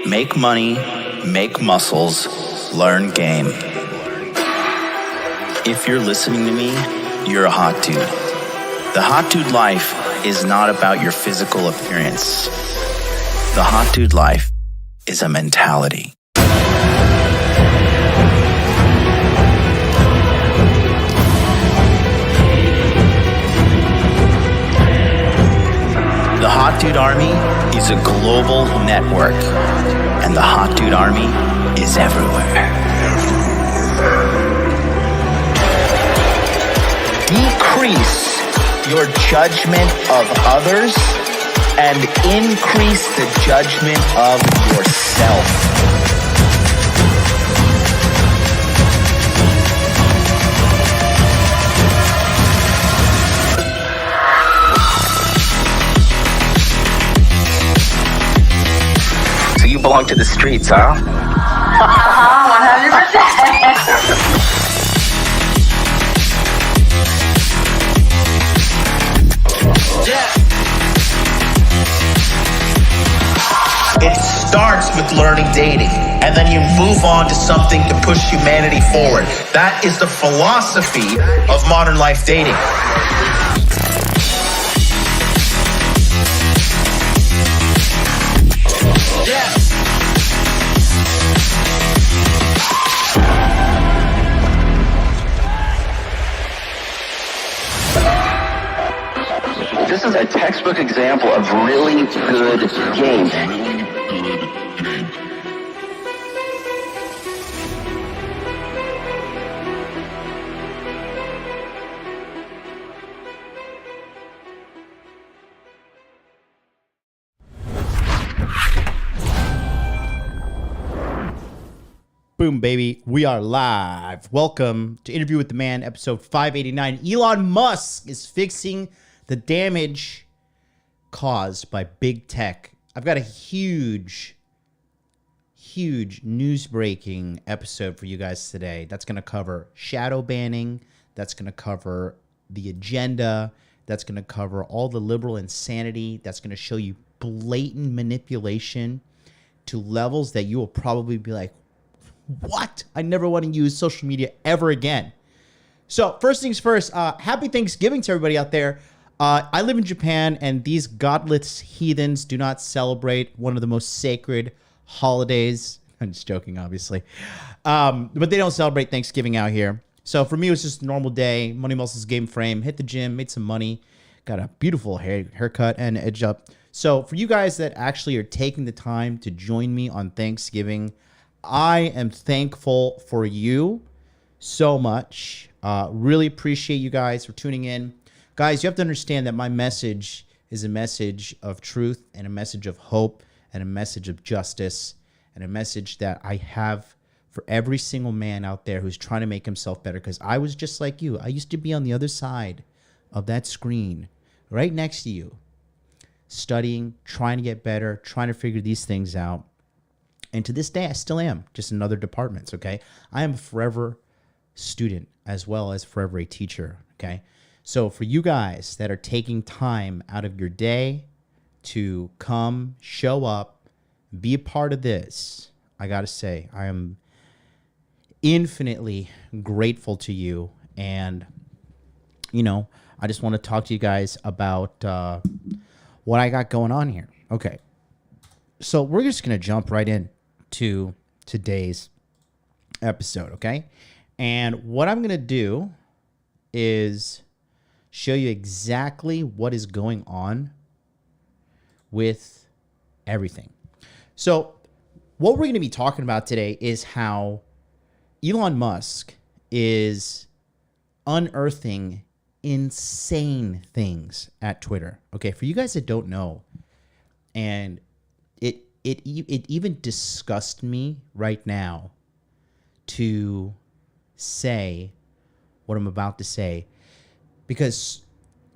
make money, make muscles, learn game. If you're listening to me, you're a hot dude. The hot dude life is not about your physical appearance. The hot dude life is a mentality. The Hot Dude Army is a global network, and the Hot Dude Army is everywhere. Decrease your judgment of others and increase the judgment of yourself. You belong to the streets, huh? 100%. It starts with learning dating, and then you move on to something to push humanity forward. That is the philosophy of modern life dating. This is a textbook example of really good game. Boom, baby. We are live. Welcome to Interview with the Man, episode 589. Elon Musk is fixing the damage caused by big tech. I've got a huge news breaking episode for you guys today. That's going to cover shadow banning. That's going to cover the agenda. That's going to cover all the liberal insanity. That's going to show you blatant manipulation to levels that you will probably be like, what? I never want to use social media ever again. So first things first, happy Thanksgiving to everybody out there. I live in Japan, and these godless heathens do not celebrate one of the most sacred holidays. I'm just joking, obviously. But they don't celebrate Thanksgiving out here. So for me, it was just a normal day. Money Muscles game frame, hit the gym, made some money, got a beautiful haircut and edge up. So for you guys that actually are taking the time to join me on Thanksgiving, I am thankful for you so much. Really appreciate you guys for tuning in. Guys, you have to understand that my message is a message of truth and a message of hope and a message of justice and a message that I have for every single man out there who's trying to make himself better, because I was just like you. I used to be on the other side of that screen right next to you, studying, trying to get better, trying to figure these things out. And to this day, I still am, just in other departments, okay? I am a forever student as well as forever a teacher, okay? So for you guys that are taking time out of your day to come, show up, be a part of this, I got to say, I am infinitely grateful to you. And, you know, I just want to talk to you guys about what I got going on here. Okay. So we're just going to jump right in to today's episode, okay? And what I'm going to do is show you exactly what is going on with everything. So what we're going to be talking about today is how Elon Musk is unearthing insane things at Twitter. Okay, for you guys that don't know, and it even disgusts me right now to say what I'm about to say, because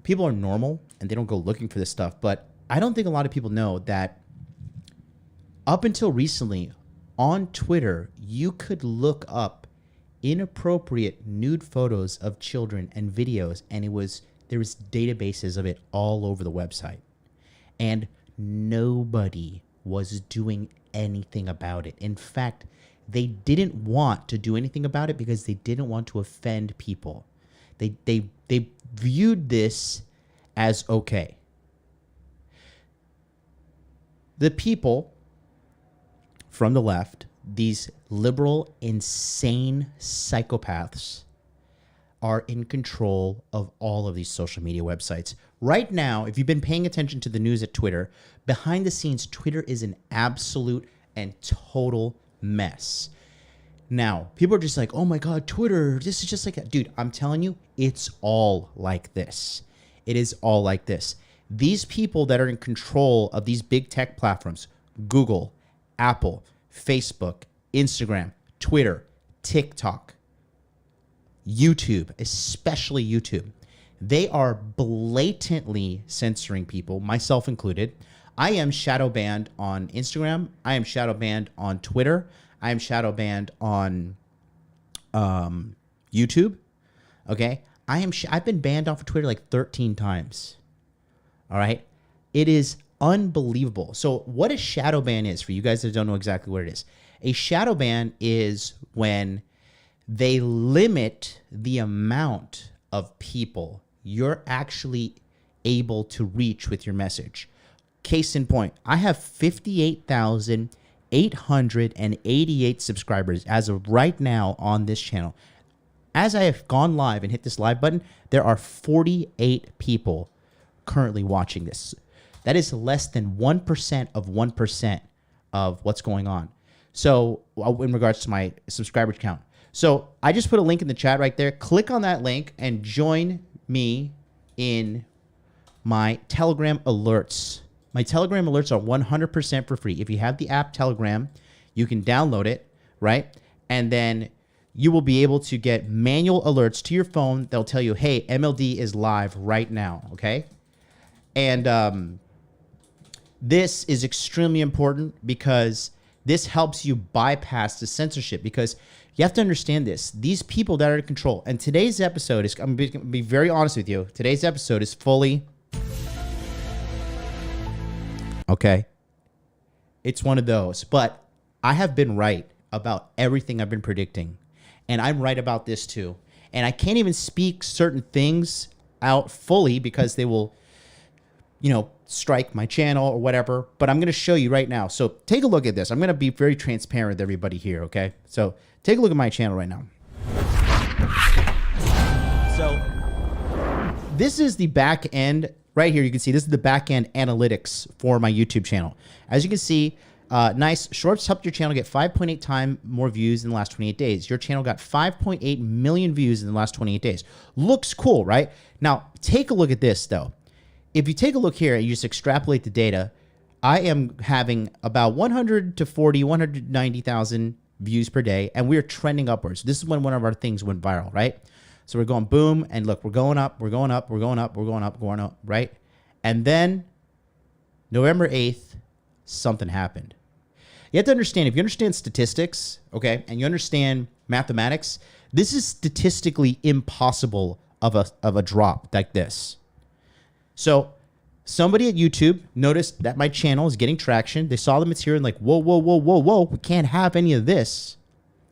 people are normal and they don't go looking for this stuff. But I don't think a lot of people know that up until recently on Twitter, you could look up inappropriate nude photos of children and videos, and there was databases of it all over the website, and nobody was doing anything about it. In fact, they didn't want to do anything about it because they didn't want to offend people. They viewed this as okay. The people from the left, these liberal, insane psychopaths, are in control of all of these social media websites. Right now, if you've been paying attention to the news at Twitter, behind the scenes, Twitter is an absolute and total mess. Now, people are just like, oh my God, Twitter, this is just like that. Dude, I'm telling you, it's all like this. It is all like this. These people that are in control of these big tech platforms, Google, Apple, Facebook, Instagram, Twitter, TikTok, YouTube, especially YouTube, they are blatantly censoring people, myself included. I am shadow banned on Instagram. I am shadow banned on Twitter. I am shadow banned on YouTube. Okay, I've been banned off of Twitter like 13 times. All right, it is unbelievable. So what a shadow ban is, for you guys that don't know exactly what it is, a shadow ban is when they limit the amount of people you're actually able to reach with your message. Case in point, I have 58,888 subscribers as of right now on this channel. As I have gone live and hit this live button, there are 48 people currently watching this. That is less than 1% of 1% of what's going on. So in regards to my subscriber count. So I just put a link in the chat right there. Click on that link and join me in my Telegram alerts. My Telegram alerts are 100% for free. If you have the app Telegram, you can download it, right? And then you will be able to get manual alerts to your phone that'll tell you, hey, MLD is live right now, okay? And this is extremely important because this helps you bypass the censorship, because you have to understand this. These people that are in control, and today's episode is, I'm going to be very honest with you, today's episode is fully, okay, it's one of those. But I have been right about everything I've been predicting, and I'm right about this too. And I can't even speak certain things out fully because they will, strike my channel or whatever, but I'm going to show you right now. So take a look at this. I'm going to be very transparent with everybody here, okay? So take a look at my channel right now. So this is the back end right here. You can see this is the back end analytics for my YouTube channel. As you can see, nice shorts helped your channel get 5.8 times more views in the last 28 days. Your channel got 5.8 million views in the last 28 days. Looks cool, right? Now, take a look at this though. If you take a look here and you just extrapolate the data, I am having about 190,000 views per day, and we're trending upwards. This is when one of our things went viral, right? So we're going boom, and look, we're going up, we're going up, we're going up, we're going up, going up, right? And then November 8th, something happened. You have to understand, if you understand statistics, okay, and you understand mathematics, this is statistically impossible of a drop like this. So somebody at YouTube noticed that my channel is getting traction. They saw the material and like, whoa, whoa, whoa, whoa, whoa. We can't have any of this.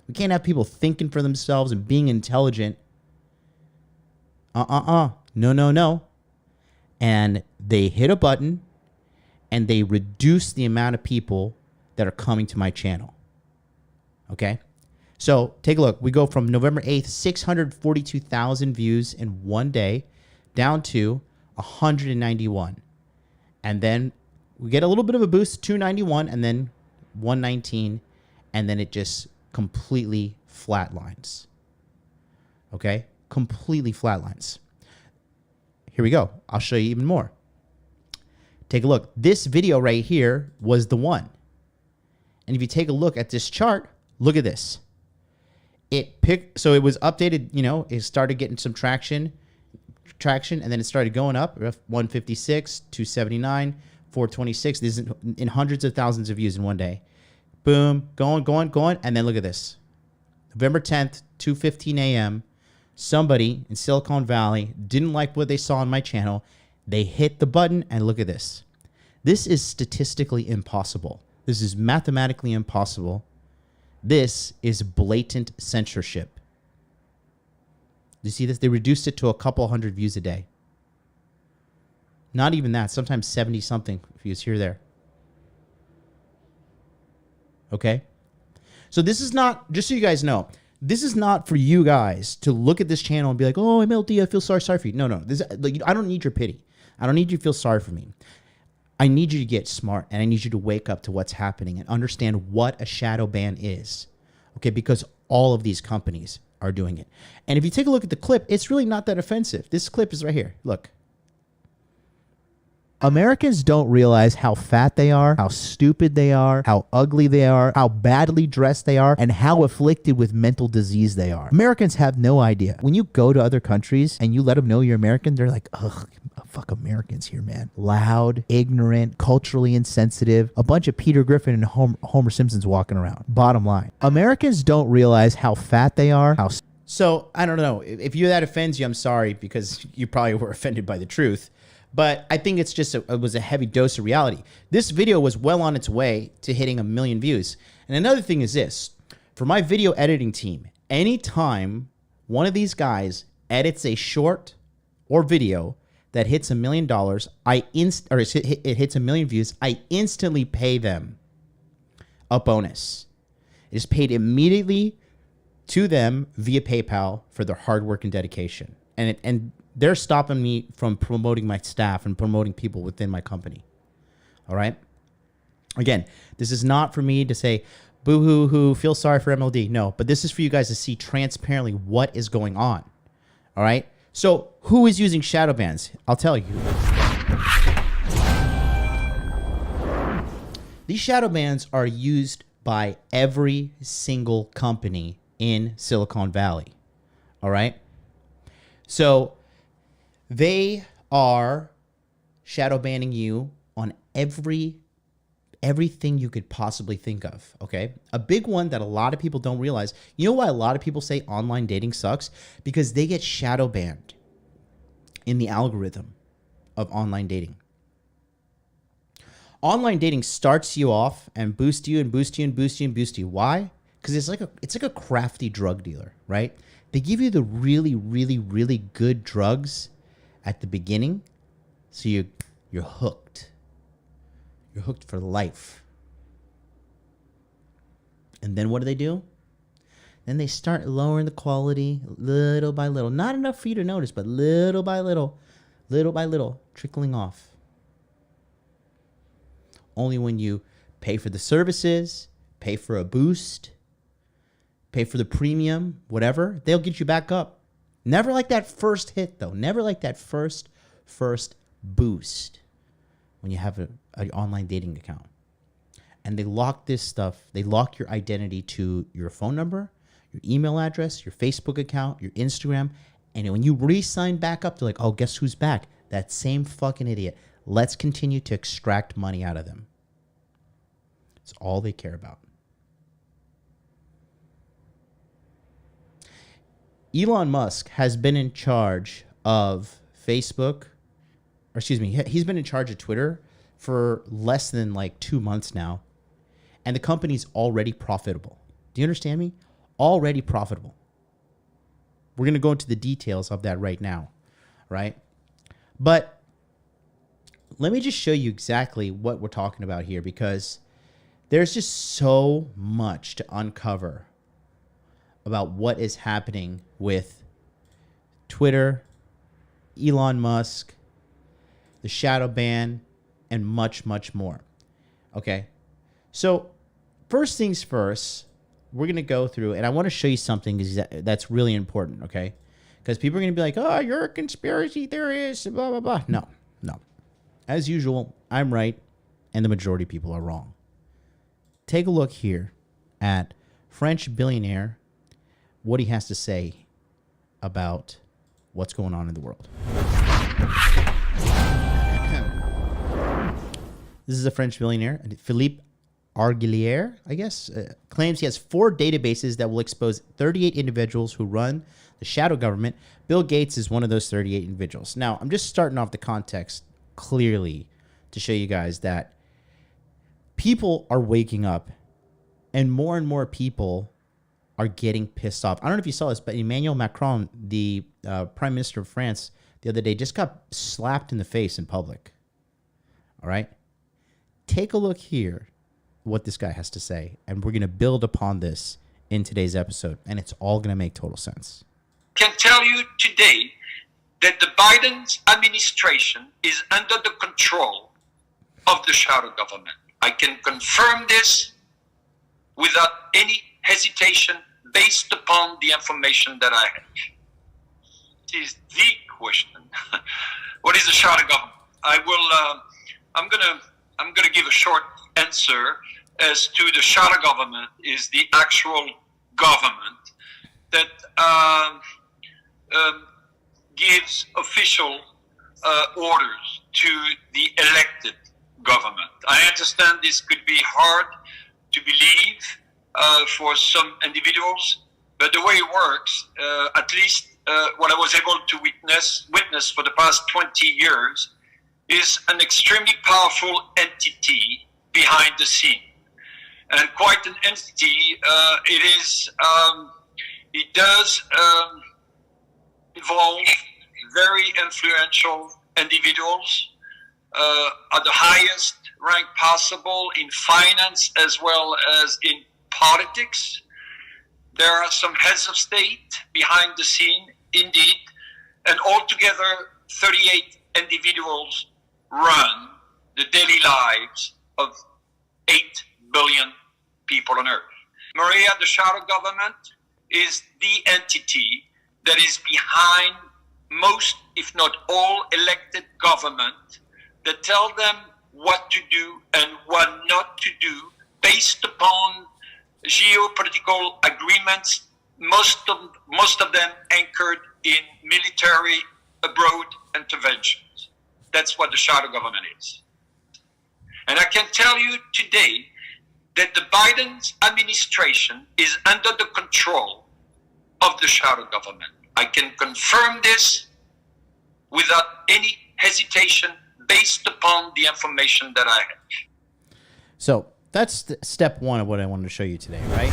We can't have people thinking for themselves and being intelligent. No, no, no. And they hit a button and they reduce the amount of people that are coming to my channel. Okay. So take a look. We go from November 8th, 642,000 views in one day down to 191, and then we get a little bit of a boost, 291, and then 119, and then it just completely flatlines. Okay, completely flatlines. Here we go. I'll show you even more. Take a look. This video right here was the one, and if you take a look at this chart, look at this. So it was updated. It started getting some traction, and then it started going up. 156, 279, 426. This is in hundreds of thousands of views in one day. Boom, going, and then look at this. November 10th, 2:15 a.m. Somebody in Silicon Valley didn't like what they saw on my channel. They hit the button, and look at this. This is statistically impossible. This is mathematically impossible. This is blatant censorship. You see this? They reduced it to a couple hundred views a day. Not even that. Sometimes 70 something views here or there. Okay? So this is not, just so you guys know, this is not for you guys to look at this channel and be like, oh, MLD, I feel sorry for you. No. This, like, I don't need your pity. I don't need you to feel sorry for me. I need you to get smart, and I need you to wake up to what's happening and understand what a shadow ban is. Okay? Because all of these companies are doing it. And if you take a look at the clip, it's really not that offensive. This clip is right here. Look. Americans don't realize how fat they are, how stupid they are, how ugly they are, how badly dressed they are, and how afflicted with mental disease they are. Americans have no idea. When you go to other countries and you let them know you're American, they're like, ugh, fuck Americans here, man. Loud, ignorant, culturally insensitive, a bunch of Peter Griffin and Homer Simpsons walking around. Bottom line, Americans don't realize how fat they are, how... So, I don't know. If that offends you, I'm sorry, because you probably were offended by the truth. But I think it's just it was a heavy dose of reality. This video was well on its way to hitting 1 million views. And another thing is this. For my video editing team, anytime one of these guys edits a short or video that hits $1 million, it hits 1 million views, I instantly pay them a bonus. It is paid immediately to them via PayPal for their hard work and dedication. And they're stopping me from promoting my staff and promoting people within my company. All right? Again, this is not for me to say, boo-hoo-hoo, feel sorry for MLD. No, but this is for you guys to see transparently what is going on. All right? So who is using shadow bans? I'll tell you. These shadow bans are used by every single company in Silicon Valley. All right? So they are shadow banning you on everything you could possibly think of, okay? A big one that a lot of people don't realize, you know why a lot of people say online dating sucks? Because they get shadow banned in the algorithm of online dating. Online dating starts you off and boosts you and boosts you and boosts you and boosts you. Why? Because it's like a crafty drug dealer, right? They give you the really, really, really good drugs at the beginning, so you're hooked. You're hooked for life. And then what do? Then they start lowering the quality little by little. Not enough for you to notice, but little by little, trickling off. Only when you pay for the services, pay for a boost, pay for the premium, whatever, they'll get you back up. Never like that first hit, though. Never like that first boost when you have an online dating account. And they lock this stuff. They lock your identity to your phone number, your email address, your Facebook account, your Instagram. And when you re-sign back up, they're like, oh, guess who's back? That same fucking idiot. Let's continue to extract money out of them. It's all they care about. Elon Musk has been in charge of Facebook, or excuse me, he's been in charge of Twitter for less than like 2 months now. And the company's already profitable. Do you understand me? Already profitable. We're going to go into the details of that right now, right? But let me just show you exactly what we're talking about here, because there's just so much to uncover about what is happening with Twitter, Elon Musk, the shadow ban, and much, much more. Okay? So, first things first, we're going to go through, and I want to show you something that's really important, okay? Because people are going to be like, oh, you're a conspiracy theorist, blah, blah, blah. No. As usual, I'm right, and the majority of people are wrong. Take a look here at French billionaire, what he has to say about what's going on in the world. This is a French billionaire, Philippe Arguilier, I guess, claims he has 4 databases that will expose 38 individuals who run the shadow government. Bill Gates is one of those 38 individuals. Now, I'm just starting off the context clearly to show you guys that people are waking up, and more people are getting pissed off. I don't know if you saw this, but Emmanuel Macron, the Prime Minister of France, the other day just got slapped in the face in public. All right? Take a look here, what this guy has to say, and we're going to build upon this in today's episode, and it's all going to make total sense. I can tell you today that the Biden administration is under the control of the shadow government. I can confirm this without any hesitation based upon the information that I have. It is the question. What is the shadow government? I'm gonna give a short answer as to the shadow government is the actual government that gives official orders to the elected government. I understand this could be hard to believe for some individuals, but the way it works, at least what I was able to witness for the past 20 years, is an extremely powerful entity behind the scene, and quite an entity. It does involve very influential individuals at the highest rank possible in finance as well as in politics. There are some heads of state behind the scene, indeed, and altogether 38 individuals run the daily lives of 8 billion people on Earth. Maria, the shadow government, is the entity that is behind most, if not all, elected government that tell them what to do and what not to do based upon geopolitical agreements, most of them anchored in military abroad interventions. That's what the shadow government is. And I can tell you today that the Biden administration is under the control of the shadow government. I can confirm this without any hesitation based upon the information that I have. So that's step one of what I wanted to show you today, right?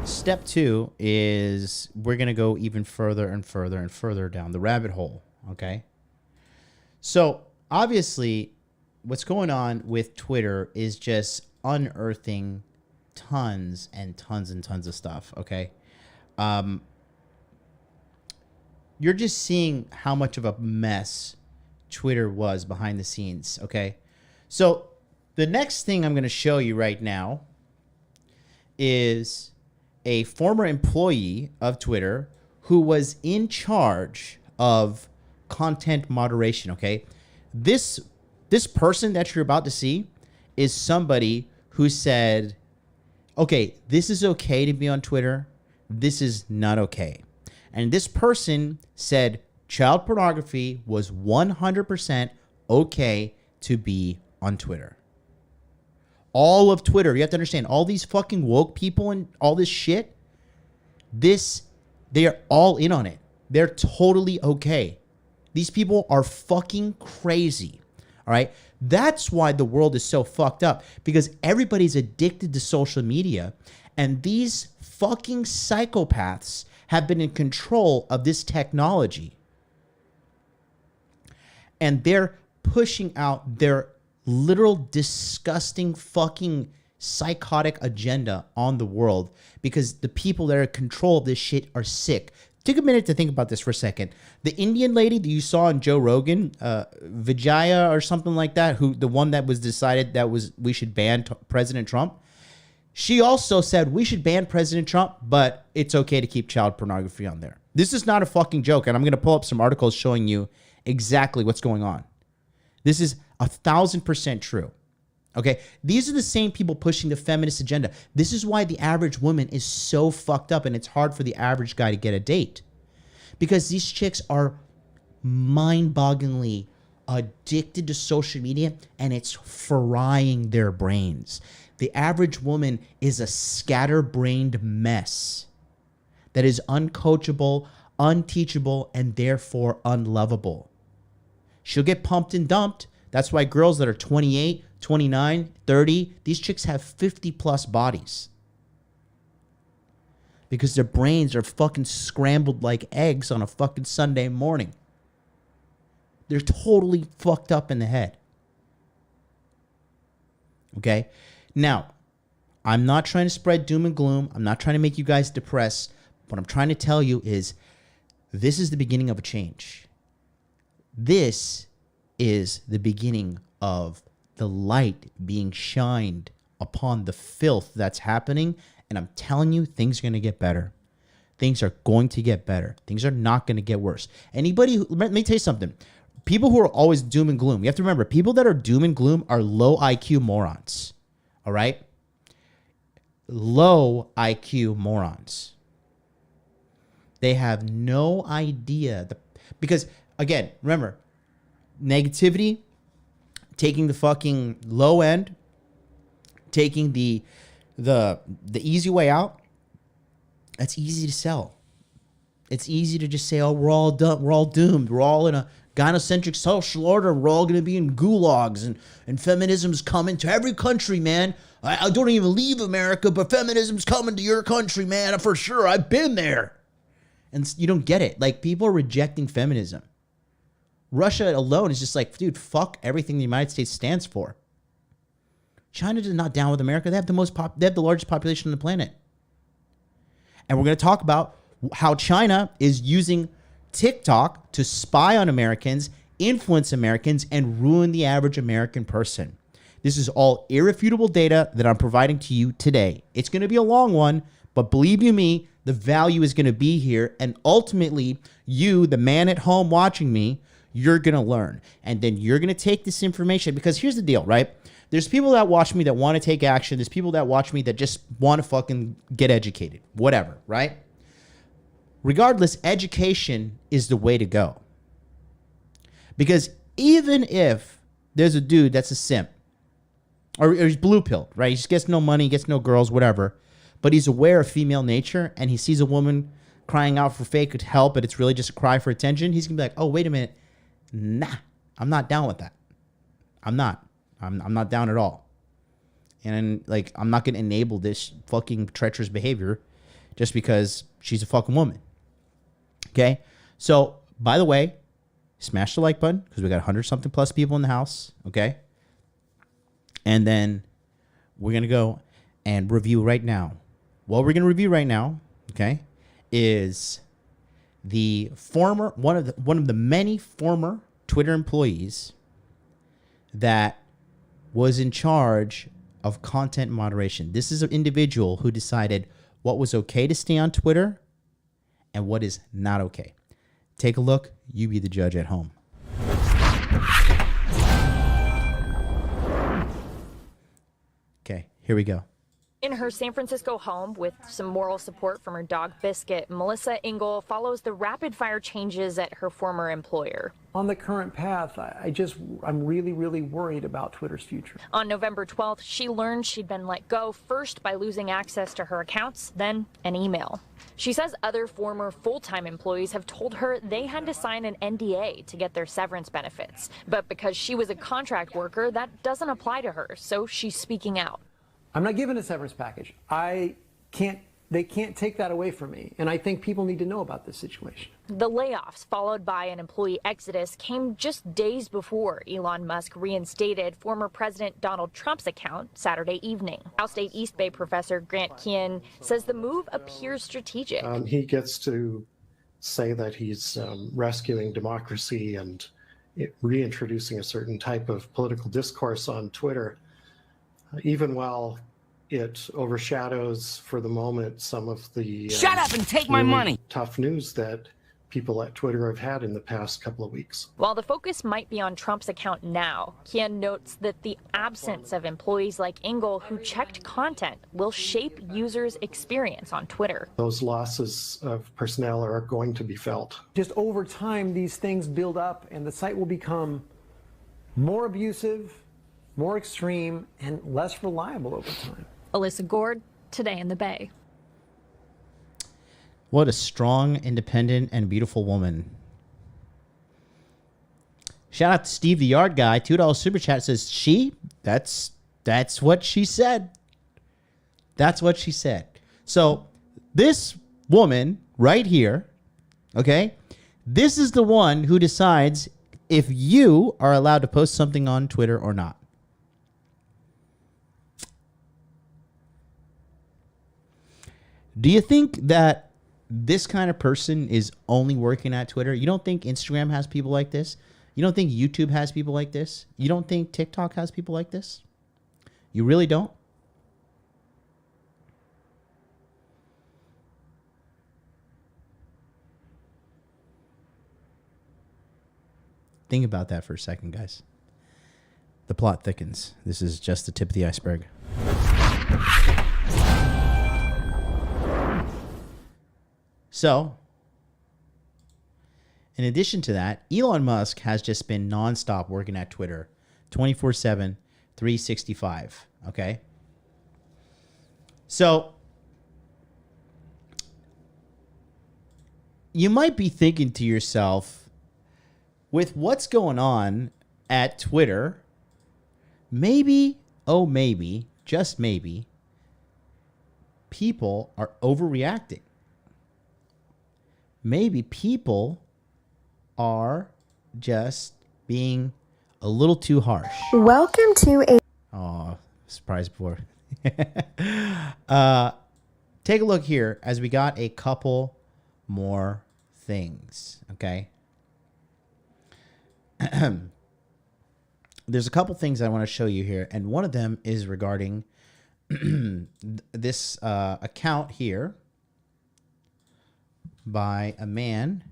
Step two is we're going to go even further and further and further down the rabbit hole, okay? So obviously what's going on with Twitter is just unearthing tons and tons and tons of stuff, okay? You're just seeing how much of a mess Twitter was behind the scenes, okay? So the next thing I'm going to show you right now is a former employee of Twitter who was in charge of content moderation, okay? This person that you're about to see is somebody who said, okay, this is okay to be on Twitter. This is not okay. And this person said child pornography was 100% okay to be on Twitter. All of Twitter, you have to understand, all these fucking woke people and all this shit, they are all in on it. They're totally okay. These people are fucking crazy. All right. That's why the world is so fucked up, because everybody's addicted to social media, and these fucking psychopaths have been in control of this technology. And they're pushing out their literal disgusting fucking psychotic agenda on the world, because the people that are in control of this shit are sick. Take a minute to think about this for a second. The Indian lady that you saw on Joe Rogan, Vijaya or something like that, the one that was decided that we should ban President Trump. She also said we should ban President Trump, but it's okay to keep child pornography on there. This is not a fucking joke, and I'm going to pull up some articles showing you exactly what's going on. This is 1,000% true. Okay, these are the same people pushing the feminist agenda. This is why the average woman is so fucked up, and it's hard for the average guy to get a date, because these chicks are mind-bogglingly addicted to social media, and it's frying their brains. The average woman is a scatterbrained mess that is uncoachable, unteachable, and therefore unlovable. She'll get pumped and dumped. That's why girls that are 28, 29, 30, these chicks have 50 plus bodies. Because their brains are fucking scrambled like eggs on a fucking Sunday morning. They're totally fucked up in the head. Okay? Now, I'm not trying to spread doom and gloom. I'm not trying to make you guys depressed. What I'm trying to tell you is this is the beginning of a change. This is the beginning of the light being shined upon the filth that's happening. And I'm telling you, things are going to get better. Things are going to get better. Things are not going to get worse. Let me tell you something. People who are always doom and gloom, you have to remember, people that are doom and gloom are low IQ morons. All right? Low IQ morons. They have no idea. Because, again, remember, negativity, taking the fucking low end, taking the easy way out, that's easy to sell. It's easy to just say, oh, we're all doomed. We're all in a gynocentric social order. We're all going to be in gulags, and feminism's coming to every country, man. I don't even leave America, but feminism's coming to your country, man, for sure. I've been there. And you don't get it. Like, people are rejecting feminism. Russia alone is just like, dude, fuck everything the United States stands for. China is not down with America. They have the largest population on the planet. And we're going to talk about how China is using TikTok to spy on Americans, influence Americans, and ruin the average American person. This is all irrefutable data that I'm providing to you today. It's going to be a long one, but believe you me, the value is going to be here. And ultimately, you, the man at home watching me, you're going to learn. And then you're going to take this information, because here's the deal, right? There's people that watch me that want to take action. There's people that watch me that just want to fucking get educated, whatever, right? Regardless, education is the way to go. Because even if there's a dude that's a simp, or he's blue-pilled, right? He just gets no money, gets no girls, whatever, but he's aware of female nature, and he sees a woman crying out for fake help, but it's really just a cry for attention, he's going to be like, oh, wait a minute. Nah, I'm not down with that. I'm not down at all. And, like, I'm not going to enable this fucking treacherous behavior just because she's a fucking woman. Okay? So, by the way, smash the like button, because we got 100-something plus people in the house. Okay? And then we're going to go and review right now. What we're going to review right now, okay, is the one of the many former Twitter employees that was in charge of content moderation. This is an individual who decided what was okay to stay on Twitter and what is not okay. Take a look. You be the judge at home. Okay, here we go. In her San Francisco home, with some moral support from her dog Biscuit, Melissa Ingle follows the rapid-fire changes at her former employer. On the current path, I'm really, really worried about Twitter's future. On November 12th, she learned she'd been let go, first by losing access to her accounts, then an email. She says other former full-time employees have told her they had to sign an NDA to get their severance benefits. But because she was a contract worker, that doesn't apply to her, so she's speaking out. I'm not given a severance package. They can't take that away from me. And I think people need to know about this situation. The layoffs, followed by an employee exodus, came just days before Elon Musk reinstated former President Donald Trump's account Saturday evening. Cal State East Bay professor Grant Kian says the move appears strategic. He gets to say that he's rescuing democracy and reintroducing a certain type of political discourse on Twitter, even while it overshadows for the moment some of the shut up and take my money tough news that people at Twitter have had in the past couple of weeks. While the focus might be on Trump's account now, Kian notes that the absence of employees like Ingle who checked content will shape users' experience on Twitter. Those losses of personnel are going to be felt. Just over time, these things build up and the site will become more abusive, more extreme, and less reliable over time. Alyssa Gord, Today in the Bay. What a strong, independent, and beautiful woman. Shout out to Steve the Yard Guy. $2 super chat says, that's what she said. That's what she said. So this woman right here, okay, this is the one who decides if you are allowed to post something on Twitter or not. Do you think that this kind of person is only working at Twitter? You don't think Instagram has people like this? You don't think YouTube has people like this? You don't think TikTok has people like this? You really don't? Think about that for a second, guys. The plot thickens. This is just the tip of the iceberg. So, in addition to that, Elon Musk has just been nonstop working at Twitter 24/7, 365. Okay? So, you might be thinking to yourself, with what's going on at Twitter, maybe, oh, maybe, just maybe, people are overreacting. Maybe people are just being a little too harsh. Welcome to a... Oh, surprise board. Take a look here as we got a couple more things, okay? There's a couple things I want to show you here, and one of them is regarding this account here by a man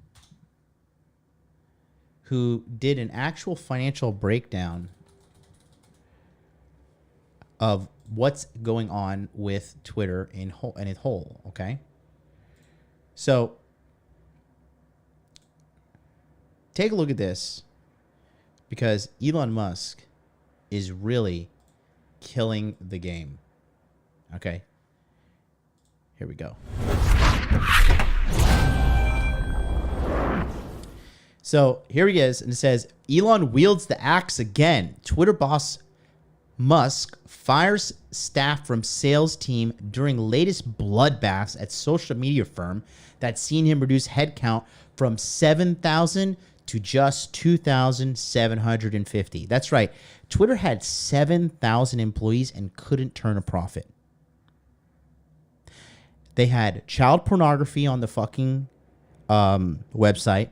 who did an actual financial breakdown of what's going on with Twitter in whole, okay? So take a look at this, because Elon Musk is really killing the game. Okay? Here we go. So here he is, and it says, Elon wields the axe again. Twitter boss Musk fires staff from sales team during latest bloodbaths at social media firm that's seen him reduce headcount from 7,000 to just 2,750. That's right. Twitter had 7,000 employees and couldn't turn a profit. They had child pornography on the fucking website.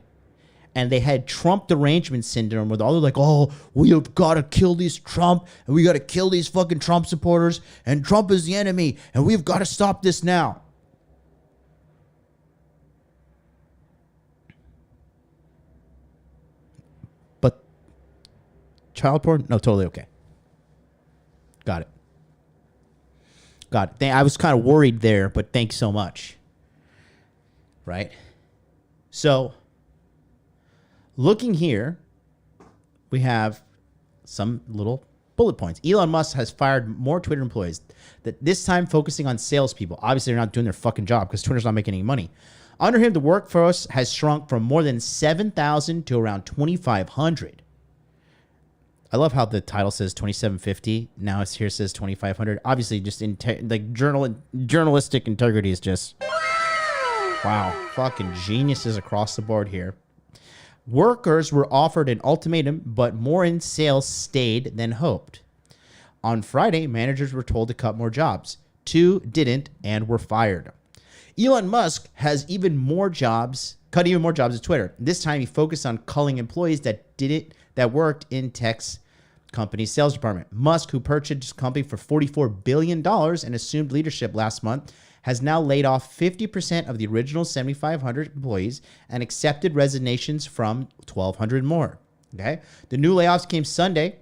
And they had Trump derangement syndrome, where they're like, oh, we have got to kill these Trump, and we got to kill these fucking Trump supporters, and Trump is the enemy, and we've got to stop this now. But child porn? No, totally okay. Got it. Got it. I was kind of worried there, but thanks so much. Right? So, looking here, we have some little bullet points. Elon Musk has fired more Twitter employees, that this time focusing on salespeople. Obviously, they're not doing their fucking job because Twitter's not making any money. Under him, the workforce has shrunk from more than 7,000 to around 2,500. I love how the title says 2,750. Now it's here says 2,500. Obviously, just journalistic integrity is just wow, fucking geniuses across the board here. Workers were offered an ultimatum, but more in sales stayed than hoped. On Friday, managers were told to cut more jobs. 2 didn't and were fired. Elon Musk has cut even more jobs at Twitter. This time, he focused on culling employees that worked in tech's company's sales department. Musk, who purchased his company for $44 billion and assumed leadership last month, has now laid off 50% of the original 7,500 employees and accepted resignations from 1,200 more. Okay, the new layoffs came Sunday,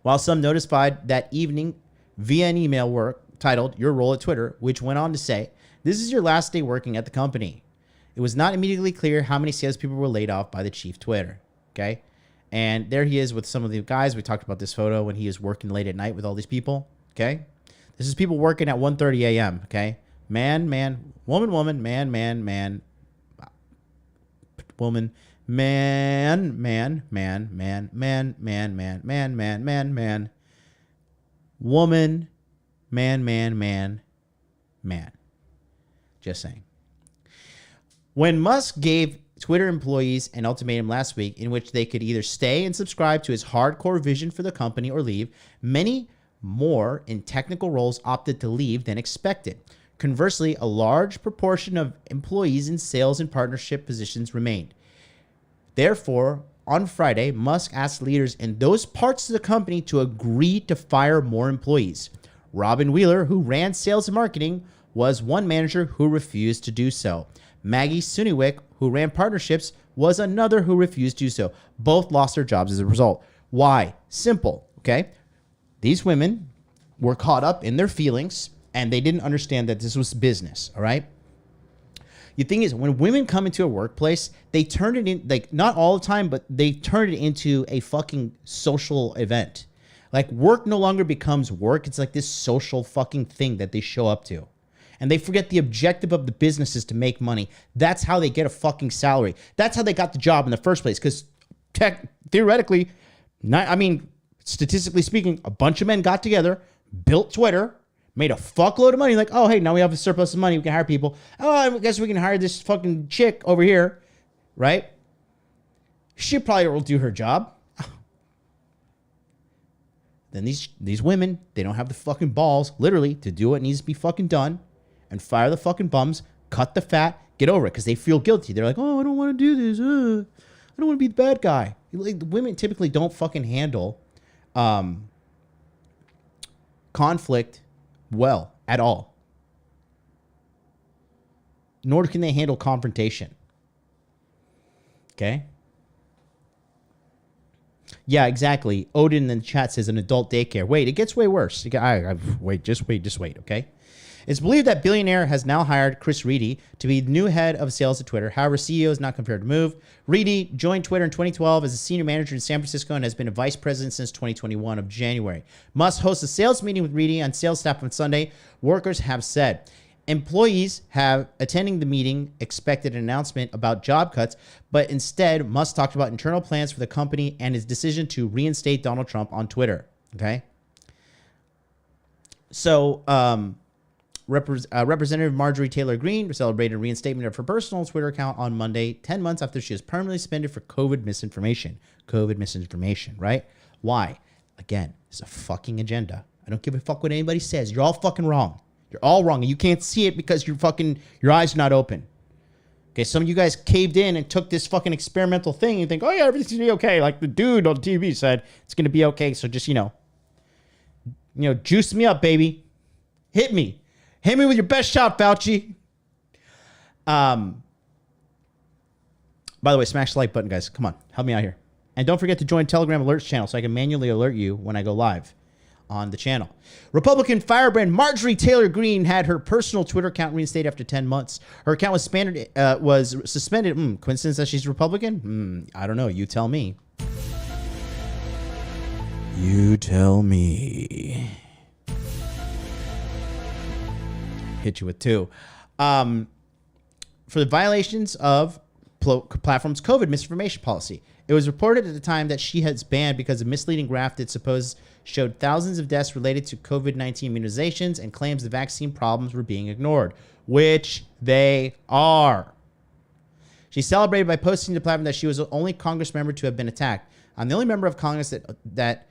while some notified that evening via an email titled "Your Role at Twitter," which went on to say, "This is your last day working at the company." It was not immediately clear how many salespeople were laid off by the chief Twitter. Okay, and there he is with some of the guys. We talked about this photo when he is working late at night with all these people. Okay. This is people working at 1:30 a.m., okay? Man, woman, man. woman, man. Woman, man. Just saying. When Musk gave Twitter employees an ultimatum last week in which they could either stay and subscribe to his hardcore vision for the company or leave, many more in technical roles opted to leave than expected. Conversely, a large proportion of employees in sales and partnership positions remained. Therefore, on Friday, Musk asked leaders in those parts of the company to agree to fire more employees. Robin Wheeler, who ran sales and marketing, was one manager who refused to do so. Maggie Suniwick, who ran partnerships, was another who refused to do so. Both lost their jobs as a result. Why? Simple, okay? These women were caught up in their feelings, and they didn't understand that this was business, all right? The thing is, when women come into a workplace, they turn it in, like, not all the time, but they turn it into a fucking social event. Like, work no longer becomes work. It's like this social fucking thing that they show up to. And they forget the objective of the business is to make money. That's how they get a fucking salary. That's how they got the job in the first place. Because theoretically, statistically speaking, a bunch of men got together, built Twitter, made a fuckload of money. Like, oh, hey, now we have a surplus of money. We can hire people. Oh, I guess we can hire this fucking chick over here, right? She probably will do her job. Then these women, they don't have the fucking balls, literally, to do what needs to be fucking done and fire the fucking bums, cut the fat, get over it, because they feel guilty. They're like, oh, I don't want to do this. I don't want to be the bad guy. Like, women typically don't fucking handle conflict well at all. Nor can they handle confrontation. Okay? Yeah, exactly. Odin in the chat says an adult daycare. Wait, it gets way worse. Wait, just wait, okay? It's believed that billionaire has now hired Chris Reedy to be the new head of sales at Twitter. However, CEO is not prepared to move. Reedy joined Twitter in 2012 as a senior manager in San Francisco and has been a vice president since 2021 of January. Musk hosts a sales meeting with Reedy on sales staff on Sunday, workers have said. Employees attending the meeting expected an announcement about job cuts, but instead, Musk talked about internal plans for the company and his decision to reinstate Donald Trump on Twitter. Okay? So, Representative Marjorie Taylor Greene celebrated reinstatement of her personal Twitter account on Monday, 10 months after she was permanently suspended for COVID misinformation. COVID misinformation, right? Why? Again, it's a fucking agenda. I don't give a fuck what anybody says. You're all fucking wrong. You're all wrong, and you can't see it because your eyes are not open. Okay, some of you guys caved in and took this fucking experimental thing and you think, oh yeah, everything's gonna be okay. Like the dude on TV said, it's gonna be okay. So just, juice me up, baby. Hit me. Hit me with your best shot, Fauci. By the way, smash the like button, guys. Come on, help me out here. And don't forget to join Telegram Alerts channel so I can manually alert you when I go live on the channel. Republican firebrand Marjorie Taylor Greene had her personal Twitter account reinstated after 10 months. Her account was suspended. Coincidence that she's Republican? I don't know. You tell me. You tell me. Hit you with two. For the violations of platform's COVID misinformation policy. It was reported at the time that she has banned because of misleading graph that showed thousands of deaths related to COVID-19 immunizations and claims the vaccine problems were being ignored, which they are. She celebrated by posting to the platform that she was the only Congress member to have been attacked. I'm the only member of Congress that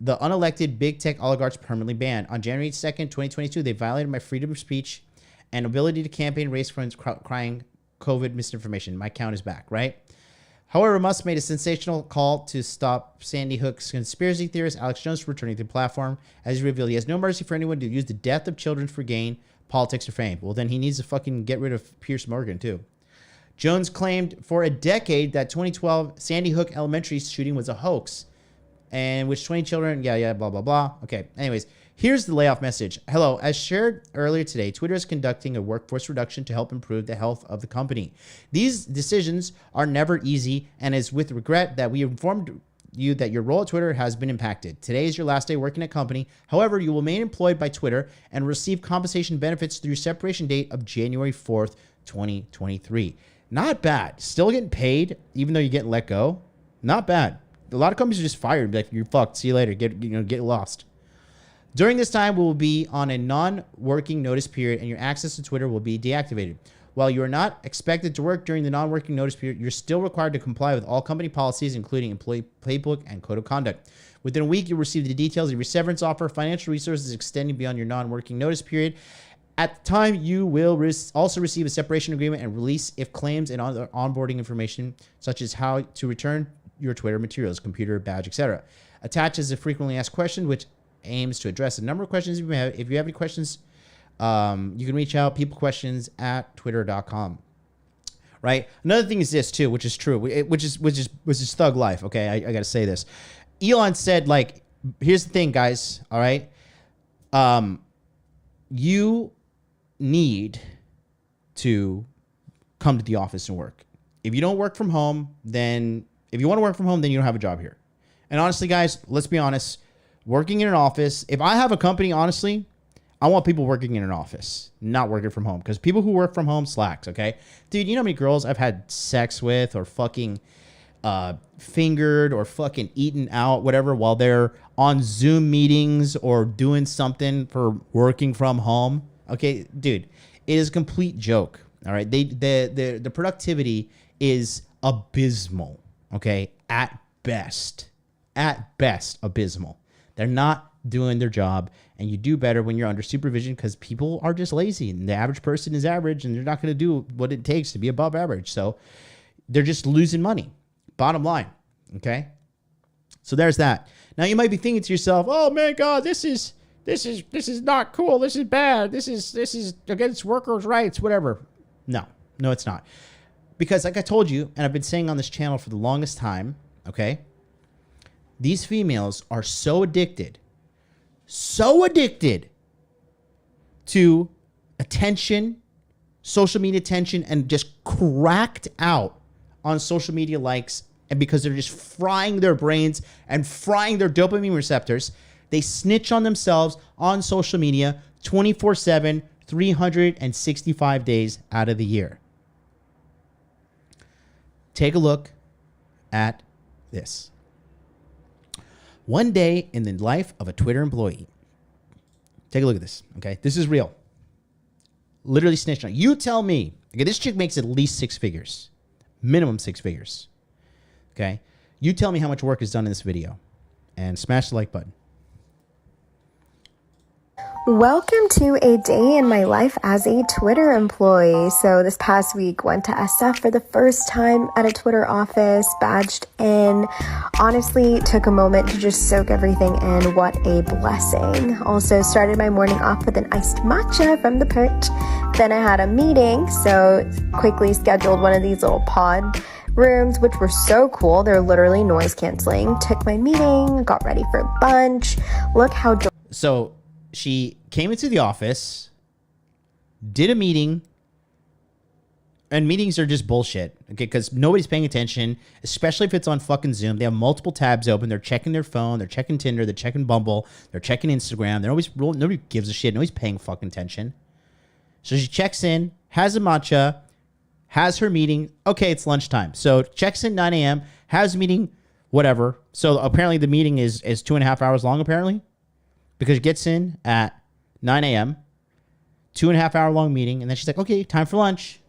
the unelected big tech oligarchs permanently banned. On January 2nd, 2022, they violated my freedom of speech and ability to campaign race funds crying COVID misinformation. My count is back, right? However, Musk made a sensational call to stop Sandy Hook's conspiracy theorist Alex Jones from returning to the platform. As he revealed, he has no mercy for anyone to use the death of children for gain, politics, or fame. Well, then he needs to fucking get rid of Piers Morgan, too. Jones claimed for a decade that 2012 Sandy Hook Elementary shooting was a hoax, and which 20 children, blah, blah, blah. Okay, anyways, here's the layoff message. Hello, as shared earlier today, Twitter is conducting a workforce reduction to help improve the health of the company. These decisions are never easy, and it's with regret that we informed you that your role at Twitter has been impacted. Today is your last day working at company. However, you will remain employed by Twitter and receive compensation benefits through your separation date of January 4th, 2023. Not bad. Still getting paid, even though you're getting let go. Not bad. A lot of companies are just fired. Like, you're fucked. See you later. Get lost. During this time, we will be on a non-working notice period, and your access to Twitter will be deactivated. While you are not expected to work during the non-working notice period, you're still required to comply with all company policies, including employee playbook and code of conduct. Within a week, you'll receive the details of your severance offer, financial resources extending beyond your non-working notice period. At the time, you will also receive a separation agreement and release if claims and other onboarding information, such as how to return your Twitter materials, computer, badge, etc. Attached is a frequently asked question, which aims to address a number of questions you may have. If you have any questions, you can reach out, peoplequestions@twitter.com. Right. Another thing is this too, which is true, which is thug life. Okay, I got to say this. Elon said, like, here's the thing, guys. All right, you need to come to the office and work. If you don't work from home, then if you want to work from home, then you don't have a job here. And honestly, guys, let's be honest. Working in an office, if I have a company, honestly, I want people working in an office, not working from home. Because people who work from home slacks, okay? Dude, you know how many girls I've had sex with or fucking fingered or fucking eaten out, whatever, while they're on Zoom meetings or doing something for working from home? Okay, dude, it is a complete joke, all right? The productivity is abysmal, okay? At best, abysmal. They're not doing their job, and you do better when you're under supervision because people are just lazy, and the average person is average, and they're not going to do what it takes to be above average. So they're just losing money. Bottom line, okay? So there's that. Now you might be thinking to yourself, "Oh man, God, this is not cool. This is bad. This is against workers' rights, whatever." No, it's not. Because like I told you, and I've been saying on this channel for the longest time, okay? These females are so addicted to attention, social media attention, and just cracked out on social media likes. And because they're just frying their brains and frying their dopamine receptors, they snitch on themselves on social media 24/7, 365 days out of the year. Take a look at this. One day in the life of a Twitter employee. Take a look at this, okay? This is real. Literally snitched on. You tell me. Okay, this chick makes at least 6 figures. Minimum 6 figures. Okay? You tell me how much work is done in this video. And smash the like button. Welcome to a day in my life as a Twitter employee. So this past week, went to SF for the first time at a Twitter office, badged in. Honestly, took a moment to just soak everything in. What a blessing. Also started my morning off with an iced matcha from the perch. Then I had a meeting, so quickly scheduled one of these little pod rooms, which were so cool. They're literally noise canceling. Took my meeting, got ready for lunch. Look how... So she came into the office, did a meeting, and meetings are just bullshit, okay? Because nobody's paying attention, especially if it's on fucking Zoom. They have multiple tabs open. They're checking their phone. They're checking Tinder. They're checking Bumble. They're checking Instagram. Nobody gives a shit. Nobody's paying fucking attention. So she checks in, has a matcha, has her meeting. Okay, it's lunchtime. So checks in 9 a.m., has a meeting, whatever. So apparently the meeting is 2.5 hours long, apparently. Because she gets in at 9 a.m., 2.5 hour long meeting, and then she's like, okay, time for lunch.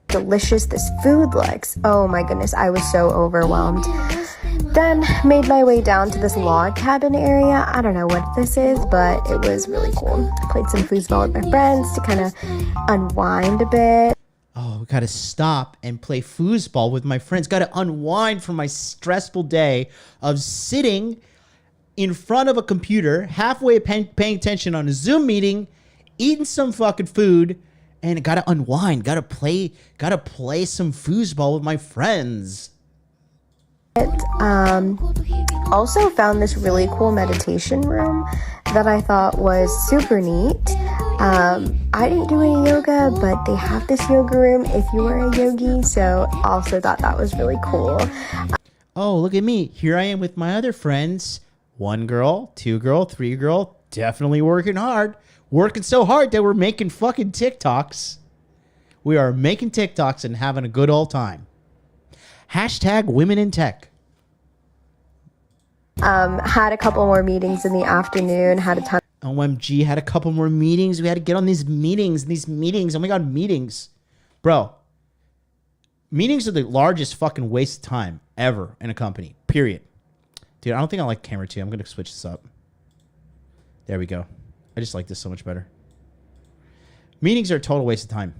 Delicious this food looks. Oh my goodness, I was so overwhelmed. Then made my way down to this log cabin area. I don't know what this is, but it was really cool. Played some foosball with my friends to kind of unwind a bit. Oh, we got to stop and play foosball with my friends. Got to unwind from my stressful day of sitting in front of a computer, halfway paying attention on a Zoom meeting, eating some fucking food, and gotta unwind, gotta play some foosball with my friends. Also found this really cool meditation room that I thought was super neat. I didn't do any yoga, but they have this yoga room if you are a yogi, so also thought that was really cool. Oh, look at me. Here I am with my other friends. 1 girl, 2 girl, 3 girl, definitely working hard. Working so hard that we're making fucking TikToks. We are making TikToks and having a good old time. Hashtag women in tech. Had a couple more meetings in the afternoon, had a ton. OMG, had a couple more meetings. We had to get on these meetings. Oh my God, meetings. Bro, meetings are the largest fucking waste of time ever in a company, period. Dude, I don't think I like camera 2. I'm going to switch this up. There we go. I just like this so much better. Meetings are a total waste of time.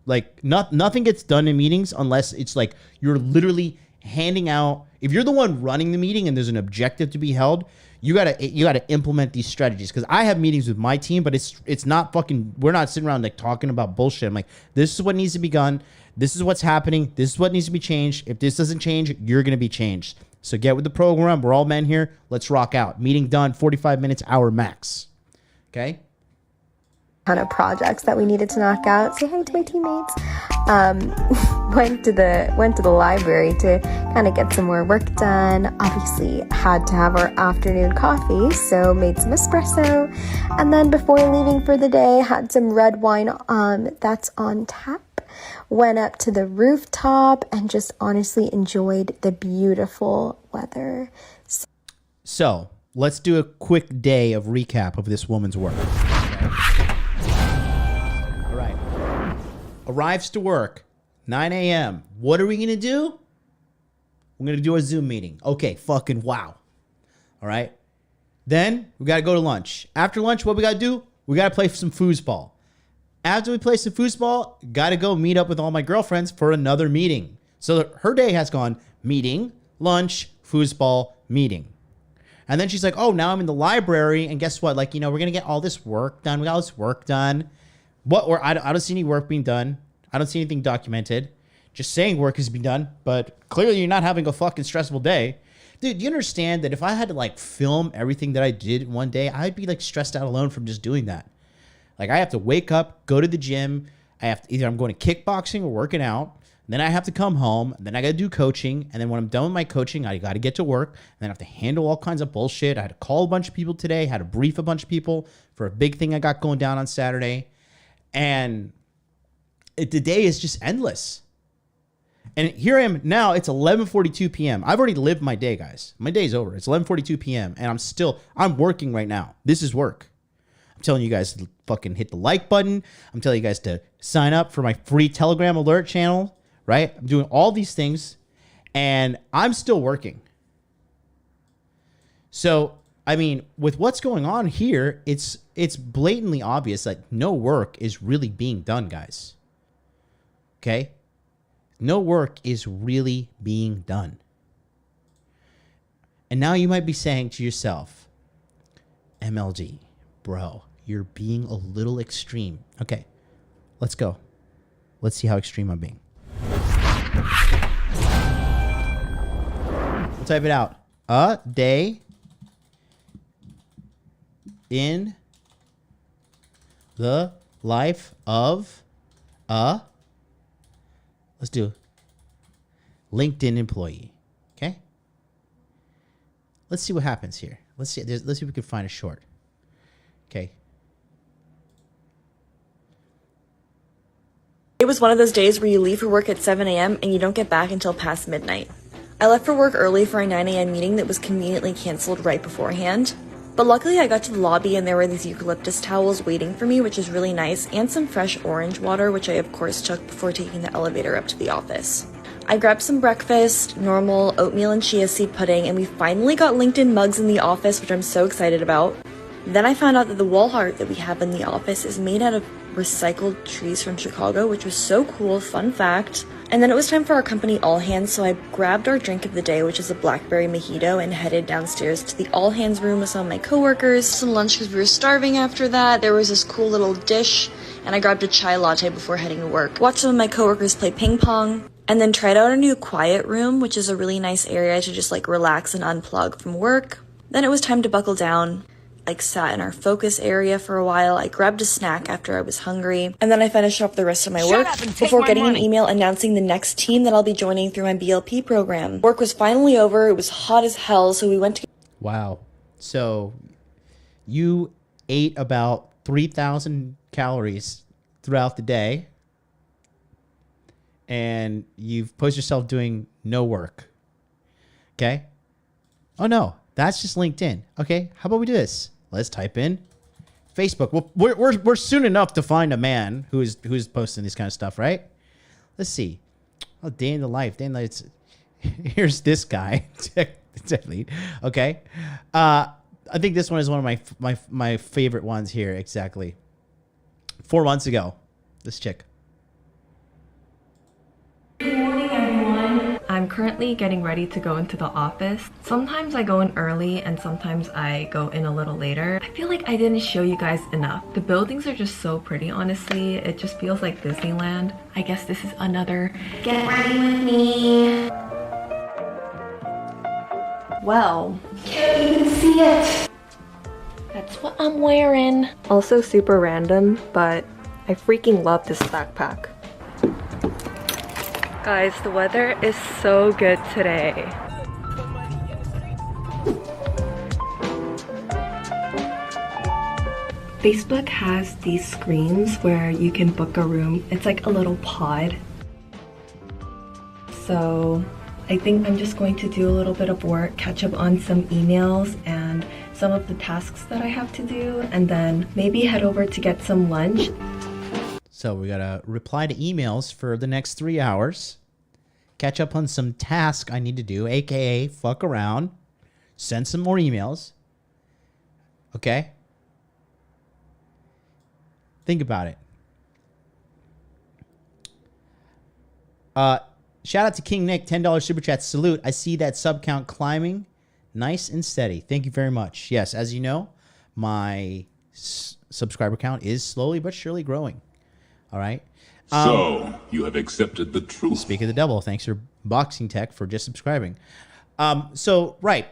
Like, nothing gets done in meetings unless it's like you're literally handing out. If you're the one running the meeting and there's an objective to be held, you gotta implement these strategies. Because I have meetings with my team, but it's not fucking. We're not sitting around like talking about bullshit. I'm like, this is what needs to be done. This is what's happening. This is what needs to be changed. If this doesn't change, you're gonna be changed. So get with the program. We're all men here. Let's rock out. Meeting done. 45 minutes, hour max. Okay. Ton of projects that we needed to knock out. Say hi to my teammates. Went to the library to kind of get some more work done. Obviously had to have our afternoon coffee, so made some espresso. And then before leaving for the day, had some red wine that's on tap. Went up to the rooftop and just honestly enjoyed the beautiful weather. So let's do a quick day of recap of this woman's work. All right. Arrives to work, 9 a.m. What are we going to do? We're going to do a Zoom meeting. Okay, fucking wow. All right. Then we got to go to lunch. After lunch, what we got to do? We got to play some foosball. After we play some foosball, got to go meet up with all my girlfriends for another meeting. So her day has gone meeting, lunch, foosball, meeting. And then she's like, oh, now I'm in the library. And guess what? Like, we're going to get all this work done. We got all this work done. I don't see any work being done. I don't see anything documented. Just saying work is being done. But clearly you're not having a fucking stressful day. Dude, you understand that if I had to like film everything that I did one day, I'd be like stressed out alone from just doing that. Like I have to wake up, go to the gym. Either I'm going to kickboxing or working out. And then I have to come home. And then I got to do coaching. And then when I'm done with my coaching, I got to get to work. And then I have to handle all kinds of bullshit. I had to call a bunch of people today. Had to brief a bunch of people for a big thing I got going down on Saturday. And the day is just endless. And here I am now. It's 11:42 p.m. I've already lived my day, guys. My day's over. It's 11:42 p.m. And I'm working right now. This is work. I'm telling you guys to fucking hit the like button. I'm telling you guys to sign up for my free Telegram alert channel, right? I'm doing all these things and I'm still working. So, I mean, with what's going on here, it's blatantly obvious that no work is really being done, guys. Okay? No work is really being done. And now you might be saying to yourself, MLG, bro, you're being a little extreme. Okay, let's go. Let's see how extreme I'm being. We'll type it out. A day in the life of a, let's do LinkedIn employee. Okay? Let's see what happens here. Let's see if we can find a short. Okay. It was one of those days where you leave for work at 7 a.m. and you don't get back until past midnight. I left for work early for a 9 a.m. meeting that was conveniently canceled right beforehand. But luckily I got to the lobby and there were these eucalyptus towels waiting for me, which is really nice, and some fresh orange water, which I of course took before taking the elevator up to the office. I grabbed some breakfast, normal oatmeal and chia seed pudding, and we finally got LinkedIn mugs in the office, which I'm so excited about. Then I found out that the wall art that we have in the office is made out of recycled trees from Chicago, which was so cool, fun fact. And then it was time for our company all hands, so I grabbed our drink of the day, which is a blackberry mojito, and headed downstairs to the all hands room with some of my coworkers. Some lunch because we were starving after that. There was this cool little dish, and I grabbed a chai latte before heading to work. Watched some of my coworkers play ping pong, and then tried out our new quiet room, which is a really nice area to just like relax and unplug from work. Then it was time to buckle down. Sat in our focus area for a while. I grabbed a snack after I was hungry, and then I finished up the rest of my work before getting an email announcing the next team that I'll be joining through my BLP program. Work was finally over. It was hot as hell, so we went to... Wow. So you ate about 3,000 calories throughout the day, and you've posted yourself doing no work. Okay. Oh no, that's just LinkedIn. Okay, how about we do this? Let's type in Facebook. Well, we're soon enough to find a man who's posting this kind of stuff, right? Let's see. Oh, day in the life. Day in the life. Here's this guy. Definitely. Okay. I think this one is one of my favorite ones here. Exactly. 4 months ago, this chick. Good morning, everyone. I'm currently getting ready to go into the office. Sometimes I go in early and sometimes I go in a little later. I feel like I didn't show you guys enough. The buildings are just so pretty, honestly. It just feels like Disneyland. I guess this is another get ready with me. Well, can't even see it. That's what I'm wearing. Also super random, but I freaking love this backpack. Guys, the weather is so good today. Facebook has these screens where you can book a room. It's like a little pod. So I think I'm just going to do a little bit of work, catch up on some emails and some of the tasks that I have to do, and then maybe head over to get some lunch. So we gotta reply to emails for the next 3 hours, catch up on some task I need to do, aka fuck around, send some more emails. Okay? Think about it. Shout out to King Nick, $10 super chat. Salute. I see that sub count climbing. Nice and steady. Thank you very much. Yes, as you know, my subscriber count is slowly but surely growing. All right. So you have accepted the truth. Speak of the devil. Thanks for Boxing Tech for just subscribing. Right.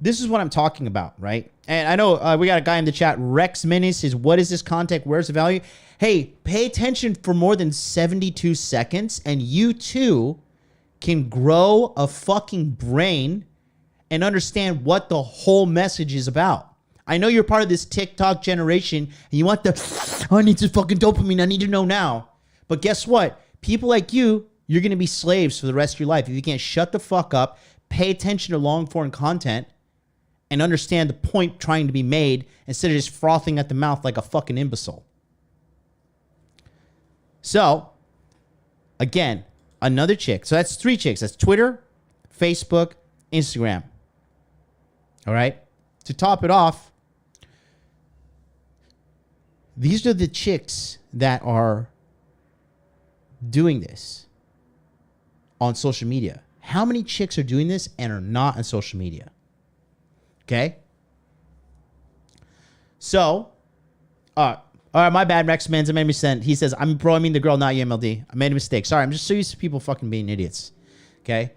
This is what I'm talking about, right? And I know we got a guy in the chat, Rex Minis, says, what is this content? Where's the value? Hey, pay attention for more than 72 seconds, and you too can grow a fucking brain and understand what the whole message is about. I know you're part of this TikTok generation, and you want I need this fucking dopamine. I need to know now. But guess what? People like you're going to be slaves for the rest of your life if you can't shut the fuck up, pay attention to long-form content, and understand the point trying to be made instead of just frothing at the mouth like a fucking imbecile. So, again, another chick. So that's 3 chicks. That's Twitter, Facebook, Instagram. All right? To top it off, these are the chicks that are doing this on social media. How many chicks are doing this and are not on social media? Okay. So, all right, my bad, Rex Manza made me send. He says, I mean the girl, not you, MLD. I made a mistake. Sorry, I'm just so used to people fucking being idiots. Okay.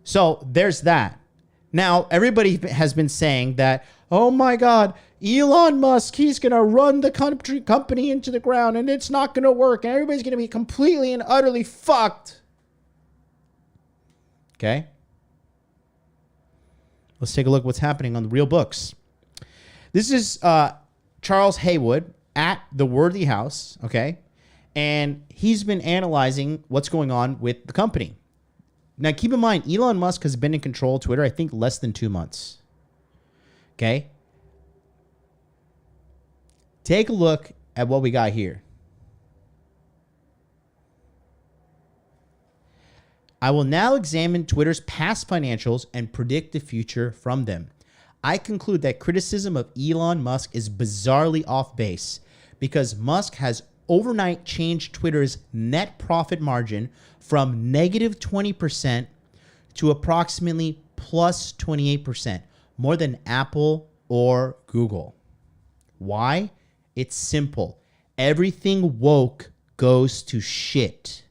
So there's that. Now, everybody has been saying that, oh my God, Elon Musk, he's going to run the company into the ground and it's not going to work. And everybody's going to be completely and utterly fucked. Okay. Let's take a look at what's happening on the real books. This is Charles Haywood at the Worthy House, okay? And he's been analyzing what's going on with the company. Now, keep in mind, Elon Musk has been in control of Twitter, I think, less than 2 months. Okay? Take a look at what we got here. I will now examine Twitter's past financials and predict the future from them. I conclude that criticism of Elon Musk is bizarrely off base because Musk has overnight changed Twitter's net profit margin from negative 20% to approximately plus 28%, more than Apple or Google. Why? It's simple. Everything woke goes to shit.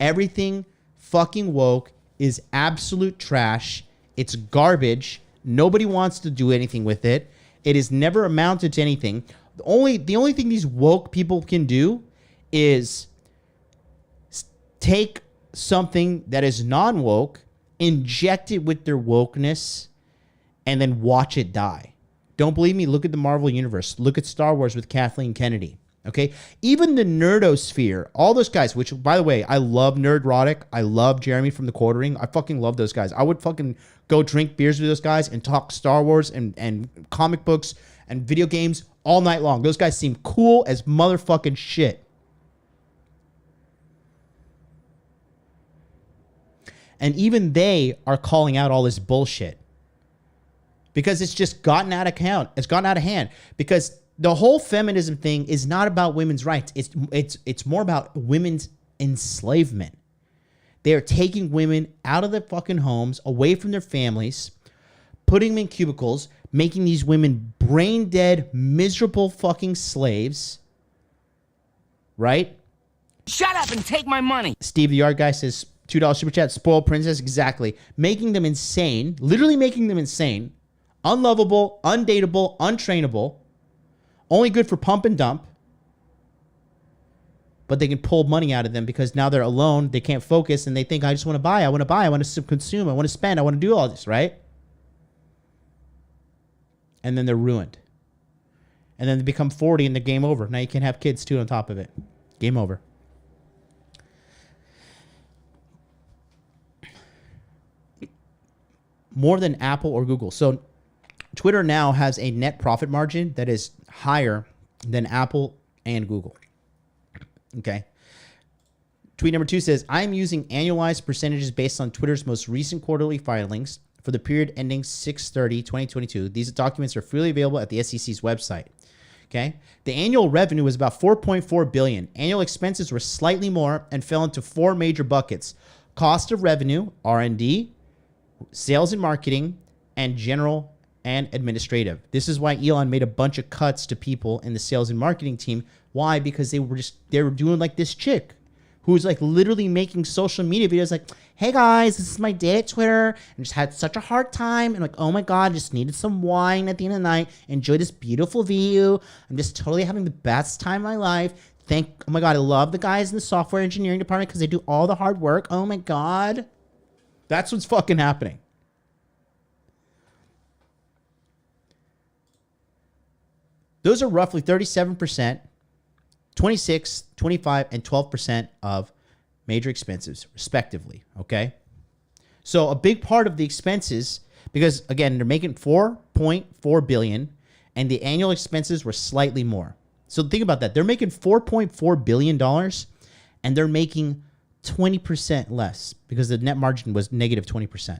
Everything fucking woke is absolute trash. It's garbage. Nobody wants to do anything with it. It has never amounted to anything. The only thing these woke people can do is take something that is non-woke, inject it with their wokeness, and then watch it die. Don't believe me? Look at the Marvel Universe. Look at Star Wars with Kathleen Kennedy. Okay, even the nerdosphere, all those guys, which by the way, I love Nerdrotic. I love Jeremy from the Quartering. I fucking love those guys. I would fucking go drink beers with those guys and talk Star Wars and comic books and video games all night long. Those guys seem cool as motherfucking shit. And even they are calling out all this bullshit because it's just gotten out of hand. It's gotten out of hand because the whole feminism thing is not about women's rights. It's more about women's enslavement. They are taking women out of their fucking homes, away from their families, putting them in cubicles, making these women brain dead, miserable fucking slaves. Right? Shut up and take my money. Steve the Yard Guy says, $2 super chat, spoiled princess. Exactly. Making them insane, literally making them insane, unlovable, undateable, untrainable. Only good for pump and dump. But they can pull money out of them because now they're alone. They can't focus and they think, I just want to buy. I want to consume. I want to spend. I want to do all this, right? And then they're ruined. And then they become 40 and the game over. Now you can have kids too on top of it. Game over. More than Apple or Google. So Twitter now has a net profit margin that is higher than Apple and Google. Okay. Tweet number 2 says, I'm using annualized percentages based on Twitter's most recent quarterly filings for the period ending 6/30/2022. These documents are freely available at the SEC's website. Okay. The annual revenue was about $4.4 billion. Annual expenses were slightly more and fell into 4 major buckets: cost of revenue, R&D, sales and marketing, and general and administrative. This is why Elon made a bunch of cuts to people in the sales and marketing team. Why? Because they were doing like this chick who's like literally making social media videos like, hey guys, this is my day at Twitter and just had such a hard time and like, oh my God, just needed some wine at the end of the night. Enjoy this beautiful view. I'm just totally having the best time of my life. Oh my God, I love the guys in the software engineering department because they do all the hard work. Oh my God. That's what's fucking happening. Those are roughly 37%, 26, 25, and 12% of major expenses, respectively, okay? So a big part of the expenses, because, again, they're making $4.4 billion, and the annual expenses were slightly more. So think about that. They're making $4.4 billion, and they're making 20% less because the net margin was negative 20%.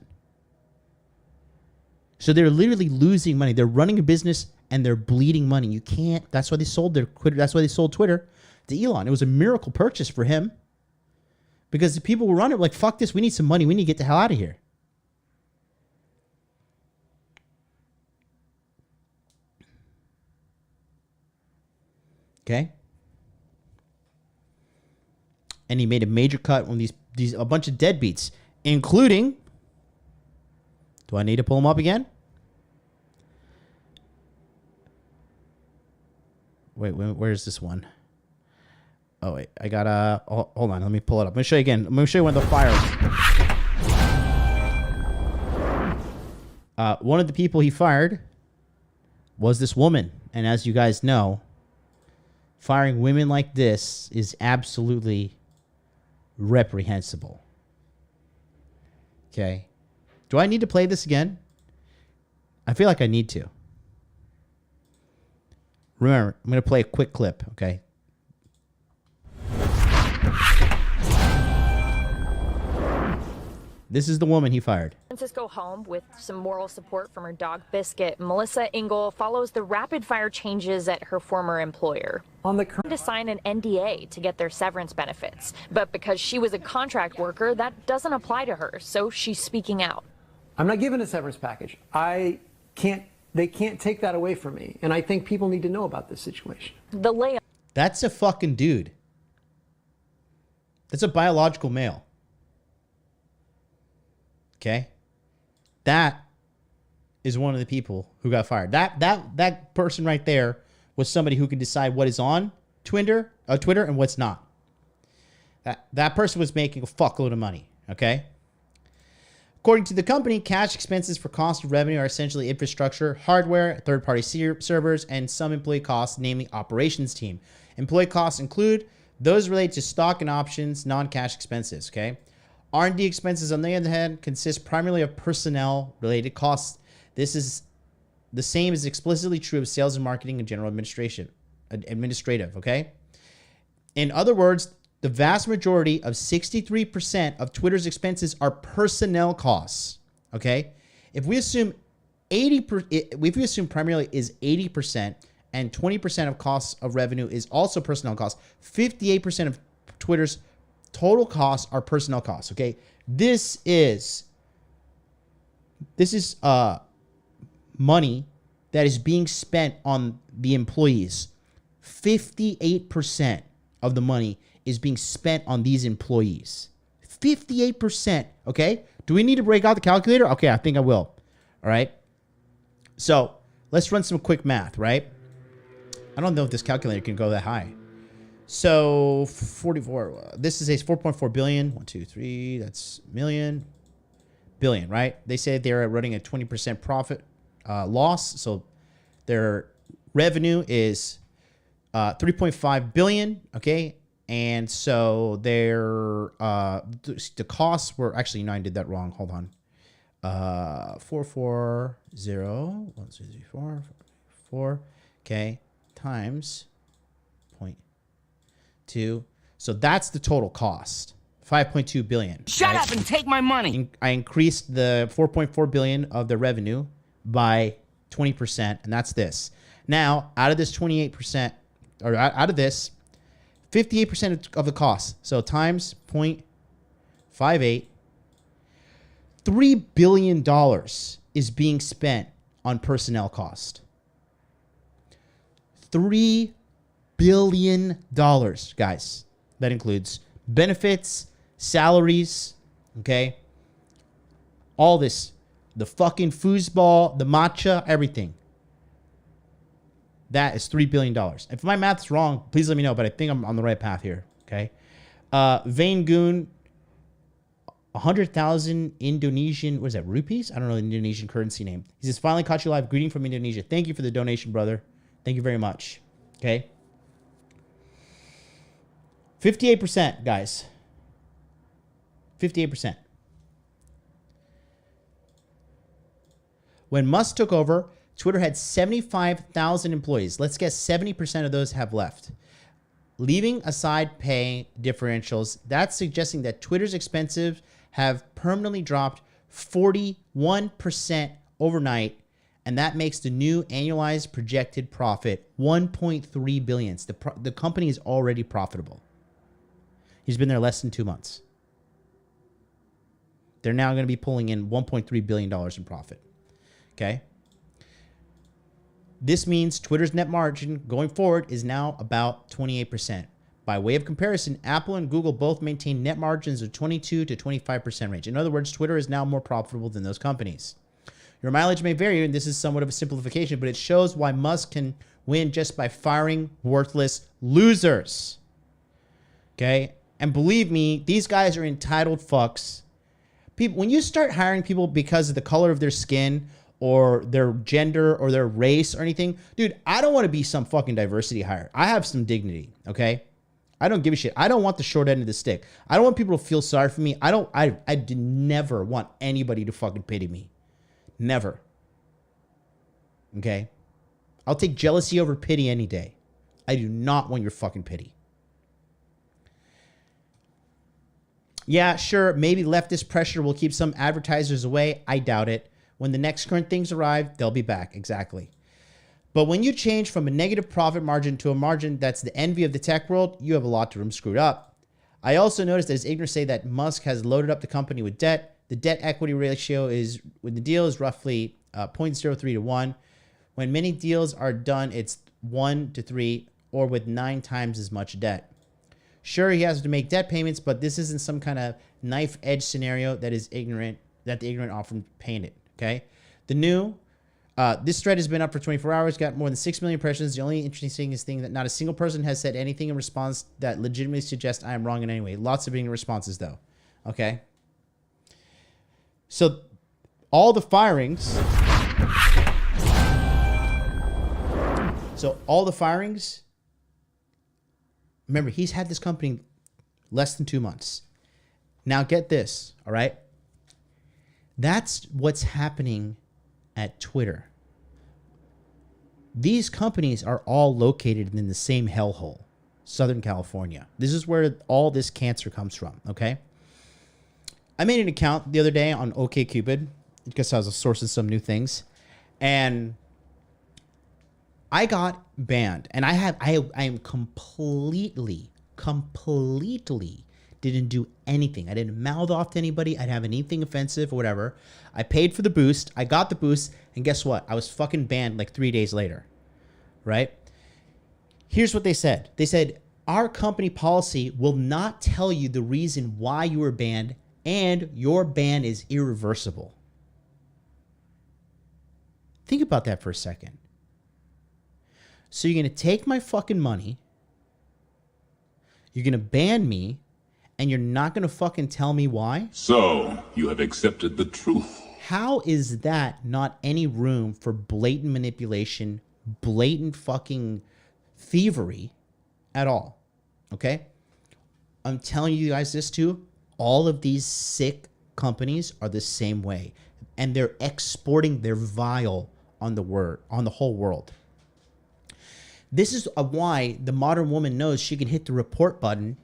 So they're literally losing money. They're running a business and they're bleeding money. You can't. That's why they sold Twitter to Elon. It was a miracle purchase for him because the people who run it were like, fuck this. We need some money. We need to get the hell out of here. Okay. And he made a major cut on these a bunch of deadbeats, including. Do I need to pull them up again? Wait, where's this one? Oh, wait, I gotta... hold on, let me pull it up. I'm gonna show you again. I'm gonna show you one of the fires. One of the people he fired was this woman. And as you guys know, firing women like this is absolutely reprehensible. Okay. Do I need to play this again? I feel like I need to. Remember, I'm going to play a quick clip, okay? This is the woman he fired. Francisco home with some moral support from her dog Biscuit. Melissa Engel follows the rapid fire changes at her former employer. To sign an NDA to get their severance benefits. But because she was a contract worker, that doesn't apply to her, so she's speaking out. I'm not given a severance package. They can't take that away from me. And I think people need to know about this situation. The layoff. That's a fucking dude. That's a biological male. Okay? That is one of the people who got fired. That person right there was somebody who can decide what is on Twitter and what's not. That person was making a fuckload of money. Okay? According to the company, cash expenses for cost of revenue are essentially infrastructure, hardware, third-party servers, and some employee costs, namely operations team. Employee costs include those related to stock and options, non-cash expenses, okay? R&D expenses, on the other hand, consist primarily of personnel-related costs. This is the same as explicitly true of sales and marketing and general administrative, okay? In other words, the vast majority of 63% of Twitter's expenses are personnel costs, okay? If we assume primarily is 80% and 20% of costs of revenue is also personnel costs, 58% of Twitter's total costs are personnel costs, okay? This is money that is being spent on the employees. 58% of the money is being spent on these employees. 58%, okay? Do we need to break out the calculator? Okay, I think I will. All right. So let's run some quick math, right? I don't know if this calculator can go that high. So 44, this is a 4.4 billion. 1, 2, 3, that's million. Billion, right? They say they're running a 20% profit loss. So their revenue is 3.5 billion, okay? And so their the costs were actually, no, I did that wrong. Hold on. 440 1 2 3 4 4, okay, times 0.2. So that's the total cost. 5.2 billion. Shut up and take my money. I increased the 4.4 billion of the revenue by 20%, and that's this. Now, out of this 28%, or out of this, 58% of the cost. So times 0.58, $3 billion is being spent on personnel cost. $3 billion, guys. That includes benefits, salaries, okay? All this, the fucking foosball, the matcha, everything. That is $3 billion. If my math's wrong, please let me know, but I think I'm on the right path here, okay? Vane Goon, 100,000 Indonesian, what is that, rupees? I don't know the Indonesian currency name. He says, finally caught you live. Greeting from Indonesia. Thank you for the donation, brother. Thank you very much, okay? 58%, guys. 58%. When Musk took over, Twitter had 75,000 employees. Let's guess 70% of those have left. Leaving aside pay differentials, that's suggesting that Twitter's expenses have permanently dropped 41% overnight, and that makes the new annualized projected profit $1.3 billion. The company is already profitable. He's been there less than 2 months. They're now going to be pulling in $1.3 billion in profit. Okay? This means Twitter's net margin going forward is now about 28%. By way of comparison, Apple and Google both maintain net margins of 22 to 25% range. In other words, Twitter is now more profitable than those companies. Your mileage may vary, and this is somewhat of a simplification, but it shows why Musk can win just by firing worthless losers. Okay? And believe me, these guys are entitled fucks. People, when you start hiring people because of the color of their skin or their gender or their race or anything, dude, I don't want to be some fucking diversity hire. I have some dignity, okay? I don't give a shit. I don't want the short end of the stick. I don't want people to feel sorry for me. I never want anybody to fucking pity me. Never. Okay? I'll take jealousy over pity any day. I do not want your fucking pity. Yeah, sure, maybe leftist pressure will keep some advertisers away. I doubt it. When the next current things arrive, they'll be back. Exactly. But when you change from a negative profit margin to a margin that's the envy of the tech world, you have a lot of room screwed up. I also noticed that his ignorance say that Musk has loaded up the company with debt. The debt equity ratio is, when the deal is roughly 0.03 to 1. When many deals are done, it's 1 to 3 or with 9 times as much debt. Sure, he has to make debt payments, but this isn't some kind of knife edge scenario that is ignorant, that the ignorant often painted. Okay. The new, this thread has been up for 24 hours, got more than 6 million impressions. The only interesting thing is that not a single person has said anything in response that legitimately suggests I am wrong in any way. Lots of ignorant responses though. Okay. So all the firings. Remember, he's had this company less than 2 months. Now get this, all right? That's what's happening at Twitter. These companies are all located in the same hellhole, Southern California. This is where all this cancer comes from, okay? I made an account the other day on OkCupid because I was sourcing some new things, and I got banned. And I am completely didn't do anything. I didn't mouth off to anybody. I didn't have anything offensive or whatever. I paid for the boost. I got the boost. And guess what? I was fucking banned like 3 days later. Right? Here's what they said. They said, our company policy will not tell you the reason why you were banned, and your ban is irreversible. Think about that for a second. So you're going to take my fucking money. You're going to ban me. And you're not going to fucking tell me why? So, you have accepted the truth. How is that not any room for blatant manipulation, blatant fucking thievery at all? Okay? I'm telling you guys this too. All of these sick companies are the same way. And they're exporting their vile on the whole world. This is why the modern woman knows she can hit the report button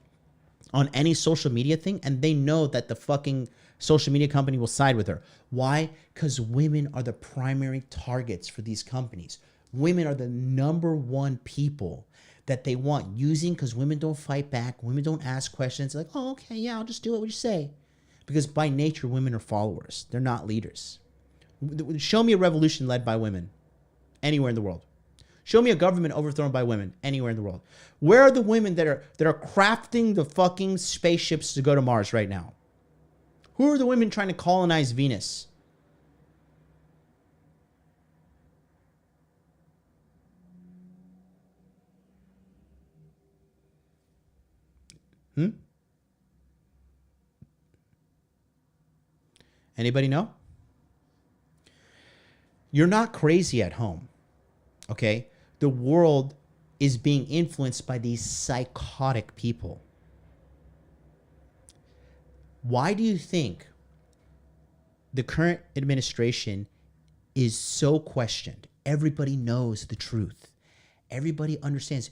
on any social media thing, and they know that the fucking social media company will side with her. Why? Because women are the primary targets for these companies. Women are the number one people that they want using, because women don't fight back. Women don't ask questions. Like, oh, okay, yeah, I'll just do what you say. Because by nature, women are followers. They're not leaders. Show me a revolution led by women anywhere in the world. Show me a government overthrown by women anywhere in the world. Where are the women that are crafting the fucking spaceships to go to Mars right now? Who are the women trying to colonize Venus? Anybody know? You're not crazy at home, okay? The world is being influenced by these psychotic people. Why do you think the current administration is so questioned? Everybody knows the truth. Everybody understands.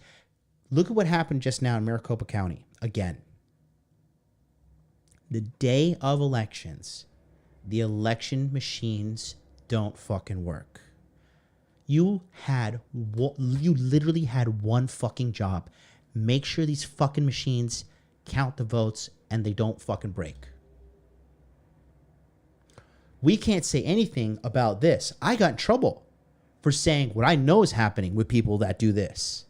Look at what happened just now in Maricopa County. Again, the day of elections, the election machines don't fucking work. You literally had one fucking job. Make sure these fucking machines count the votes and they don't fucking break. We can't say anything about this. I got in trouble for saying what I know is happening with people that do this.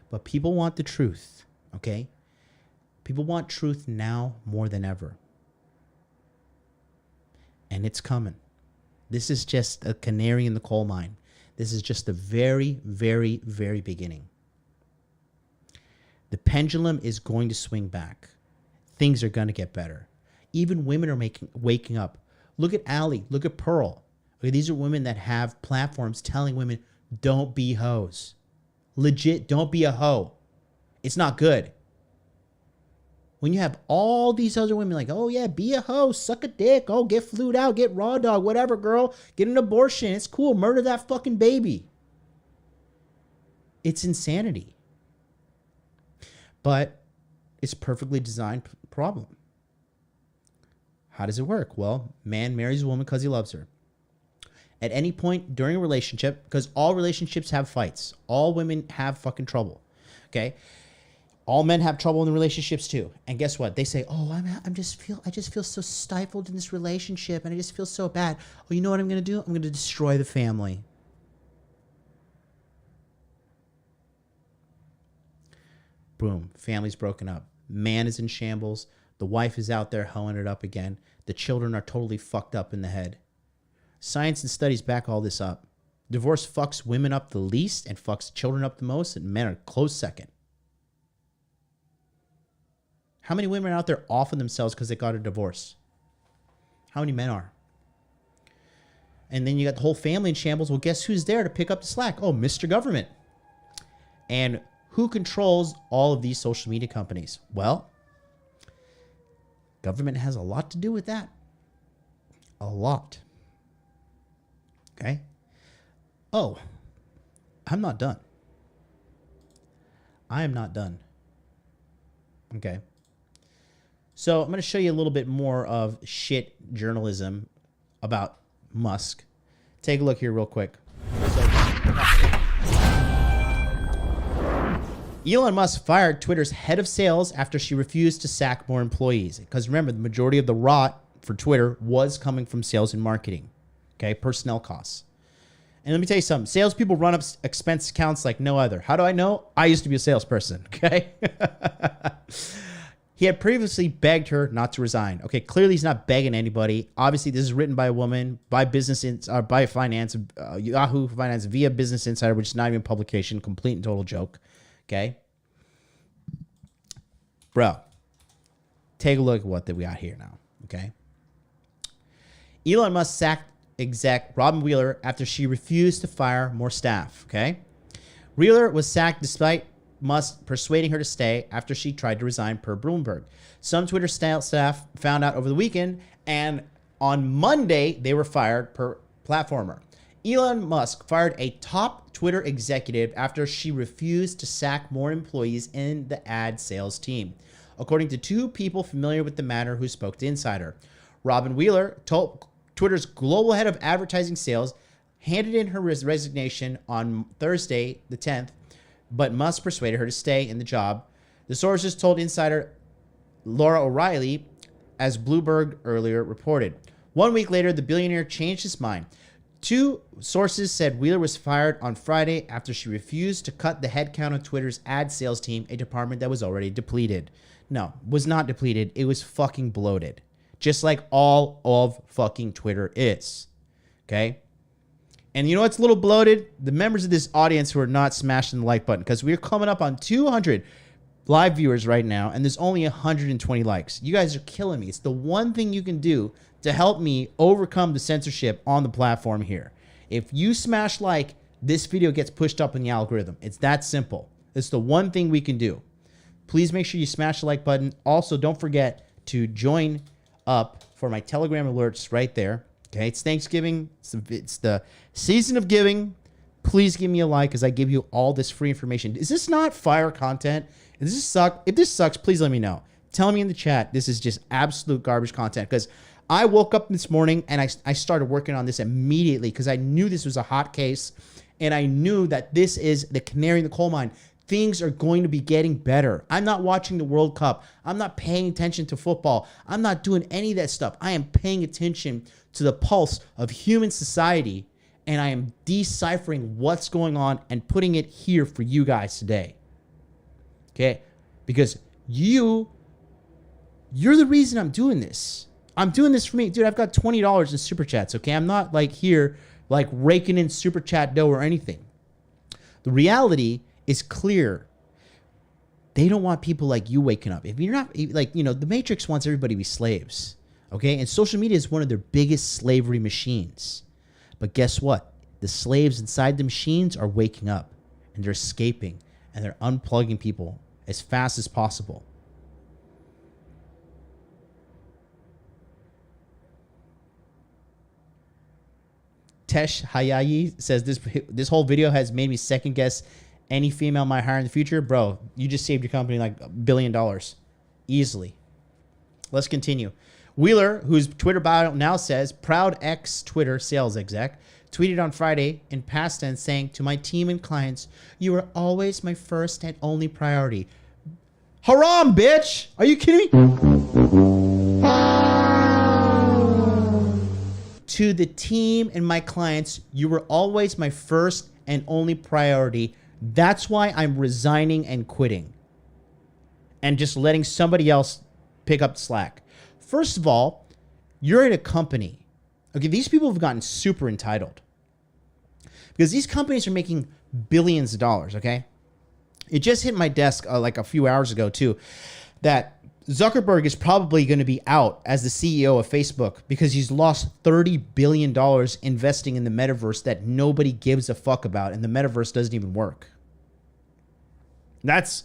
But people want the truth, okay? People want truth now more than ever. And it's coming. This is just a canary in the coal mine. This is just the very, very, very beginning. The pendulum is going to swing back. Things are going to get better. Even women are waking up. Look at Allie. Look at Pearl. Okay, these are women that have platforms telling women, don't be hoes. Legit, don't be a hoe. It's not good. When you have all these other women like, oh yeah, be a hoe, suck a dick, oh, get flued out, get raw dog, whatever, girl, get an abortion, it's cool, murder that fucking baby. It's insanity. But it's a perfectly designed problem. How does it work? Well, man marries a woman because he loves her. At any point during a relationship, because all relationships have fights, all women have fucking trouble, okay? All men have trouble in the relationships too. And guess what? They say, oh, I just feel so stifled in this relationship and I just feel so bad. Oh, you know what I'm going to do? I'm going to destroy the family. Boom. Family's broken up. Man is in shambles. The wife is out there hoeing it up again. The children are totally fucked up in the head. Science and studies back all this up. Divorce fucks women up the least and fucks children up the most, and men are close second. How many women are out there offing themselves because they got a divorce? How many men are? And then you got the whole family in shambles. Well, guess who's there to pick up the slack? Oh, Mr. Government. And who controls all of these social media companies? Well, government has a lot to do with that. A lot. Okay? Oh, I'm not done. I am not done. Okay. So I'm going to show you a little bit more of shit journalism about Musk. Take a look here real quick. Elon Musk fired Twitter's head of sales after she refused to sack more employees. Because remember, the majority of the rot for Twitter was coming from sales and marketing. Okay, personnel costs. And let me tell you something. Salespeople run up expense accounts like no other. How do I know? I used to be a salesperson, okay? He had previously begged her not to resign. Okay, clearly he's not begging anybody. Obviously, this is written by a woman, by by finance, Yahoo Finance via Business Insider, which is not even a publication, complete and total joke. Okay, bro, take a look at what we got here now. Okay, Elon Musk sacked exec Robin Wheeler after she refused to fire more staff. Okay, Wheeler was sacked despite Musk persuading her to stay after she tried to resign, per Bloomberg. Some Twitter staff found out over the weekend, and on Monday they were fired, per Platformer. Elon Musk fired a top Twitter executive after she refused to sack more employees in the ad sales team, according to two people familiar with the matter who spoke to Insider. Robin Wheeler, Twitter's global head of advertising sales, handed in her resignation on Thursday, the 10th, but Musk persuaded her to stay in the job. The sources told Insider Laura O'Reilly, as Bloomberg earlier reported. 1 week later, the billionaire changed his mind. Two sources said Wheeler was fired on Friday after she refused to cut the headcount of Twitter's ad sales team, a department that was already depleted. No, was not depleted. It was fucking bloated. Just like all of fucking Twitter is. Okay? And you know what's a little bloated? The members of this audience who are not smashing the like button, because we're coming up on 200 live viewers right now, and there's only 120 likes. You guys are killing me. It's the one thing you can do to help me overcome the censorship on the platform here. If you smash like, this video gets pushed up in the algorithm. It's that simple. It's the one thing we can do. Please make sure you smash the like button. Also, don't forget to join up for my Telegram alerts right there. Okay, it's Thanksgiving. It's the season of giving. Please give me a like as I give you all this free information. Is this not fire content? Does this suck? If this sucks, please let me know. Tell me in the chat this is just absolute garbage content, because I woke up this morning and I started working on this immediately because I knew this was a hot case, and I knew that this is the canary in the coal mine. Things are going to be getting better. I'm not watching the World Cup. I'm not paying attention to football. I'm not doing any of that stuff. I am paying attention to the pulse of human society, and I am deciphering what's going on and putting it here for you guys today. Okay? Because you're the reason I'm doing this. I'm doing this for me. Dude, I've got $20 in super chats, okay? I'm not like here like raking in super chat dough or anything. The reality is clear. They don't want people like you waking up. If you're not, like, you know, the Matrix wants everybody to be slaves, okay? And social media is one of their biggest slavery machines. But guess what? The slaves inside the machines are waking up, and they're escaping, and they're unplugging people as fast as possible. Tesh Hayayi says this whole video has made me second guess any female might hire in the future. Bro, you just saved your company like $1 billion easily. Let's continue. Wheeler, whose Twitter bio now says proud ex-Twitter sales exec, tweeted on Friday in past tense saying, "To my team and clients, you are always my first and only priority." Haram, bitch! Are you kidding me? To the team and my clients, you were always my first and only priority. That's why I'm resigning and quitting and just letting somebody else pick up the slack. First of all, you're at a company. Okay, these people have gotten super entitled Because these companies are making billions of dollars, okay? It just hit my desk like a few hours ago, too, that Zuckerberg is probably going to be out as the CEO of Facebook because he's lost $30 billion investing in the metaverse that nobody gives a fuck about, and the metaverse doesn't even work. That's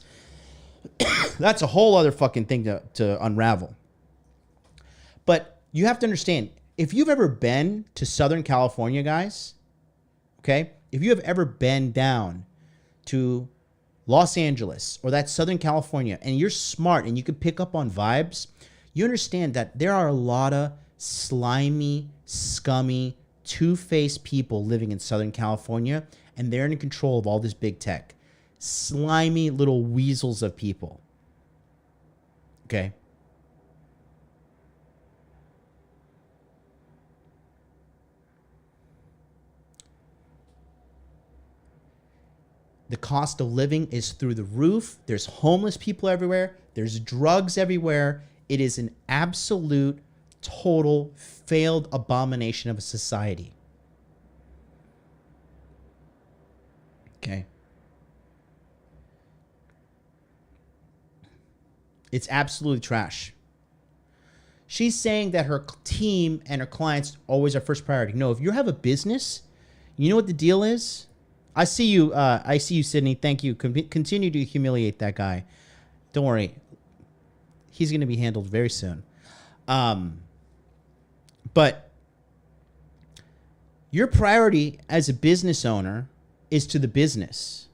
a whole other fucking thing to unravel. But you have to understand, if you've ever been to Southern California, guys, okay, if you have ever been down to Los Angeles or that Southern California and you're smart and you can pick up on vibes, you understand that there are a lot of slimy, scummy, two-faced people living in Southern California, and they're in control of all this big tech. Slimy little weasels of people. Okay? The cost of living is through the roof. There's homeless people everywhere. There's drugs everywhere. It is an absolute, total, failed abomination of a society. Okay. It's absolutely trash. She's saying that her team and her clients always are first priority. No, if you have a business, you know what the deal is? I see you, Sydney. Thank you. Continue to humiliate that guy. Don't worry. He's going to be handled very soon. But your priority as a business owner is to the business.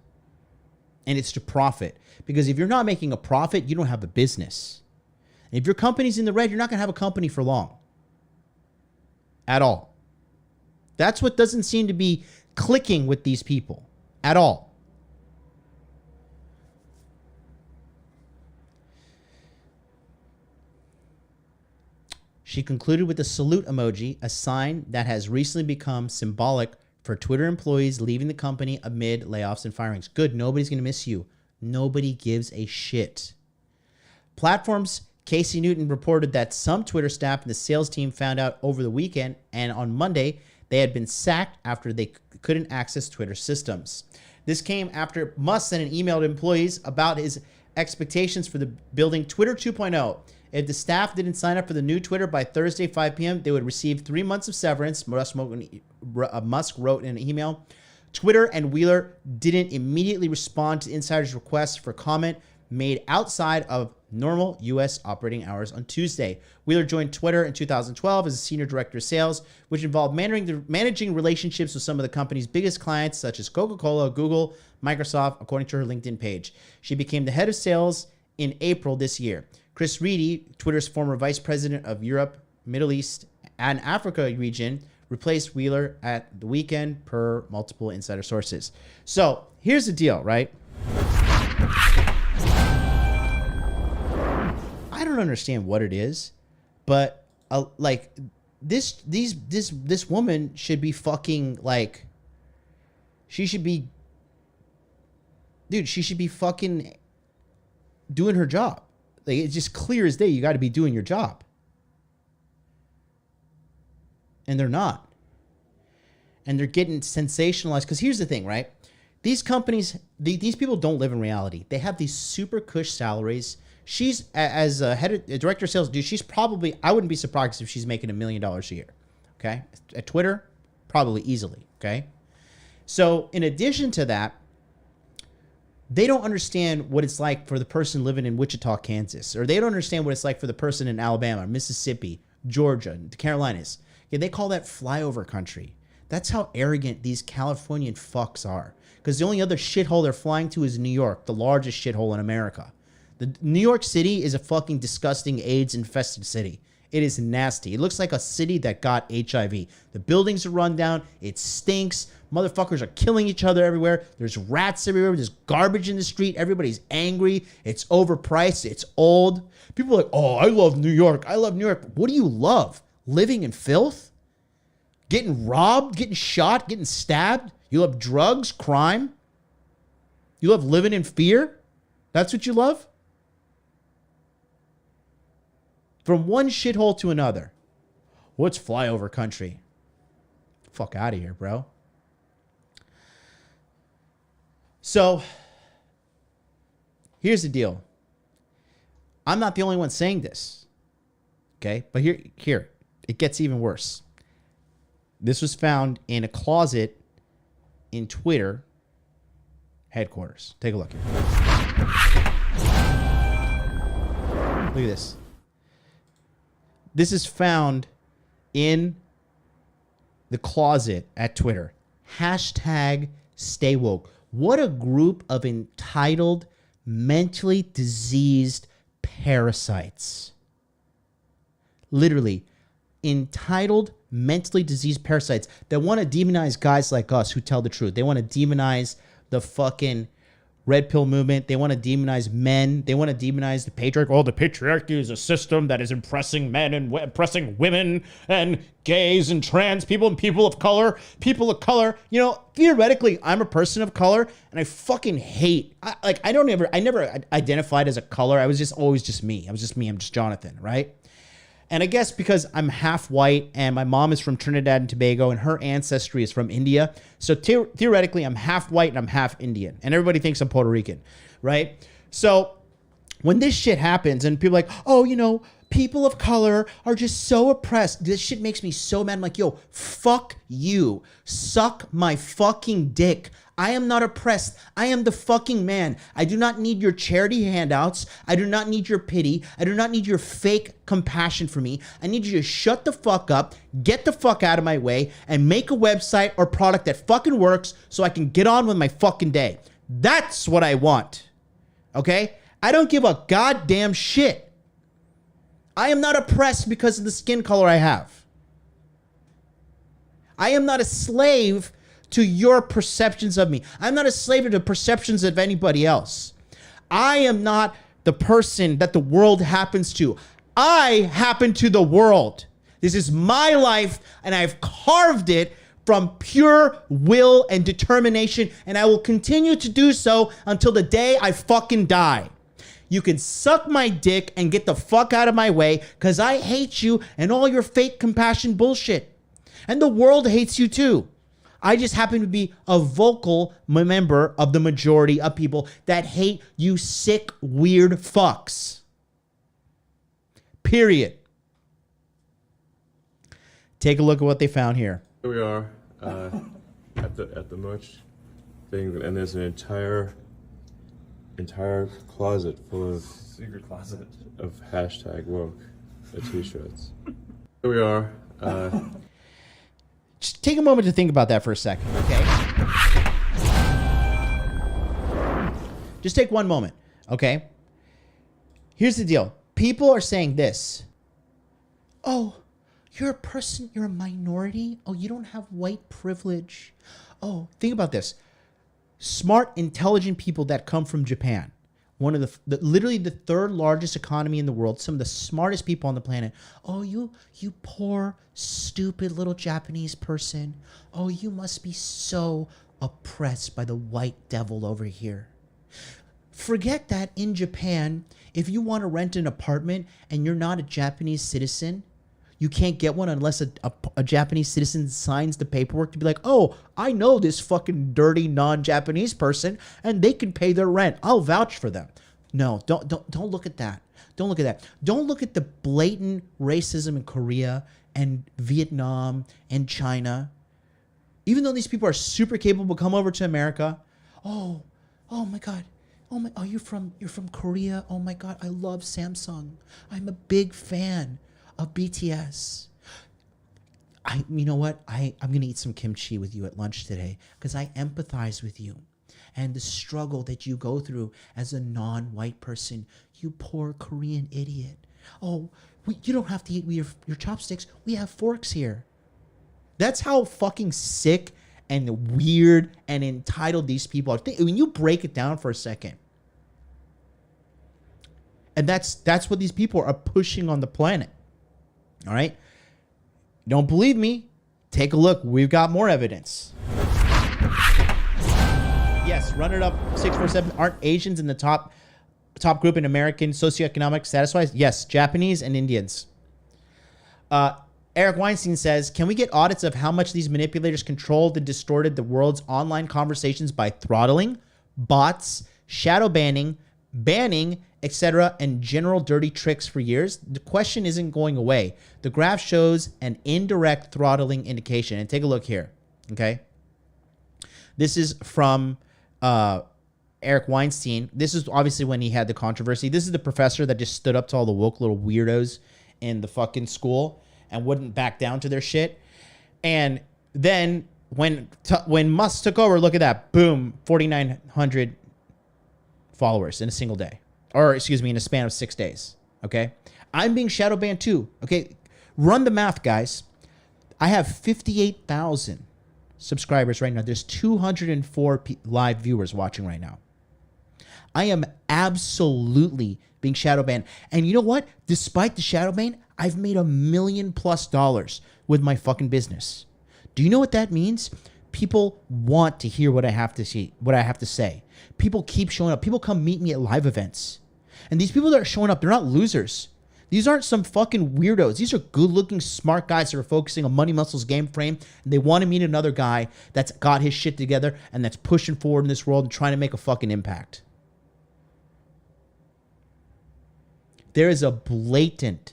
And it's to profit. Because if you're not making a profit, you don't have a business. And if your company's in the red, you're not going to have a company for long. At all. That's what doesn't seem to be clicking with these people at all. She concluded with a salute emoji, a sign that has recently become symbolic for Twitter employees leaving the company amid layoffs and firings. Good, nobody's going to miss you. Nobody gives a shit. Platform's Casey Newton reported that some Twitter staff and the sales team found out over the weekend, and on Monday, they had been sacked after they couldn't access Twitter systems. This came after Musk sent an email to employees about his expectations for the building Twitter 2.0. If the staff didn't sign up for the new Twitter by Thursday, 5 p.m., they would receive 3 months of severance, Musk wrote in an email. Twitter and Wheeler didn't immediately respond to insiders' requests for comment made outside of normal U.S. operating hours on Tuesday. Wheeler joined Twitter in 2012 as a senior director of sales, which involved managing relationships with some of the company's biggest clients, such as Coca-Cola, Google, Microsoft, according to her LinkedIn page. She became the head of sales in April this year. Chris Reedy, Twitter's former vice president of Europe, Middle East, and Africa region, replaced Wheeler at the weekend, per multiple insider sources. So here's the deal, right? I don't understand what it is, but like this woman should be fucking like, she should be fucking doing her job. Like, it's just clear as day. You got to be doing your job, and they're not, and they're getting sensationalized. Because here's the thing, right? These companies, these people don't live in reality. They have these super cush salaries. She's, as a director of sales, dude, she's probably, I wouldn't be surprised if she's making $1 million a year. Okay. At Twitter, probably easily. Okay. So in addition to that, they don't understand what it's like for the person living in Wichita, Kansas, or they don't understand what it's like for the person in Alabama, Mississippi, Georgia, the Carolinas. Okay, they call that flyover country. That's how arrogant these Californian fucks are. Because the only other shithole they're flying to is New York, the largest shithole in America. The New York City is a fucking disgusting AIDS-infested city. It is nasty. It looks like a city that got HIV. The buildings are run down. It stinks. Motherfuckers are killing each other everywhere. There's rats everywhere. There's garbage in the street. Everybody's angry. It's overpriced. It's old. People are like, oh, I love New York. I love New York. What do you love? Living in filth? Getting robbed? Getting shot? Getting stabbed? You love drugs? Crime? You love living in fear? That's what you love? From one shithole to another. What's flyover country? Fuck out of here, bro. So here's the deal. I'm not the only one saying this. Okay? But here, it gets even worse. This was found in a closet in Twitter headquarters. Take a look here. Look at this. This is found in the closet at Twitter. Hashtag stay woke. What a group of entitled, mentally diseased parasites. Literally, entitled, mentally diseased parasites that want to demonize guys like us who tell the truth. They want to demonize the fucking red pill movement. They want to demonize men. They want to demonize the patriarchy. Oh, the patriarchy is a system that is oppressing men and oppressing women and gays and trans people and people of color. People of color. You know, theoretically, I'm a person of color and I fucking hate. I never identified as a color. I was just always just me. I was just me. I'm just Jonathan, right? And I guess because I'm half white and my mom is from Trinidad and Tobago and her ancestry is from India. So theoretically, I'm half white and I'm half Indian. And everybody thinks I'm Puerto Rican, right? So when this shit happens and people are like, oh, you know, people of color are just so oppressed. This shit makes me so mad. I'm like, yo, fuck you. Suck my fucking dick. I am not oppressed. I am the fucking man. I do not need your charity handouts. I do not need your pity. I do not need your fake compassion for me. I need you to shut the fuck up, get the fuck out of my way, and make a website or product that fucking works so I can get on with my fucking day. That's what I want. Okay? I don't give a goddamn shit. I am not oppressed because of the skin color I have. I am not a slave to your perceptions of me. I'm not a slave to the perceptions of anybody else. I am not the person that the world happens to. I happen to the world. This is my life, and I've carved it from pure will and determination, and I will continue to do so until the day I fucking die. You can suck my dick and get the fuck out of my way because I hate you and all your fake compassion bullshit. And the world hates you too. I just happen to be a vocal member of the majority of people that hate you sick, weird fucks. Period. Take a look at what they found here. Here we are at the merch thing, and there's an entire closet full of secret closet of hashtag woke t-shirts. Here we are. Just take a moment to think about that for a second, okay? Just take one moment, okay? Here's the deal. People are saying this. Oh, you're a person, you're a minority. Oh, you don't have white privilege. Oh, think about this. Smart, intelligent people that come from Japan, one of the literally the third largest economy in the world, some of the smartest people on the planet. Oh, you poor, stupid little Japanese person. Oh, you must be so oppressed by the white devil over here. Forget that in Japan, if you want to rent an apartment and you're not a Japanese citizen, you can't get one unless a Japanese citizen signs the paperwork to be like, oh, I know this fucking dirty non-Japanese person and they can pay their rent. I'll vouch for them. No, don't look at that. Don't look at that. Don't look at the blatant racism in Korea and Vietnam and China. Even though these people are super capable, come over to America. Oh my God. Oh, you're from Korea. Oh my God, I love Samsung. I'm a big fan of BTS. You know what? I'm going to eat some kimchi with you at lunch today because I empathize with you and the struggle that you go through as a non-white person. You poor Korean idiot. Oh, you don't have to eat with your chopsticks. We have forks here. That's how fucking sick and weird and entitled these people are. When you break it down for a second. And that's what these people are pushing on the planet. All right. Don't believe me? Take a look. We've got more evidence. Yes, run it up 647. Aren't Asians in the top group in American socioeconomic status-wise? Yes, Japanese and Indians. Eric Weinstein says, can we get audits of how much these manipulators controlled and distorted the world's online conversations by throttling, bots, shadow banning, etc., and general dirty tricks for years, the question isn't going away. The graph shows an indirect throttling indication. And take a look here, okay? This is from Eric Weinstein. This is obviously when he had the controversy. This is the professor that just stood up to all the woke little weirdos in the fucking school and wouldn't back down to their shit. And then when Musk took over, look at that. Boom, 4,900 followers in a single day. Or, excuse me, in a span of 6 days. Okay? I'm being shadow banned too. Okay? Run the math, guys. I have 58,000 subscribers right now. There's 204 live viewers watching right now. I am absolutely being shadow banned. And you know what? Despite the shadow ban, I've made $1 million+ with my fucking business. Do you know what that means? People want to hear what I have to say. People keep showing up. People come meet me at live events. And these people that are showing up, they're not losers. These aren't some fucking weirdos. These are good-looking, smart guys that are focusing on money, muscles, game frame. And they want to meet another guy that's got his shit together and that's pushing forward in this world and trying to make a fucking impact. There is a blatant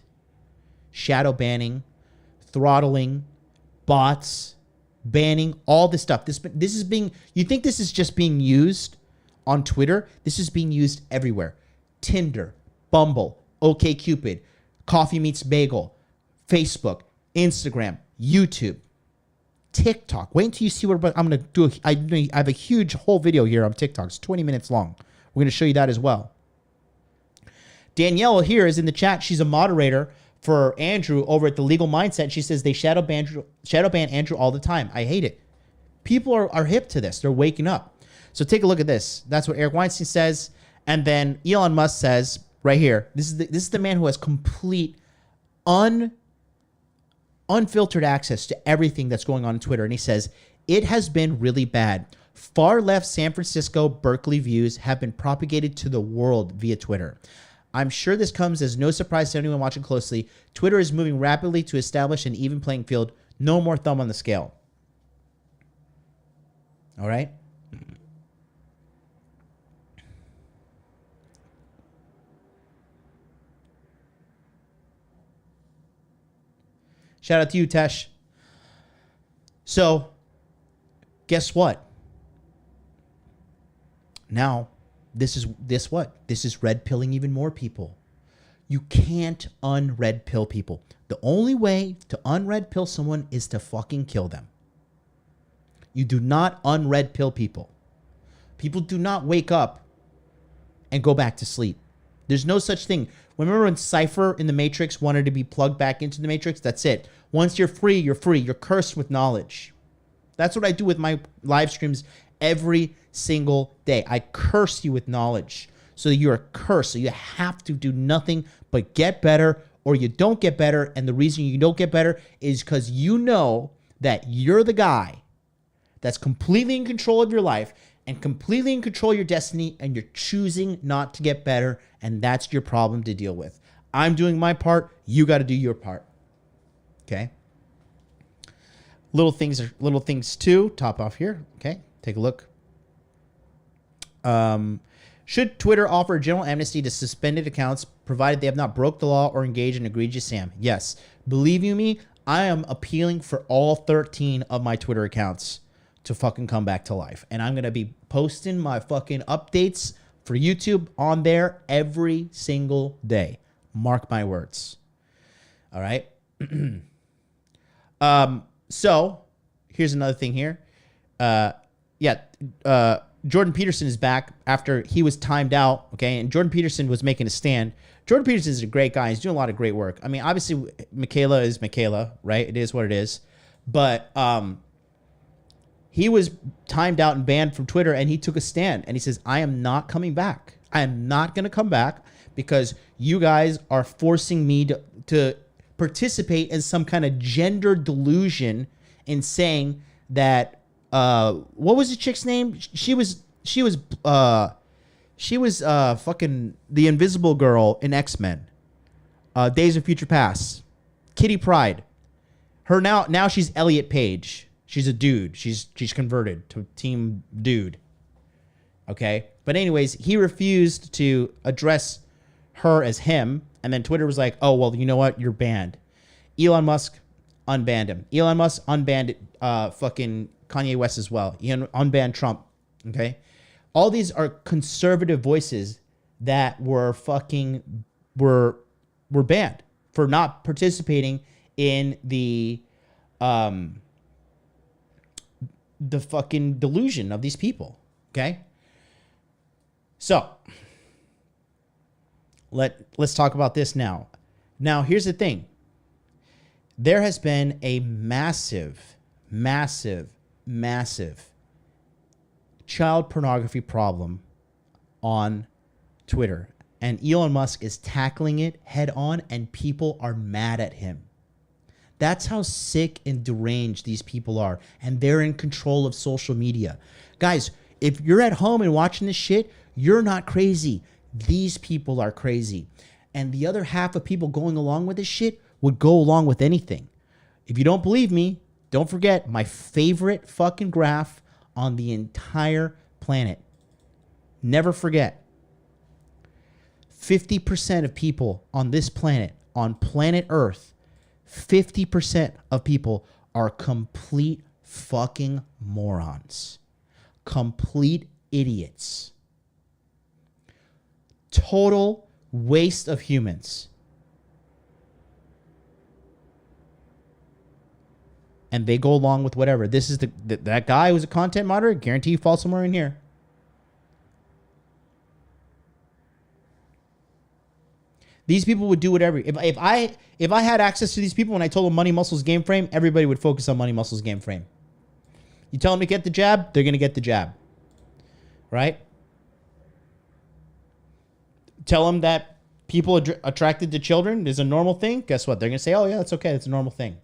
shadow banning, throttling, bots, banning, all this stuff. This is being, you think this is just being used on Twitter? This is being used everywhere. Tinder, Bumble, OkCupid, Coffee Meets Bagel, Facebook, Instagram, YouTube, TikTok. Wait until you see what I'm going to do. I have a huge whole video here on TikTok. It's 20 minutes long. We're going to show you that as well. Danielle here is in the chat. She's a moderator for Andrew over at the Legal Mindset. She says they shadow ban Andrew all the time. I hate it. People are hip to this. They're waking up. So take a look at this. That's what Eric Weinstein says. And then Elon Musk says right here, this is the man who has complete unfiltered access to everything that's going on Twitter. And he says, it has been really bad. Far left San Francisco, Berkeley views have been propagated to the world via Twitter. I'm sure this comes as no surprise to anyone watching closely. Twitter is moving rapidly to establish an even playing field. No more thumb on the scale. All right? Shout out to you, Tesh. So, guess what? Now, this is red pilling even more people. You can't unred pill people. The only way to unred pill someone is to fucking kill them. You do not unred pill people. People do not wake up and go back to sleep. There's no such thing. Remember when Cypher in the Matrix wanted to be plugged back into the Matrix? That's it. Once you're free, you're free. You're cursed with knowledge. That's what I do with my live streams every single day. I curse you with knowledge. So you're cursed. So you have to do nothing but get better, or you don't get better. And the reason you don't get better is because you know that you're the guy that's completely in control of your life and completely in control of your destiny, and you're choosing not to get better, and that's your problem to deal with. I'm doing my part. You got to do your part. Okay? Little things too. Top off here. Okay? Take a look. Should Twitter offer a general amnesty to suspended accounts provided they have not broke the law or engaged in egregious scam? Yes. Believe you me, I am appealing for all 13 of my Twitter accounts to fucking come back to life. And I'm going to be posting my fucking updates for YouTube on there every single day. Mark my words. All right. So here's another thing here. Jordan Peterson is back after he was timed out. Okay. And Jordan Peterson was making a stand. Jordan Peterson is a great guy. He's doing a lot of great work. I mean, obviously Michaela is Michaela, right? It is what it is. But, he was timed out and banned from Twitter, and he took a stand, and he says, I am not coming back. I am not going to come back because you guys are forcing me to participate in some kind of gender delusion in saying that, what was the chick's name? She was fucking the Invisible Girl in X-Men, Days of Future Past, Kitty Pryde. Her now she's Elliot Page. She's a dude. She's converted to Team Dude. Okay. But anyways, he refused to address her as him. And then Twitter was like, oh, well, you know what? You're banned. Elon Musk unbanned him. Elon Musk unbanned fucking Kanye West as well. He unbanned Trump. Okay. All these are conservative voices that were banned for not participating in the fucking delusion of these people. Okay. So let's talk about this now. Now, here's the thing. There has been a massive child pornography problem on Twitter. And Elon Musk is tackling it head on, and people are mad at him. That's how sick and deranged these people are. And they're in control of social media. Guys, if you're at home and watching this shit, you're not crazy. These people are crazy. And the other half of people going along with this shit would go along with anything. If you don't believe me, don't forget my favorite fucking graph on the entire planet. Never forget. 50% of people on this planet, on planet Earth, 50% of people are complete fucking morons. Complete idiots. Total waste of humans. And they go along with whatever. This is that guy who's a content moderator. Guarantee you fall somewhere in here. These people would do whatever. If I had access to these people and I told them Money Muscles Game Frame, everybody would focus on Money Muscles Game Frame. You tell them to get the jab, they're going to get the jab. Right? Tell them that people attracted to children is a normal thing. Guess what? They're going to say, oh, yeah, that's okay. It's a normal thing.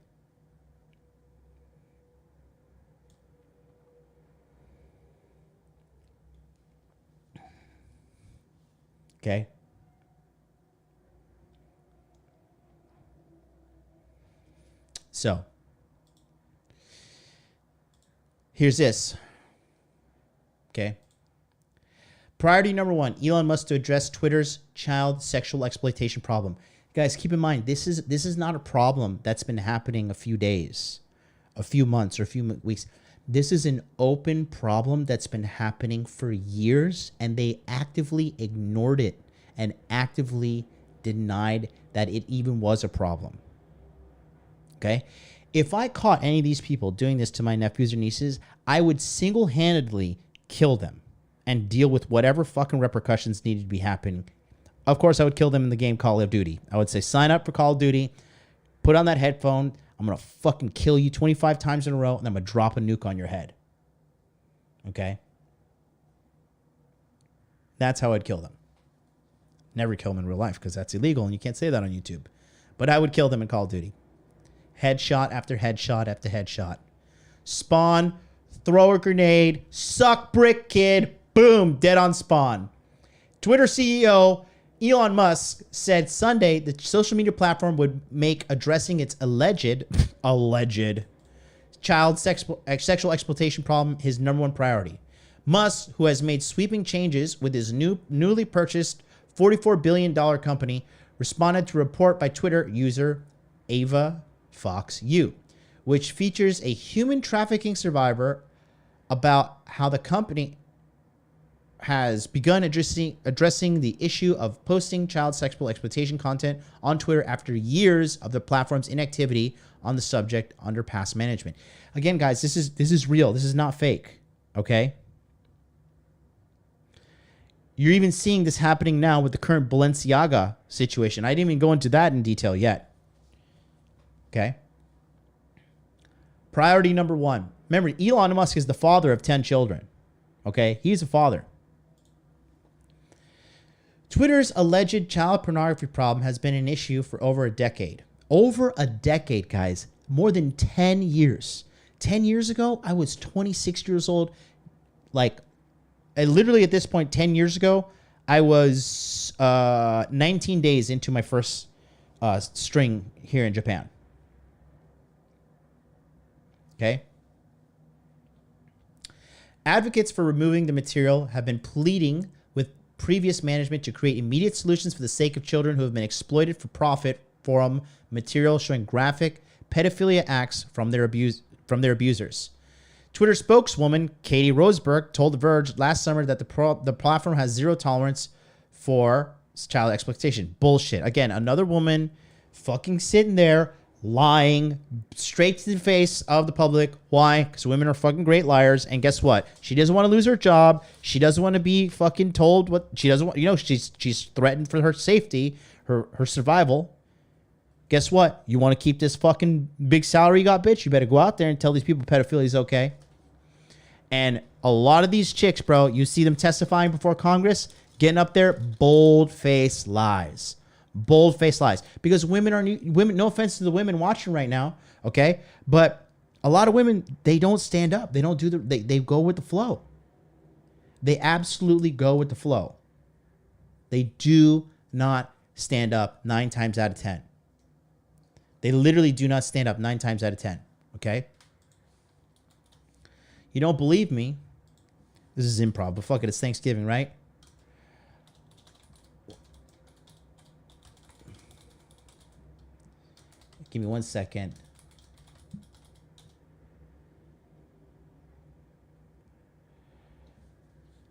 Okay. So, here's this. Okay. Priority number 1, Elon Musk to address Twitter's child sexual exploitation problem. Guys, keep in mind, this is not a problem that's been happening a few days, a few months, or a few weeks. This is an open problem that's been happening for years, and they actively ignored it and actively denied that it even was a problem. Okay? If I caught any of these people doing this to my nephews or nieces, I would single-handedly kill them and deal with whatever fucking repercussions needed to be happening. Of course, I would kill them in the game Call of Duty. I would say, sign up for Call of Duty, put on that headphone, I'm going to fucking kill you 25 times in a row, and I'm going to drop a nuke on your head. Okay? That's how I'd kill them. Never kill them in real life, because that's illegal, and you can't say that on YouTube. But I would kill them in Call of Duty. Headshot after headshot after headshot. Spawn, throw a grenade, suck brick, kid, boom, dead on spawn. Twitter CEO Elon Musk said Sunday the social media platform would make addressing its alleged child sexual exploitation problem his number one priority. Musk, who has made sweeping changes with his newly purchased $44 billion company, responded to a report by Twitter user Ava Fox U, which features a human trafficking survivor about how the company has begun addressing the issue of posting child sexual exploitation content on Twitter after years of the platform's inactivity on the subject under past management. Again, guys, this is real. This is not fake. Okay? You're even seeing this happening now with the current Balenciaga situation. I didn't even go into that in detail yet. Okay? Priority number 1. Remember, Elon Musk is the father of 10 children. Okay? He's a father. Twitter's alleged child pornography problem has been an issue for over a decade. Over a decade, guys. More than 10 years. 10 years ago, I was 26 years old. Literally at this point, 10 years ago, I was 19 days into my first string here in Japan. Okay? Advocates for removing the material have been pleading with previous management to create immediate solutions for the sake of children who have been exploited for profit from material showing graphic pedophilia acts from their abusers. Twitter spokeswoman Katie Roseberg told The Verge last summer that the platform has zero tolerance for child exploitation. Bullshit. Again, another woman fucking sitting there lying straight to the face of the public. Why? Because women are fucking great liars. And guess what? She doesn't want to lose her job. She doesn't want to be fucking told what she doesn't want. You know, she's threatened for her safety, her survival. Guess what? You want to keep this fucking big salary you got, bitch? You better go out there and tell these people pedophilia is okay. And a lot of these chicks, bro, you see them testifying before Congress, getting up there, bold-faced lies. Bold-faced lies. Because women, no offense to the women watching right now, okay? But a lot of women, they don't stand up. They don't do they go with the flow. They absolutely go with the flow. They do not stand up 9 times out of 10. They literally do not stand up 9 times out of 10, okay? You don't believe me? This is improv, but fuck it, it's Thanksgiving, right? Give me 1 second.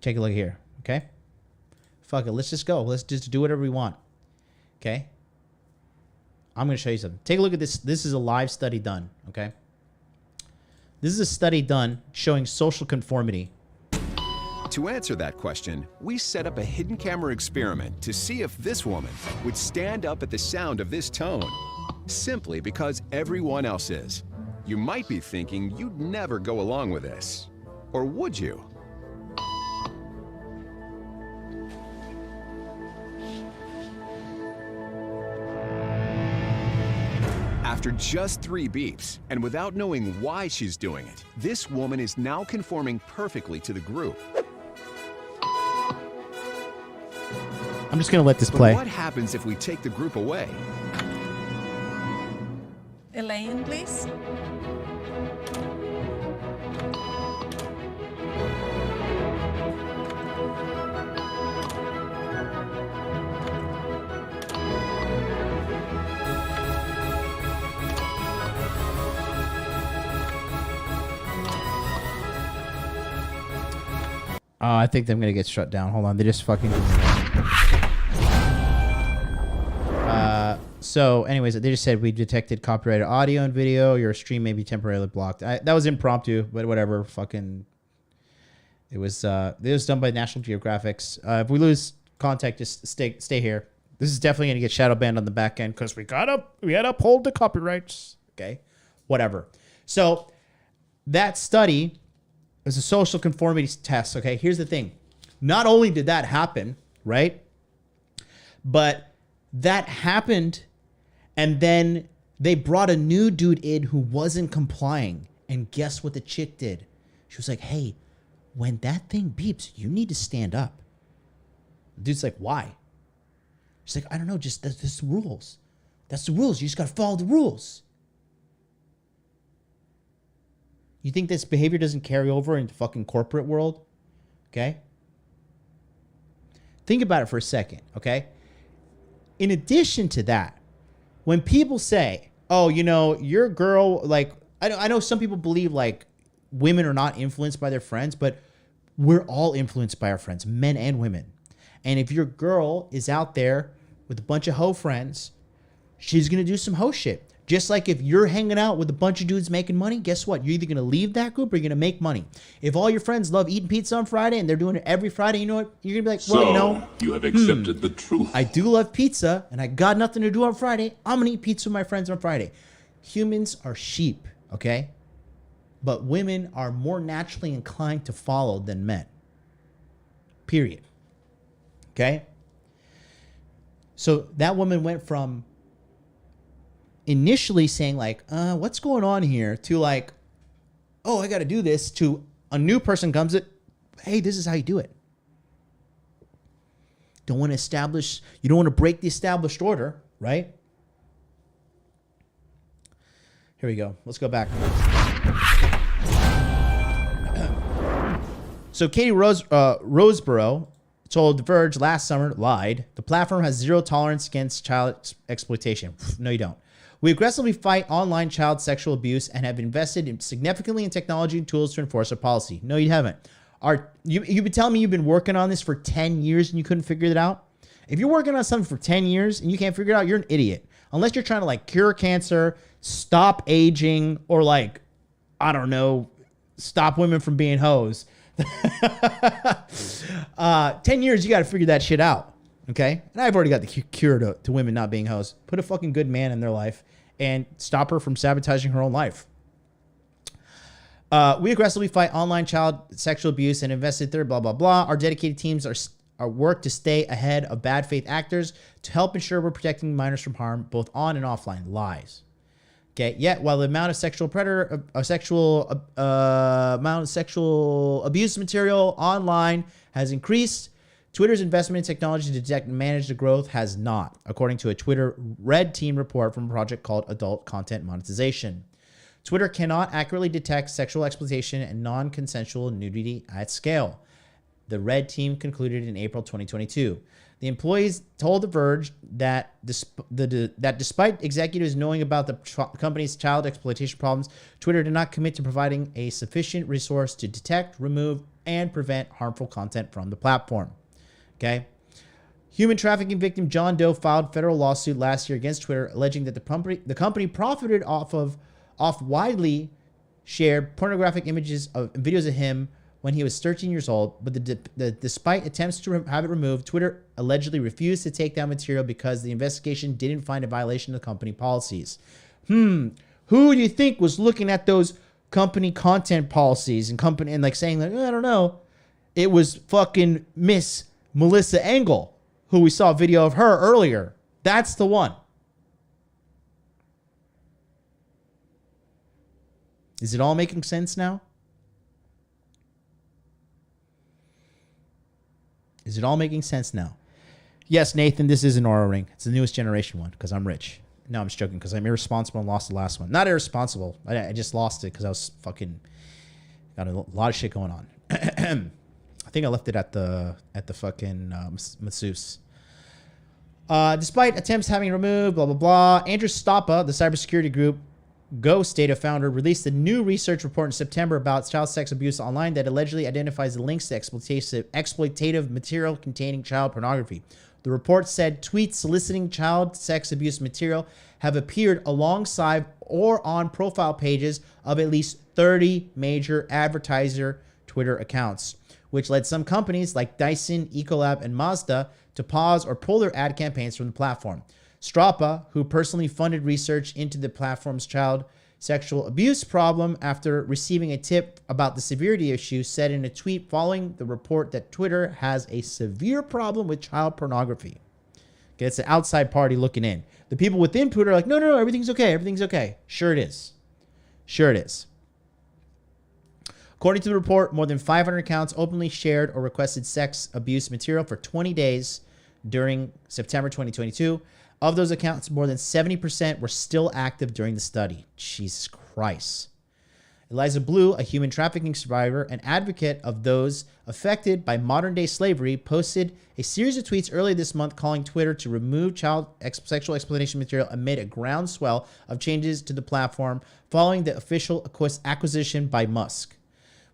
Take a look here, okay? Fuck it, let's just go. Let's just do whatever we want, okay? I'm going to show you something. Take a look at this. This is a live study done, okay? This is a study done showing social conformity. To answer that question, we set up a hidden camera experiment to see if this woman would stand up at the sound of this tone, simply because everyone else is. You might be thinking you'd never go along with this. Or would you? After just 3 beeps, and without knowing why she's doing it, this woman is now conforming perfectly to the group. I'm just going to let this play. But what happens if we take the group away? Elaine, please. I think I'm going to get shut down. Hold on. They just fucking... So, anyways, they just said we detected copyrighted audio and video. Your stream may be temporarily blocked. That was impromptu, but whatever. Fucking... It was done by National Geographic. If we lose contact, just stay here. This is definitely going to get shadow banned on the back end because we had to uphold the copyrights. Okay? Whatever. So, that study... It's a social conformity test, okay? Here's the thing. Not only did that happen, right? But that happened, and then they brought a new dude in who wasn't complying. And guess what the chick did? She was like, hey, when that thing beeps, you need to stand up. The dude's like, why? She's like, I don't know, just that's the rules. That's the rules. You just got to follow the rules. You think this behavior doesn't carry over into fucking corporate world? Okay? Think about it for a second, okay? In addition to that, when people say, oh, you know, your girl, like, I know some people believe, like, women are not influenced by their friends, but we're all influenced by our friends, men and women. And if your girl is out there with a bunch of hoe friends, she's going to do some hoe shit. Just like if you're hanging out with a bunch of dudes making money, guess what? You're either going to leave that group or you're going to make money. If all your friends love eating pizza on Friday and they're doing it every Friday, you know what? You're going to be like, well, you know. You have accepted the truth. I do love pizza and I got nothing to do on Friday. I'm going to eat pizza with my friends on Friday. Humans are sheep, okay? But women are more naturally inclined to follow than men. Period. Okay? So that woman went from initially saying like, what's going on here, to like, oh, I got to do this, to a new person comes at, hey, this is how you do it. You don't want to break the established order, right? Here we go. Let's go back. So Katie Roseborough told The Verge last summer, lied, the platform has zero tolerance against child exploitation. No, you don't. We aggressively fight online child sexual abuse and have invested significantly in technology and tools to enforce our policy. No, you haven't. You've been telling me you've been working on this for 10 years and you couldn't figure it out? If you're working on something for 10 years and you can't figure it out, you're an idiot. Unless you're trying to like cure cancer, stop aging, or like, I don't know, stop women from being hoes. 10 years, you got to figure that shit out. Okay? And I've already got the cure to women not being hoes. Put a fucking good man in their life and stop her from sabotaging her own life. We aggressively fight online child sexual abuse and invested there, blah, blah, blah. Our dedicated teams are work to stay ahead of bad faith actors to help ensure we're protecting minors from harm, both on and offline. Lies. Okay. Yet, while the amount of sexual abuse material online has increased, Twitter's investment in technology to detect and manage the growth has not, according to a Twitter Red Team report from a project called Adult Content Monetization. Twitter cannot accurately detect sexual exploitation and non-consensual nudity at scale, the Red Team concluded in April 2022. The employees told The Verge that despite executives knowing about the company's child exploitation problems, Twitter did not commit to providing a sufficient resource to detect, remove, and prevent harmful content from the platform. Okay? Human trafficking victim John Doe filed federal lawsuit last year against Twitter, alleging that the company profited off widely shared pornographic images and videos of him when he was 13 years old, but despite attempts to have it removed, Twitter allegedly refused to take down material because the investigation didn't find a violation of company policies. Who do you think was looking at those company content policies and like saying like, I don't know. It was fucking Miss Melissa Engel, who we saw a video of her earlier. That's the one. Is it all making sense now? Is it all making sense now? Yes, Nathan, this is an Aura Ring. It's the newest generation one because I'm rich. No, I'm just joking because I'm irresponsible and lost the last one. Not irresponsible. I just lost it because I was fucking got a lot of shit going on. I think I left it at the fucking masseuse. Despite attempts having removed, blah, blah, blah, Andrew Stoppa, the cybersecurity group Ghost Data founder, released a new research report in September about child sex abuse online that allegedly identifies the links to exploitative material containing child pornography. The report said tweets soliciting child sex abuse material have appeared alongside or on profile pages of at least 30 major advertiser Twitter accounts, which led some companies like Dyson, Ecolab, and Mazda to pause or pull their ad campaigns from the platform. Strapa, who personally funded research into the platform's child sexual abuse problem after receiving a tip about the severity issue, said in a tweet following the report that Twitter has a severe problem with child pornography. Okay, it's an outside party looking in. The people within Twitter are like, no, everything's okay. Everything's okay. Sure it is. Sure it is. According to the report, more than 500 accounts openly shared or requested sex abuse material for 20 days during September 2022. Of those accounts, more than 70% were still active during the study. Jesus Christ. Eliza Blue, a human trafficking survivor and advocate of those affected by modern-day slavery, posted a series of tweets earlier this month calling Twitter to remove child sexual exploitation material amid a groundswell of changes to the platform following the official acquisition by Musk.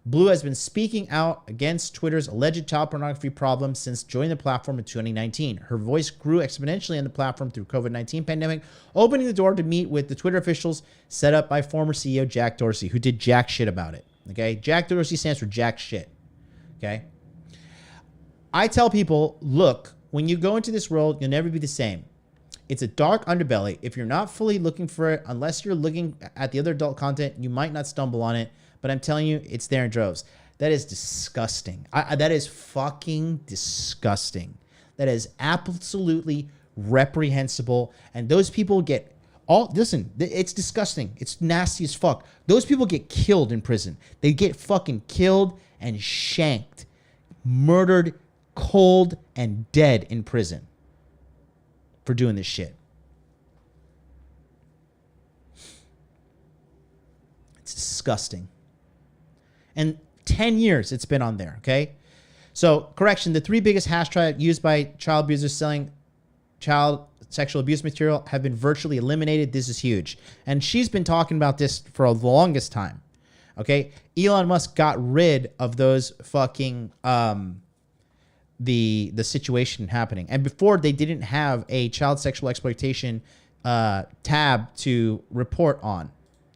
Blue has been speaking out against Twitter's alleged child pornography problem since joining the platform in 2019. Her voice grew exponentially on the platform through COVID-19 pandemic, opening the door to meet with the Twitter officials set up by former CEO Jack Dorsey, who did jack shit about it. Okay? Jack Dorsey stands for jack shit. Okay? I tell people, look, when you go into this world, you'll never be the same. It's a dark underbelly. If you're not fully looking for it, unless you're looking at the other adult content, you might not stumble on it. But I'm telling you, it's there in droves. That is disgusting. That is fucking disgusting. That is absolutely reprehensible. And those people get listen, it's disgusting. It's nasty as fuck. Those people get killed in prison. They get fucking killed and shanked, murdered, cold, and dead in prison for doing this shit. It's disgusting. And 10 years it's been on there, okay? So, correction, the 3 biggest hashtags used by child abusers selling child sexual abuse material have been virtually eliminated. This is huge. And she's been talking about this for the longest time, okay? Elon Musk got rid of those fucking, the situation happening. And before, they didn't have a child sexual exploitation tab to report on.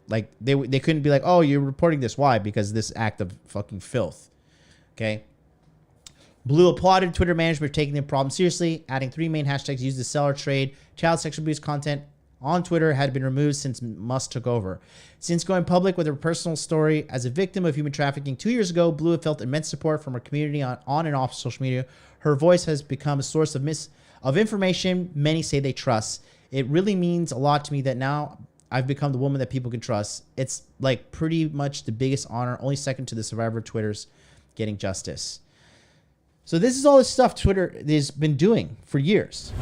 Like, they couldn't be like, oh, you're reporting this. Why? Because this act of fucking filth, okay? Blue applauded Twitter management for taking the problem seriously, adding 3 main hashtags used to sell or trade child sexual abuse content on Twitter had been removed since Musk took over. Since going public with her personal story as a victim of human trafficking 2 years ago, Blue felt immense support from her community on and off social media. Her voice has become a source of information many say they trust. It really means a lot to me that now I've become the woman that people can trust. It's like pretty much the biggest honor, only second to the survivor of Twitter's getting justice. So this is all this stuff Twitter has been doing for years.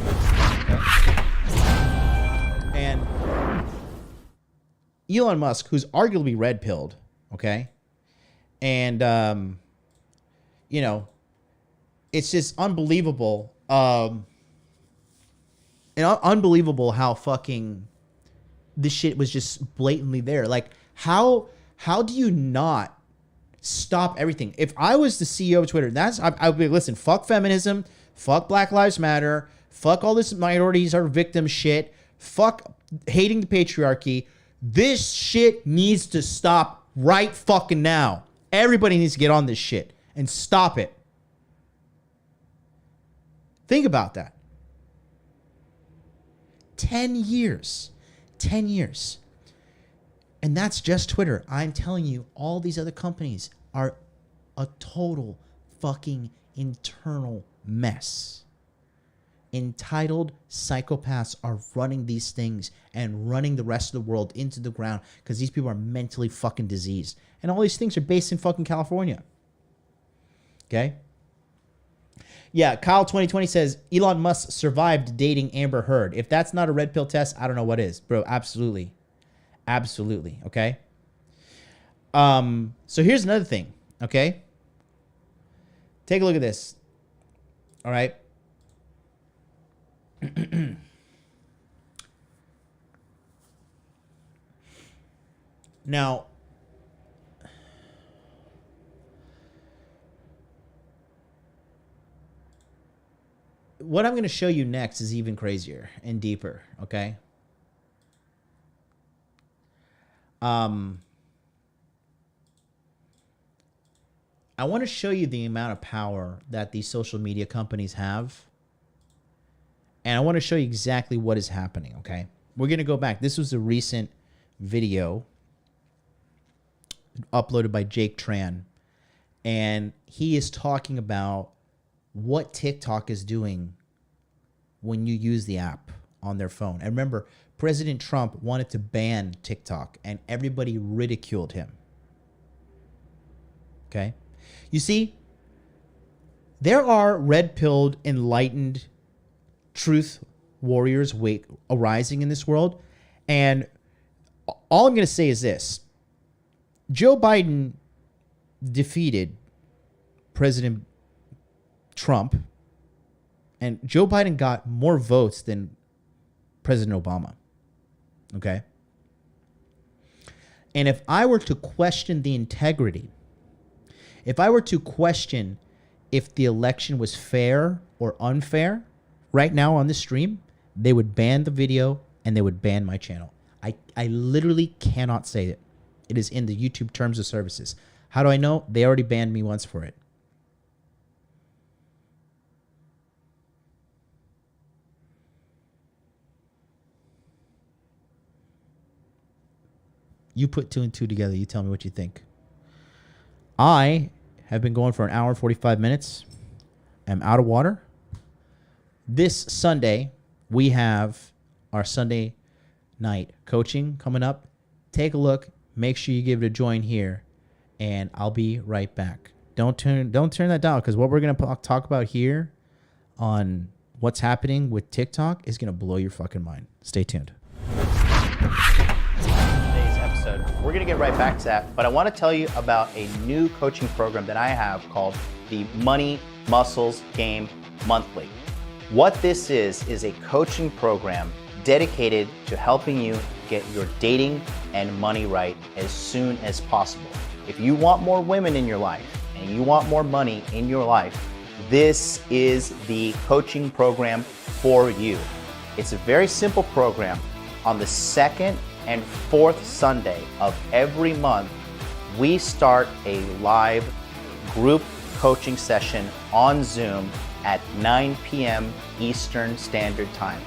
And Elon Musk, who's arguably red-pilled, okay? And, you know, it's just unbelievable. Unbelievable how fucking this shit was just blatantly there. Like, how do you not stop everything? If I was the CEO of Twitter, I would be, listen, fuck feminism, fuck Black Lives Matter, fuck all this minorities are victim shit, fuck hating the patriarchy. This shit needs to stop right fucking now. Everybody needs to get on this shit and stop it. Think about that. 10 years. 10 years. And that's just Twitter. I'm telling you, all these other companies are a total fucking internal mess. Entitled psychopaths are running these things and running the rest of the world into the ground because these people are mentally fucking diseased. And all these things are based in fucking California. Okay? Yeah, Kyle 2020 says, Elon Musk survived dating Amber Heard. If that's not a red pill test, I don't know what is. Bro, absolutely. Absolutely, okay? So here's another thing, okay? Take a look at this. All right? Now, what I'm going to show you next is even crazier and deeper, okay? I want to show you the amount of power that these social media companies have. And I want to show you exactly what is happening, okay? We're going to go back. This was a recent video uploaded by Jake Tran. And he is talking about what TikTok is doing when you use the app on their phone. And remember, President Trump wanted to ban TikTok, and everybody ridiculed him. Okay? You see, there are red-pilled, enlightened truth warriors arising in this world. And all I'm going to say is this. Joe Biden defeated President Trump, and Joe Biden got more votes than President Obama. Okay? And if I were to question the integrity, if I were to question if the election was fair or unfair, right now on this stream, they would ban the video and they would ban my channel. I literally cannot say it. It is in the YouTube terms of services. How do I know? They already banned me once for it. You put 2 and 2 together. You tell me what you think. I have been going for an hour and 45 minutes. I'm out of water. This Sunday, we have our Sunday night coaching coming up. Take a look. Make sure you give it a join here, and I'll be right back. Don't turn that down, because what we're going to talk about here on what's happening with TikTok is going to blow your fucking mind. Stay tuned. Today's episode episode. We're going to get right back to that, but I want to tell you about a new coaching program that I have called the Money Muscles Game Monthly. What this is a coaching program dedicated to helping you get your dating and money right as soon as possible. If you want more women in your life and you want more money in your life, this is the coaching program for you. It's a very simple program. On the second and fourth Sunday of every month, we start a live group coaching session on Zoom at 9 p.m. Eastern Standard Time.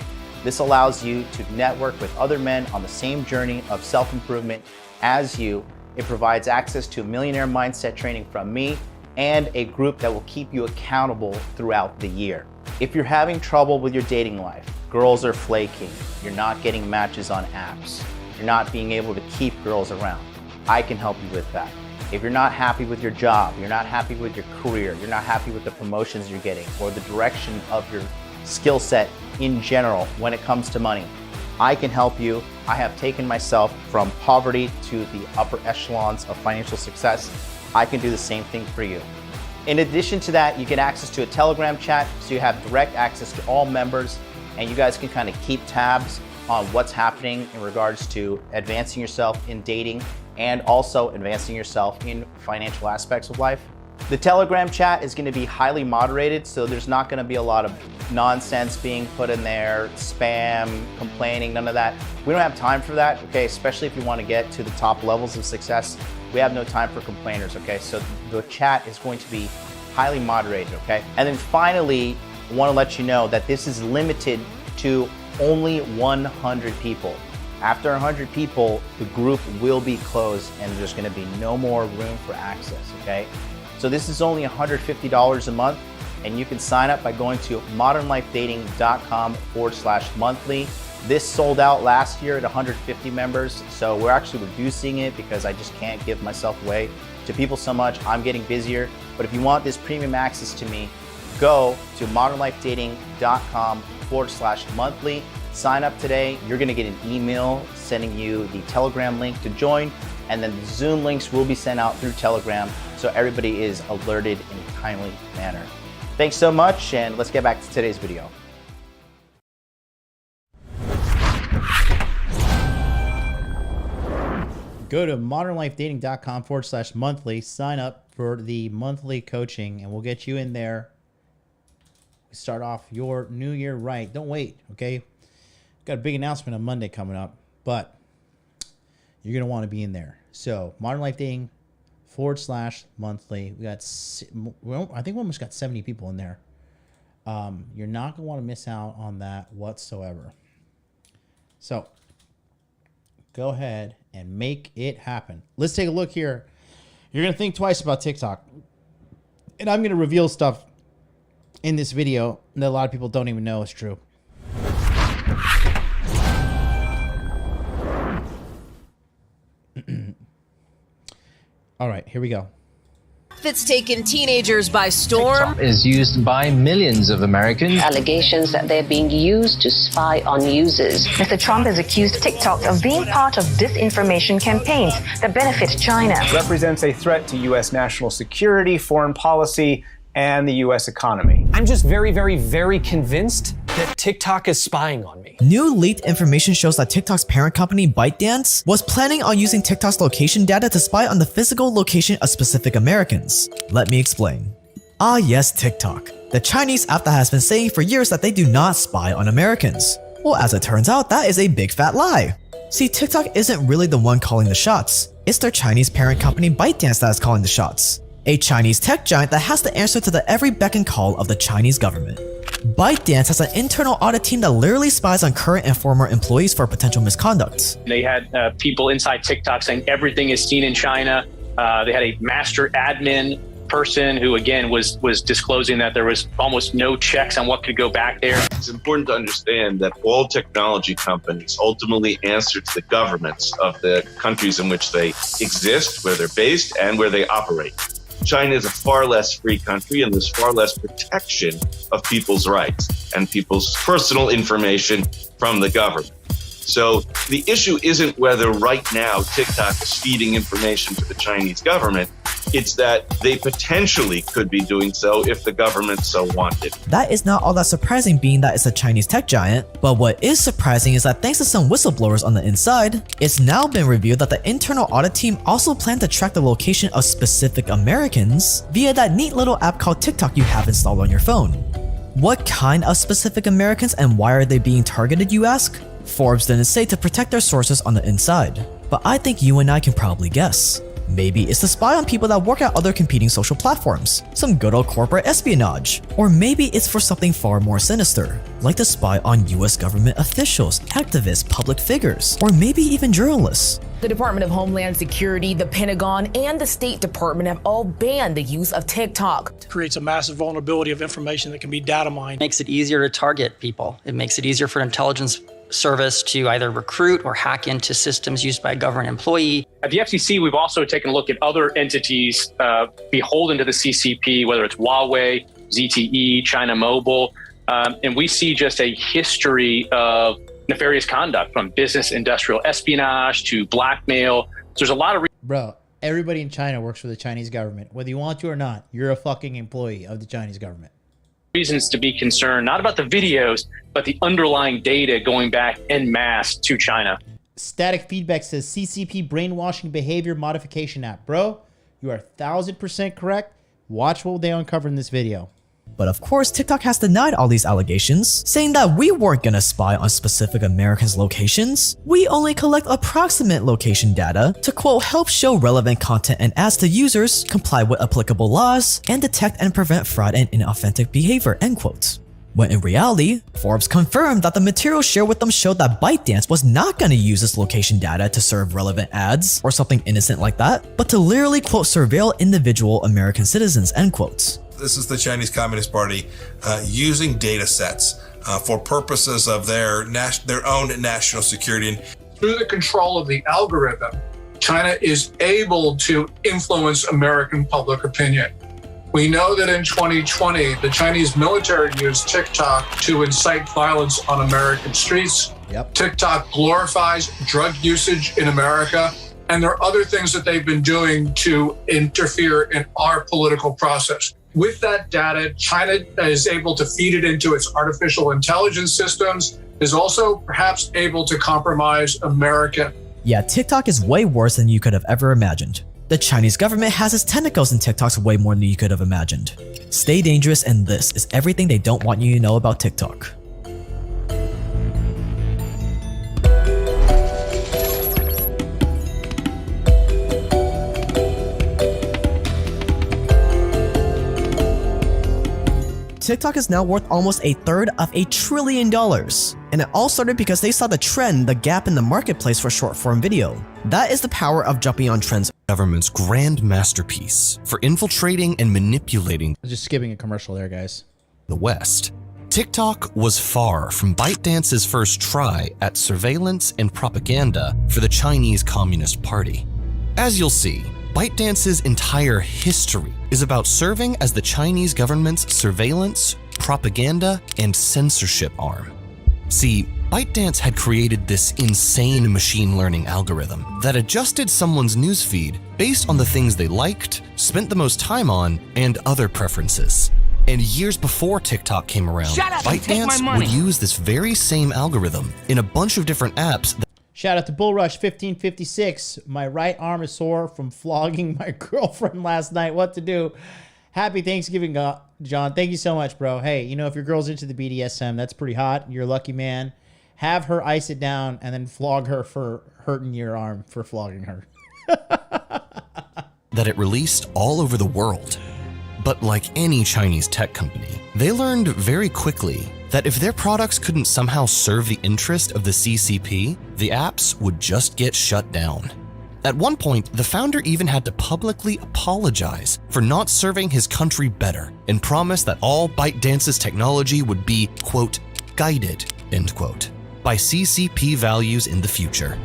This allows you to network with other men on the same journey of self-improvement as you. It provides access to millionaire mindset training from me and a group that will keep you accountable throughout the year. If you're having trouble with your dating life, girls are flaking, you're not getting matches on apps, you're not being able to keep girls around, I can help you with that. If you're not happy with your job, you're not happy with your career, you're not happy with the promotions you're getting or the direction of your skill set in general when it comes to money, I can help you. I have taken myself from poverty to the upper echelons of financial success. I can do the same thing for you. In addition to that, you get access to a Telegram chat, so you have direct access to all members, and you guys can kind of keep tabs on what's happening in regards to advancing yourself in dating and also advancing yourself in financial aspects of life. The Telegram chat is going to be highly moderated, so there's not going to be a lot of nonsense being put in there, spam, complaining, none of that. We don't have time for that, okay? Especially if you want to get to the top levels of success. We have no time for complainers, okay? So the chat is going to be highly moderated, okay? And then finally, I want to let you know that this is limited to only 100 people. After 100 people, the group will be closed and there's going to be no more room for access, okay? So this is only $150 a month, and you can sign up by going to modernlifedating.com/monthly. This sold out last year at 150 members, so we're actually reducing it because I just can't give myself away to people so much. I'm getting busier, but if you want this premium access to me, go to modernlifedating.com/monthly. Sign up today. You're gonna get an email sending you the Telegram link to join, and then the Zoom links will be sent out through Telegram so everybody is alerted in a timely manner. Thanks so much, and let's get back to today's video. Go to modernlifedating.com/monthly, sign up for the monthly coaching, and we'll get you in there. Start off your new year right. Don't wait, okay? Got a big announcement on Monday coming up, but you're going to want to be in there. So modernlifedating.com/monthly. We got, well, I think we almost got 70 people in there. You're not going to want to miss out on that whatsoever. So go ahead and make it happen. Let's take a look here. You're going to think twice about TikTok. And I'm going to reveal stuff in this video that a lot of people don't even know is true. All right, here we go. That's taken teenagers by storm. TikTok is used by millions of Americans. Allegations that they're being used to spy on users. Mr. Trump has accused TikTok of being part of disinformation campaigns that benefit China. It represents a threat to U.S. national security, foreign policy, and the U.S. economy. I'm just very, very, very convinced that TikTok is spying on me. New leaked information shows that TikTok's parent company, ByteDance, was planning on using TikTok's location data to spy on the physical location of specific Americans. Let me explain. Ah yes, TikTok. The Chinese app that has been saying for years that they do not spy on Americans. Well, as it turns out, that is a big fat lie. See, TikTok isn't really the one calling the shots. It's their Chinese parent company, ByteDance, that is calling the shots. A Chinese tech giant that has to answer to the every beck and call of the Chinese government. ByteDance has an internal audit team that literally spies on current and former employees for potential misconduct. They had people inside TikTok saying everything is seen in China. They had a master admin person who, again, was disclosing that there was almost no checks on what could go back there. It's important to understand that all technology companies ultimately answer to the governments of the countries in which they exist, where they're based, and where they operate. China is a far less free country, and there's far less protection of people's rights and people's personal information from the government. So the issue isn't whether right now TikTok is feeding information to the Chinese government. It's that they potentially could be doing so if the government so wanted. That is not all that surprising, being that it's a Chinese tech giant, but what is surprising is that thanks to some whistleblowers on the inside, it's now been revealed that the internal audit team also planned to track the location of specific Americans via that neat little app called TikTok you have installed on your phone. What kind of specific Americans and why are they being targeted, you ask? Forbes didn't say to protect their sources on the inside, but I think you and I can probably guess. Maybe it's to spy on people that work at other competing social platforms, some good old corporate espionage. Or maybe it's for something far more sinister, like to spy on US government officials, activists, public figures, or maybe even journalists. The Department of Homeland Security, the Pentagon, and the State Department have all banned the use of TikTok. It creates a massive vulnerability of information that can be data mined. It makes it easier to target people. It makes it easier for intelligence service to either recruit or hack into systems used by a government employee. At the FCC, we've also taken a look at other entities beholden to the CCP, whether it's Huawei, ZTE, China Mobile, and we see just a history of nefarious conduct, from business industrial espionage to blackmail. There's a lot of Bro, everybody in China works for the Chinese government. Whether you want to or not, you're a fucking employee of the Chinese government. reasons to be concerned, not about the videos, but the underlying data going back en masse to China. Static feedback says CCP brainwashing behavior modification app. Bro, you are 1000% correct. Watch what they uncover in this video. But of course, TikTok has denied all these allegations, saying that we weren't gonna spy on specific Americans' locations. We only collect approximate location data to, quote, help show relevant content and ads to users, comply with applicable laws, and detect and prevent fraud and inauthentic behavior, end quote. When in reality, Forbes confirmed that the material shared with them showed that ByteDance was not going to use this location data to serve relevant ads or something innocent like that, but to literally, quote, surveil individual American citizens, end quotes. This is the Chinese Communist Party using data sets for purposes of their own national security. Through the control of the algorithm, China is able to influence American public opinion. We know that in 2020, the Chinese military used TikTok to incite violence on American streets. Yep. TikTok glorifies drug usage in America, and there are other things that they've been doing to interfere in our political process. With that data, China is able to feed it into its artificial intelligence systems, is also perhaps able to compromise American. Yeah, TikTok is way worse than you could have ever imagined. The Chinese government has its tentacles in TikTok's way more than you could have imagined. Stay dangerous, and this is everything they don't want you to know about TikTok. TikTok is now worth almost $1/3 of $1 trillion. And it all started because they saw the trend, the gap in the marketplace for short-form video. That is the power of jumping on trends. Government's grand masterpiece for infiltrating and manipulating. Just skipping a commercial there, guys. The West. TikTok was far from ByteDance's first try at surveillance and propaganda for the Chinese Communist Party. As you'll see, ByteDance's entire history is about serving as the Chinese government's surveillance, propaganda, and censorship arm. See, ByteDance had created this insane machine learning algorithm that adjusted someone's newsfeed based on the things they liked, spent the most time on, and other preferences. And years before TikTok came around, ByteDance would use this very same algorithm in a bunch of different apps. Shout out to Bullrush1556. My right arm is sore from flogging my girlfriend last night. What to do? Happy Thanksgiving, John. Thank you so much, bro. Hey, you know, if your girl's into the BDSM, that's pretty hot. You're a lucky man. Have her ice it down and then flog her for hurting your arm for flogging her. That it released all over the world. But like any Chinese tech company, they learned very quickly that if their products couldn't somehow serve the interest of the CCP, the apps would just get shut down. At one point, the founder even had to publicly apologize for not serving his country better and promise that all ByteDance's technology would be, quote, guided, end quote, by CCP values in the future.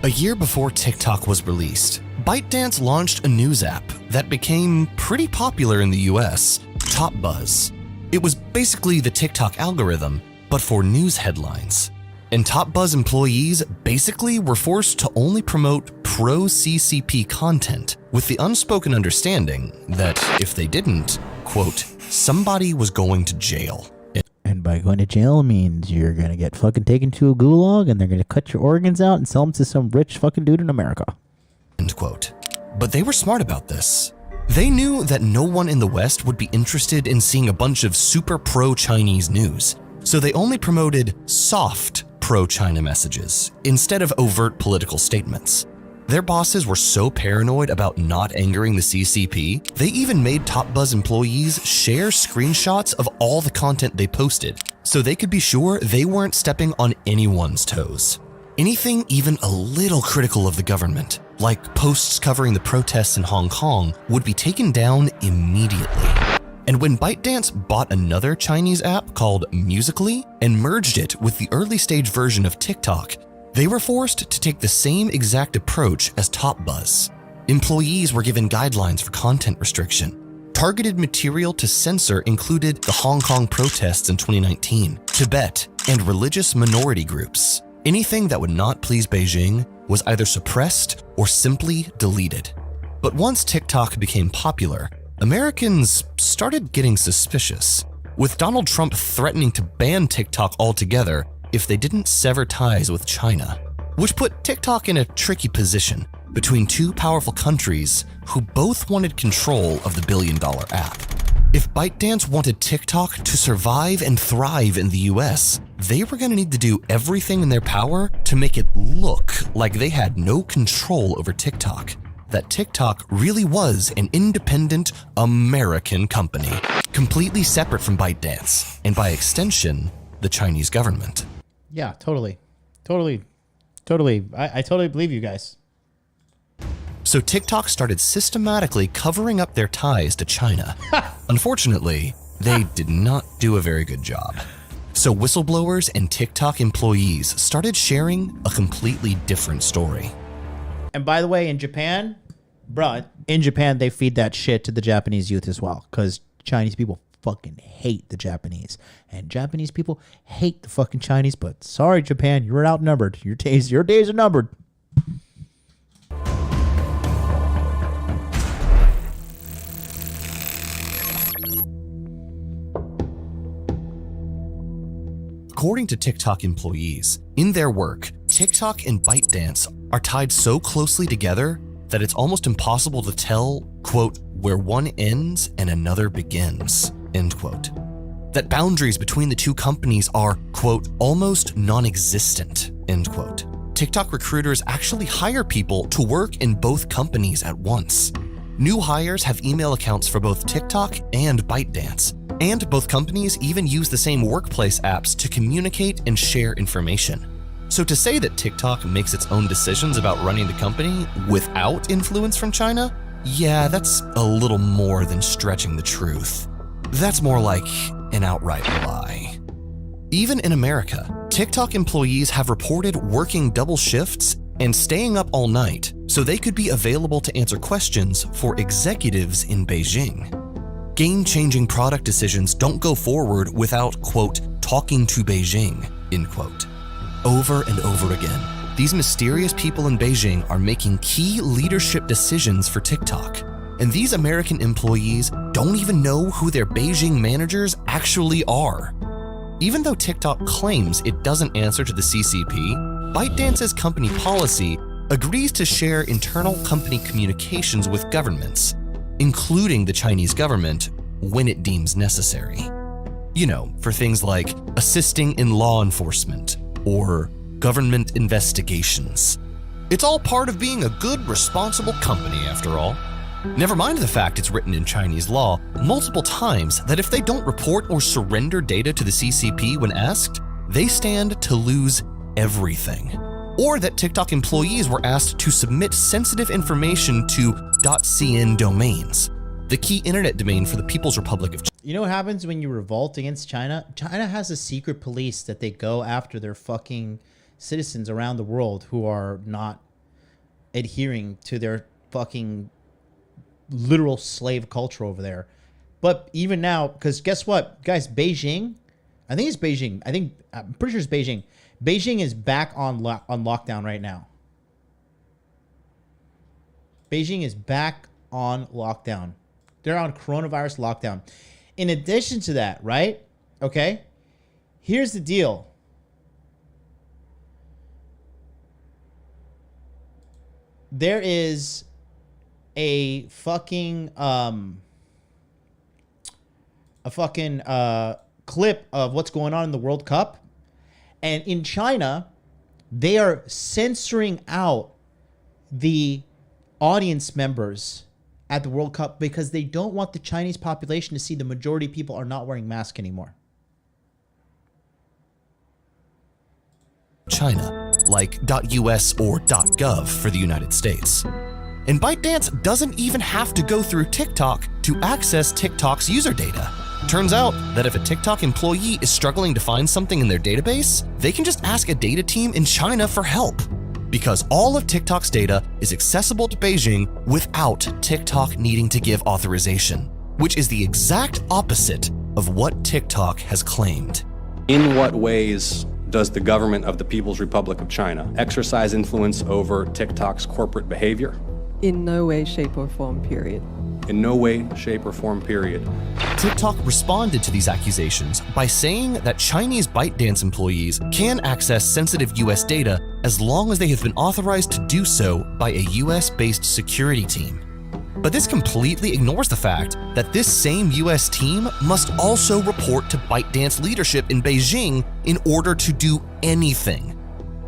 A year before TikTok was released, ByteDance launched a news app that became pretty popular in the US, Top Buzz. It was basically the TikTok algorithm, but for news headlines. And Top Buzz employees basically were forced to only promote pro-CCP content, with the unspoken understanding that if they didn't, quote, somebody was going to jail. And by going to jail means you're going to get fucking taken to a gulag and they're going to cut your organs out and sell them to some rich fucking dude in America. End quote. But they were smart about this. They knew that no one in the West would be interested in seeing a bunch of super pro-Chinese news, so they only promoted soft pro-China messages instead of overt political statements. Their bosses were so paranoid about not angering the CCP, they even made Top Buzz employees share screenshots of all the content they posted, so they could be sure they weren't stepping on anyone's toes. Anything even a little critical of the government, like posts covering the protests in Hong Kong, would be taken down immediately. And when ByteDance bought another Chinese app called Musical.ly and merged it with the early stage version of TikTok, they were forced to take the same exact approach as Top Buzz. Employees were given guidelines for content restriction. Targeted material to censor included the Hong Kong protests in 2019, Tibet, and religious minority groups. Anything that would not please Beijing was either suppressed or simply deleted. But once TikTok became popular, Americans started getting suspicious, with Donald Trump threatening to ban TikTok altogether if they didn't sever ties with China, which put TikTok in a tricky position between two powerful countries who both wanted control of the billion-dollar app. If ByteDance wanted TikTok to survive and thrive in the US, they were going to need to do everything in their power to make it look like they had no control over TikTok, that TikTok really was an independent American company, completely separate from ByteDance, and by extension, the Chinese government. Yeah, totally. I totally believe you guys. So TikTok started systematically covering up their ties to China. Unfortunately, they did not do a very good job. So whistleblowers and TikTok employees started sharing a completely different story. And by the way, in Japan, they feed that shit to the Japanese youth as well, because Chinese people fucking hate the Japanese, and Japanese people hate the fucking Chinese. But sorry, Japan, you're outnumbered. Your days are numbered. According to TikTok employees, in their work, TikTok and ByteDance are tied so closely together that it's almost impossible to tell, quote, where one ends and another begins, end quote. That boundaries between the two companies are, quote, almost non-existent, end quote. TikTok recruiters actually hire people to work in both companies at once. New hires have email accounts for both TikTok and ByteDance, and both companies even use the same workplace apps to communicate and share information. So to say that TikTok makes its own decisions about running the company without influence from China, yeah, that's a little more than stretching the truth. That's more like an outright lie. Even in America, TikTok employees have reported working double shifts and staying up all night so they could be available to answer questions for executives in Beijing. Game-changing product decisions don't go forward without, quote, talking to Beijing, end quote. Over and over again, these mysterious people in Beijing are making key leadership decisions for TikTok. And these American employees don't even know who their Beijing managers actually are. Even though TikTok claims it doesn't answer to the CCP, ByteDance's company policy agrees to share internal company communications with governments, including the Chinese government, when it deems necessary. You know, for things like assisting in law enforcement or government investigations. It's all part of being a good, responsible company, after all. Never mind the fact it's written in Chinese law multiple times that if they don't report or surrender data to the CCP when asked, they stand to lose everything. Or that TikTok employees were asked to submit sensitive information to .cn domains, the key internet domain for the People's Republic of China. You know what happens when you revolt against China? China has a secret police that they go after their fucking citizens around the world who are not adhering to their fucking literal slave culture over there. But even now, because guess what, guys, Beijing I think it's Beijing. I'm pretty sure it's Beijing. Beijing is back on lockdown right now. Beijing is back on lockdown. They're on coronavirus lockdown. In addition to that, right? Okay. Here's the deal. There is a fucking clip of what's going on in the World Cup. And in China, they are censoring out the audience members at the World Cup because they don't want the Chinese population to see the majority of people are not wearing masks anymore. China, like .us or .gov for the United States. And ByteDance doesn't even have to go through TikTok to access TikTok's user data. Turns out that if a TikTok employee is struggling to find something in their database, they can just ask a data team in China for help. Because all of TikTok's data is accessible to Beijing without TikTok needing to give authorization, which is the exact opposite of what TikTok has claimed. In what ways does the government of the People's Republic of China exercise influence over TikTok's corporate behavior? In no way, shape, or form, period. In no way, shape, or form, period. TikTok responded to these accusations by saying that Chinese ByteDance employees can access sensitive US data as long as they have been authorized to do so by a US-based security team. But this completely ignores the fact that this same US team must also report to ByteDance leadership in Beijing in order to do anything.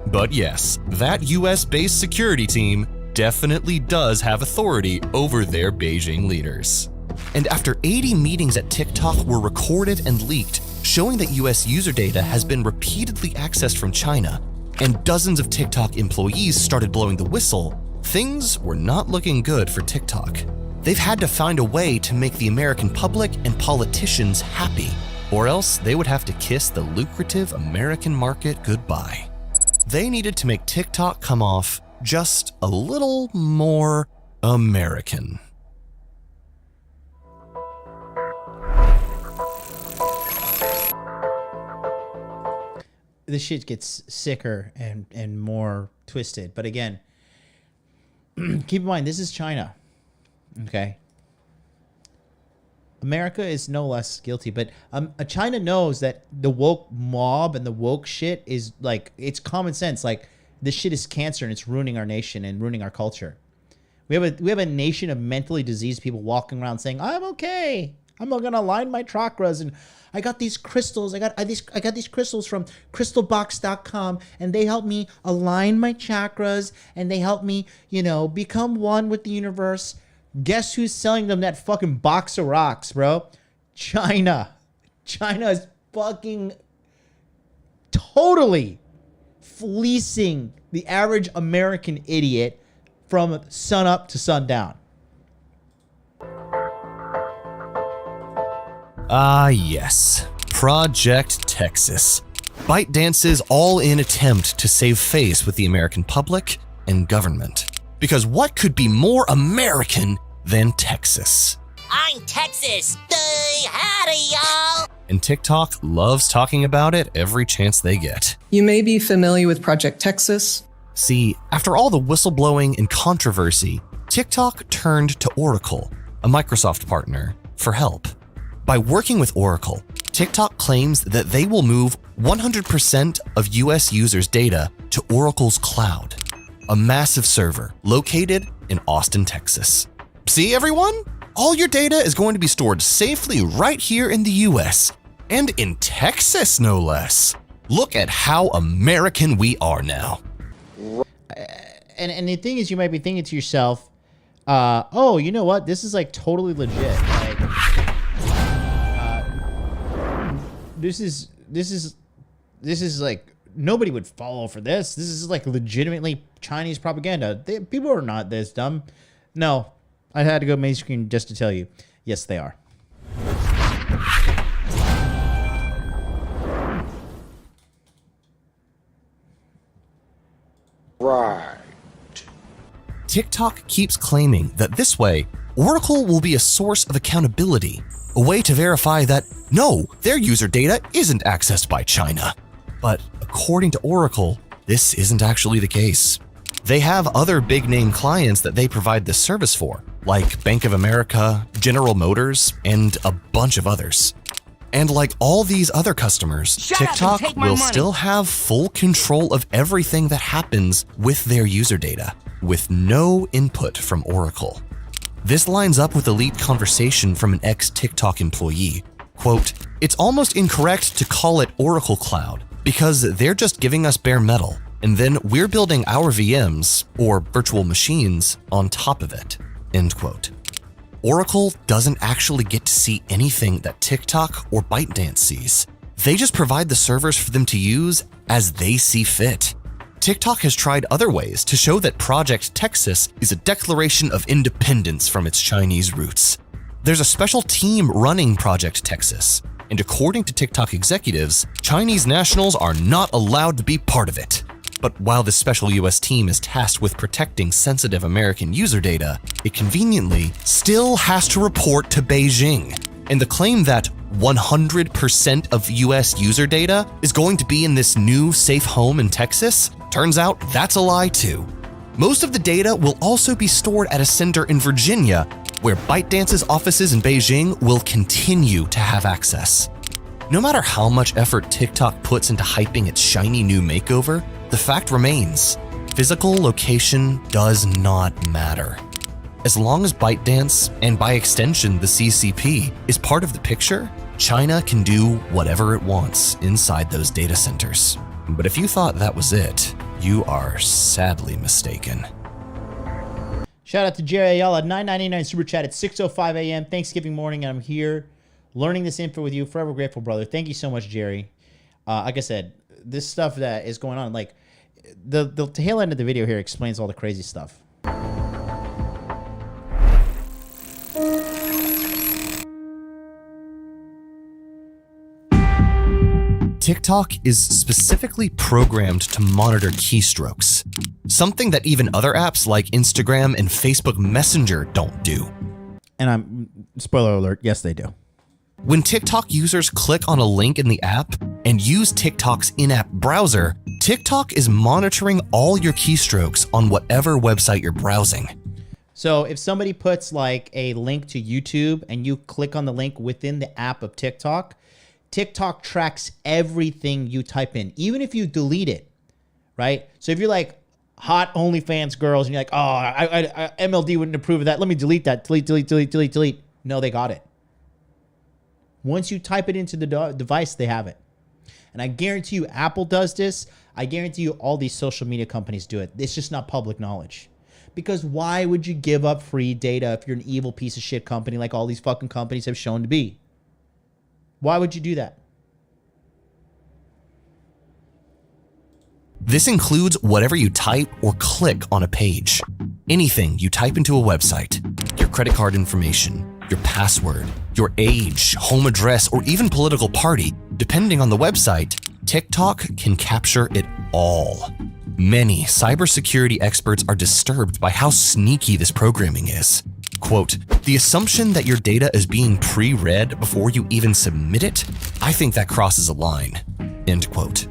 But yes, that US-based security team definitely does have authority over their Beijing leaders. And after 80 meetings at TikTok were recorded and leaked, showing that US user data has been repeatedly accessed from China, and dozens of TikTok employees started blowing the whistle, things were not looking good for TikTok. They've had to find a way to make the American public and politicians happy, or else they would have to kiss the lucrative American market goodbye. They needed to make TikTok come off just a little more American. This shit gets sicker and more twisted. But again, keep in mind, this is China. Okay. America is no less guilty, but China knows that the woke mob and the woke shit is like, it's common sense. Like, this shit is cancer and it's ruining our nation and ruining our culture. We have a nation of mentally diseased people walking around saying, I'm okay. I'm gonna align my chakras, and I got these crystals. I got these crystals from crystalbox.com, and they help me align my chakras, and they help me, become one with the universe. Guess who's selling them that fucking box of rocks, bro? China. China is fucking totally fleecing the average American idiot from sun up to sundown. Ah, yes. Project Texas. ByteDance's all-in attempt to save face with the American public and government. Because what could be more American than Texas? I'm Texas. Howdy, y'all. And TikTok loves talking about it every chance they get. You may be familiar with Project Texas. See, after all the whistleblowing and controversy, TikTok turned to Oracle, a Microsoft partner, for help. By working with Oracle, TikTok claims that they will move 100% of US users' data to Oracle's cloud, a massive server located in Austin, Texas. See, everyone? All your data is going to be stored safely right here in the US, and in Texas, no less. Look at how American we are now. And the thing is, you might be thinking to yourself, oh, you know what? This is like totally legit. Like, this is like, nobody would follow for this. This is like legitimately Chinese propaganda. People are not this dumb. No, I had to go mainstream just to tell you. Yes, they are. Right. TikTok keeps claiming that this way, Oracle will be a source of accountability, a way to verify that, no, their user data isn't accessed by China. But according to Oracle, this isn't actually the case. They have other big-name clients that they provide this service for, like Bank of America, General Motors, and a bunch of others. And like all these other customers, TikTok will still have full control of everything that happens with their user data, with no input from Oracle. This lines up with a leaked conversation from an ex-TikTok employee. Quote, "It's almost incorrect to call it Oracle Cloud because they're just giving us bare metal, and then we're building our VMs, or virtual machines, on top of it." End quote. Oracle doesn't actually get to see anything that TikTok or ByteDance sees. They just provide the servers for them to use as they see fit. TikTok has tried other ways to show that Project Texas is a declaration of independence from its Chinese roots. There's a special team running Project Texas, and according to TikTok executives, Chinese nationals are not allowed to be part of it. But while this special US team is tasked with protecting sensitive American user data, it conveniently still has to report to Beijing. And the claim that 100% of US user data is going to be in this new safe home in Texas, turns out that's a lie too. Most of the data will also be stored at a center in Virginia, where ByteDance's offices in Beijing will continue to have access. No matter how much effort TikTok puts into hyping its shiny new makeover, the fact remains, physical location does not matter. As long as ByteDance, and by extension the CCP, is part of the picture, China can do whatever it wants inside those data centers. But if you thought that was it, you are sadly mistaken. Shout out to Jerry Ayala, $9.99 super chat at 6:05 a.m. Thanksgiving morning, and I'm here learning this info with you. Forever grateful, brother. Thank you so much, Jerry. Like I said, this stuff that is going on, like the tail end of the video here explains all the crazy stuff. TikTok is specifically programmed to monitor keystrokes, something that even other apps like Instagram and Facebook Messenger don't do. And spoiler alert, yes they do. When TikTok users click on a link in the app and use TikTok's in-app browser, TikTok is monitoring all your keystrokes on whatever website you're browsing. So if somebody puts like a link to YouTube and you click on the link within the app of TikTok, TikTok tracks everything you type in, even if you delete it, right? So if you're like hot OnlyFans girls and you're like, oh, MLD wouldn't approve of that, let me delete that, delete. No, they got it. Once you type it into the device, they have it. And I guarantee you Apple does this. I guarantee you all these social media companies do it. It's just not public knowledge. Because why would you give up free data if you're an evil piece of shit company like all these fucking companies have shown to be? Why would you do that? This includes whatever you type or click on a page. Anything you type into a website, your credit card information, your password, your age, home address, or even political party, depending on the website, TikTok can capture it all. Many cybersecurity experts are disturbed by how sneaky this programming is. Quote, "The assumption that your data is being pre-read before you even submit it, I think that crosses a line." End quote.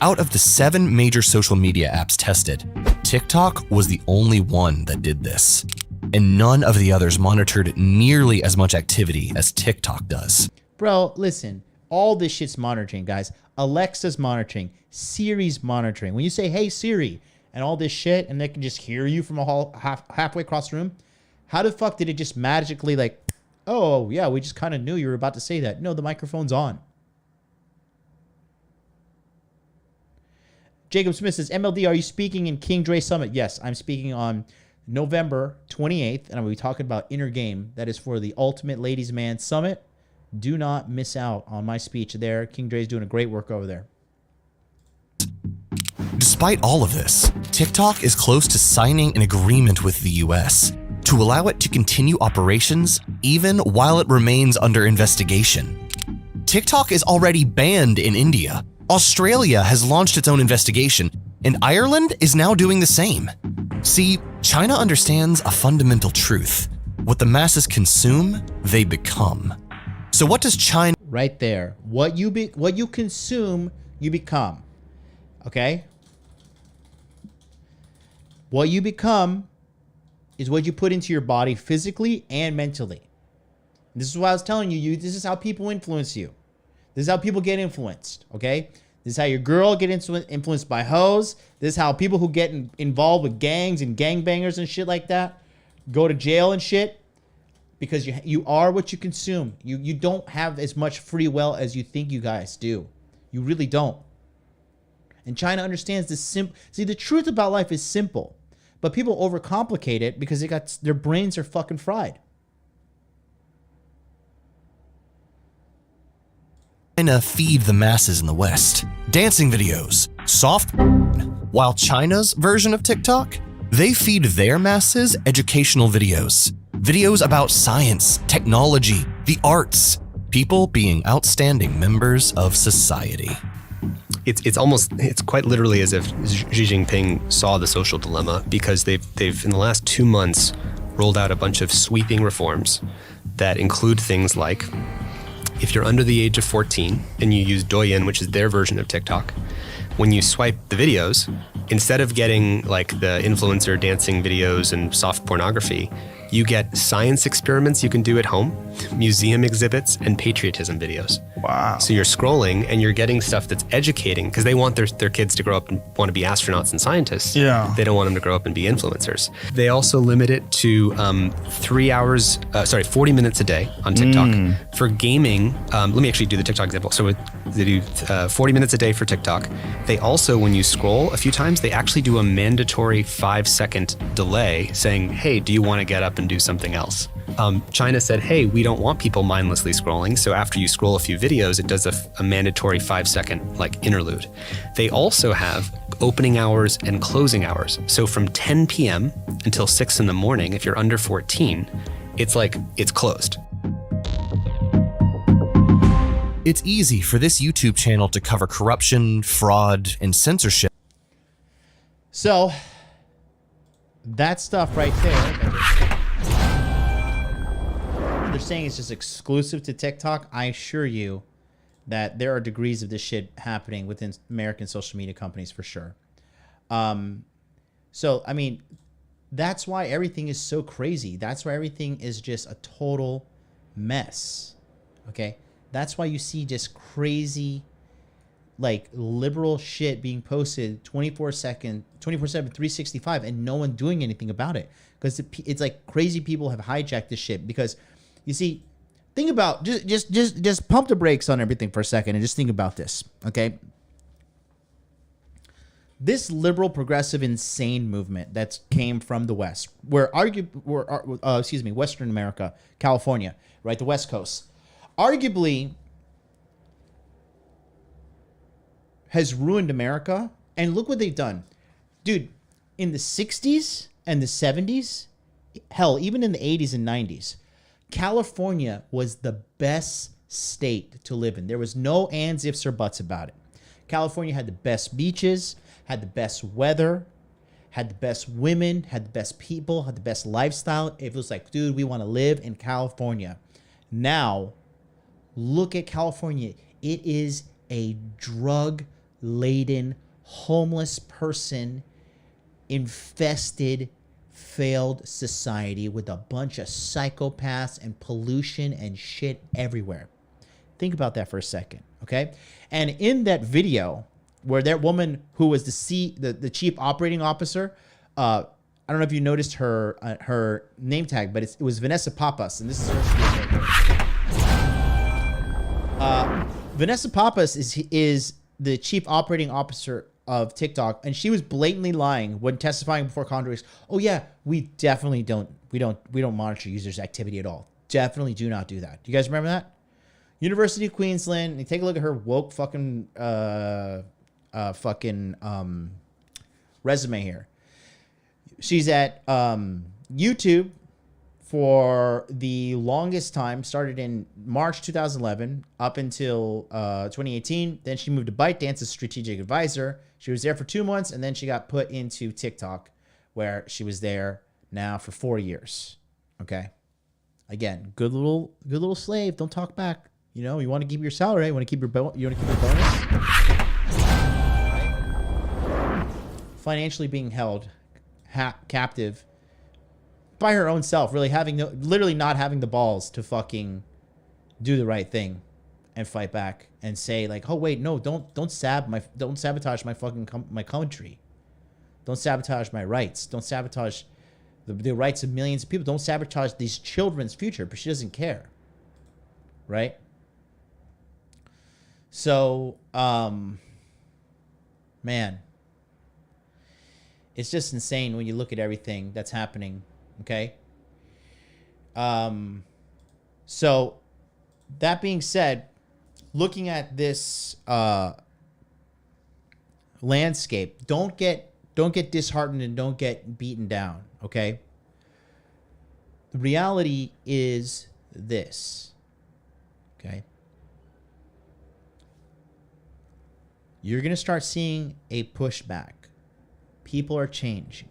Out of the 7 major social media apps tested, TikTok was the only one that did this. And none of the others monitored nearly as much activity as TikTok does. Bro, listen, all this shit's monitoring, guys. Alexa's monitoring, Siri's monitoring. When you say, hey Siri, and all this shit, and they can just hear you from a hall halfway across the room, how the fuck did it just magically like, oh yeah, we just kind of knew you were about to say that. No, the microphone's on. Jacob Smith says, MLD, are you speaking in King Dre Summit? Yes, I'm speaking on November 28th, and I'm going to be talking about Inner Game. That is for the Ultimate Ladies Man Summit. Do not miss out on my speech there. King Dre's doing a great work over there. Despite all of this, TikTok is close to signing an agreement with the US to allow it to continue operations even while it remains under investigation. TikTok is already banned in India. Australia has launched its own investigation, and Ireland is now doing the same. See, China understands a fundamental truth. What the masses consume, they become. So what does China... Right there. What you consume, you become. Okay? What you become is what you put into your body physically and mentally. This is what I was telling you. This is how people influence you. This is how people get influenced, okay? This is how your girl get influenced by hoes. This is how people who get involved with gangs and gangbangers and shit like that go to jail and shit, because you are what you consume. You don't have as much free will as you think you guys do. You really don't. And China understands this See, the truth about life is simple, but people overcomplicate it because their brains are fucking fried. China feed the masses in the West. Dancing videos, soft while China's version of TikTok, they feed their masses educational videos. Videos about science, technology, the arts, people being outstanding members of society. It's quite literally as if Xi Jinping saw the social dilemma, because they've in the last 2 months rolled out a bunch of sweeping reforms that include things like, if you're under the age of 14 and you use Douyin, which is their version of TikTok, when you swipe the videos, instead of getting like the influencer dancing videos and soft pornography, you get science experiments you can do at home, museum exhibits, and patriotism videos. Wow. So you're scrolling and you're getting stuff that's educating, because they want their kids to grow up and want to be astronauts and scientists. Yeah. They don't want them to grow up and be influencers. They also limit it to 40 minutes a day on TikTok. For gaming, let me actually do the TikTok example. So they do 40 minutes a day for TikTok. They also, when you scroll a few times, they actually do a mandatory 5-second delay saying, hey, do you want to get up and do something else? China said, hey, we don't want people mindlessly scrolling, so after you scroll a few videos, it does a mandatory 5-second like interlude. They also have opening hours and closing hours. So from 10 p.m. until 6 in the morning, if you're under 14, it's closed. It's easy for this YouTube channel to cover corruption, fraud, and censorship. So, that stuff right there, they're saying it's just exclusive to TikTok. I assure you that there are degrees of this shit happening within American social media companies for sure. So, I mean, that's why everything is so crazy. That's why everything is just a total mess. Okay? That's why you see just crazy, like, liberal shit being posted 24/7, 365, and no one doing anything about it. Because it's like crazy people have hijacked this shit. Because, you see, think about, just pump the brakes on everything for a second and just think about this, okay? This liberal, progressive, insane movement that came from the West, Western America, California, right, the West Coast, arguably has ruined America. And look what they've done. Dude, in the 60s and the 70s, hell, even in the 80s and 90s, California was the best state to live in. There was no ands, ifs, or buts about it. California had the best beaches, had the best weather, had the best women, had the best people, had the best lifestyle. It was like, dude, we want to live in California. Now, look at California. It is a drug-laden, homeless person, infested, failed society with a bunch of psychopaths and pollution and shit everywhere. Think about that for a second, okay? And in that video where that woman who was the chief operating officer, I don't know if you noticed her name tag, but it was Vanessa Pappas, and this is her. Vanessa Pappas is the chief operating officer of TikTok, and she was blatantly lying when testifying before Congress. Oh yeah, we definitely don't monitor users' activity at all. Definitely do not do that. Do you guys remember that? University of Queensland. And take a look at her woke fucking resume here. She's at YouTube for the longest time, started in March 2011 up until 2018. Then she moved to ByteDance as strategic advisor. She was there for 2 months, and then she got put into TikTok, where she was there now for 4 years. Okay? Again, good little slave. Don't talk back. You know, you want to keep your salary. You want to keep your bonus. Financially being held captive by her own self, really literally not having the balls to fucking do the right thing and fight back and say like, oh wait, no, don't sabotage my fucking my country. Don't sabotage my rights. Don't sabotage the rights of millions of people. Don't sabotage these children's future. But she doesn't care, right? So, man, it's just insane when you look at everything that's happening. Okay. So that being said, looking at this landscape, don't get disheartened and don't get beaten down. Okay. The reality is this. Okay. You're going to start seeing a pushback. People are changing.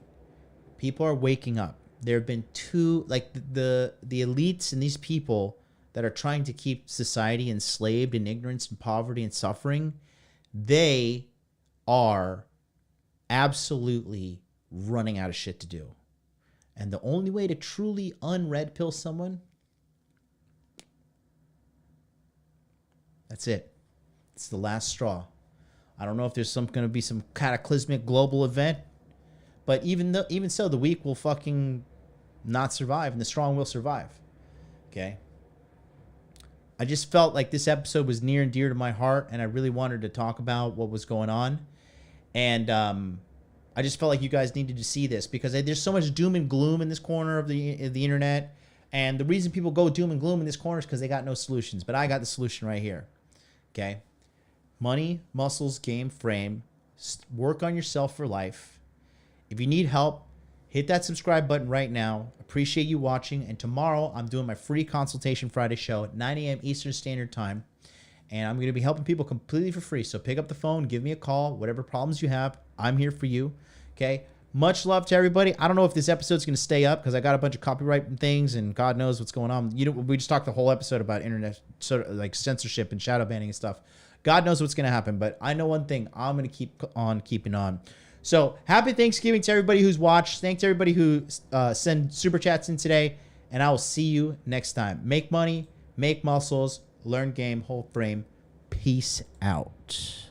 People are waking up. There have been the elites and these people that are trying to keep society enslaved in ignorance and poverty and suffering. They are absolutely running out of shit to do. And the only way to truly unred pill someone, that's it. It's the last straw. I don't know if there's going to be some cataclysmic global event, but even so, the weak will fucking not survive and the strong will survive. Okay. I just felt like this episode was near and dear to my heart, and I really wanted to talk about what was going on. And I just felt like you guys needed to see this because there's so much doom and gloom in this corner of the internet. And the reason people go doom and gloom in this corner is because they got no solutions. But I got the solution right here. Okay. Money, muscles, game, frame. Work on yourself for life. If you need help, hit that subscribe button right now. Appreciate you watching. And tomorrow, I'm doing my free Consultation Friday show at 9 a.m. Eastern Standard Time. And I'm going to be helping people completely for free. So pick up the phone, give me a call, whatever problems you have. I'm here for you. Okay. Much love to everybody. I don't know if this episode's going to stay up because I got a bunch of copyright and things and God knows what's going on. We just talked the whole episode about internet, sort of like censorship and shadow banning and stuff. God knows what's going to happen, but I know one thing. I'm going to keep on keeping on. So happy Thanksgiving to everybody who's watched. Thanks to everybody who send super chats in today. And I will see you next time. Make money, make muscles, learn game, hold frame. Peace out.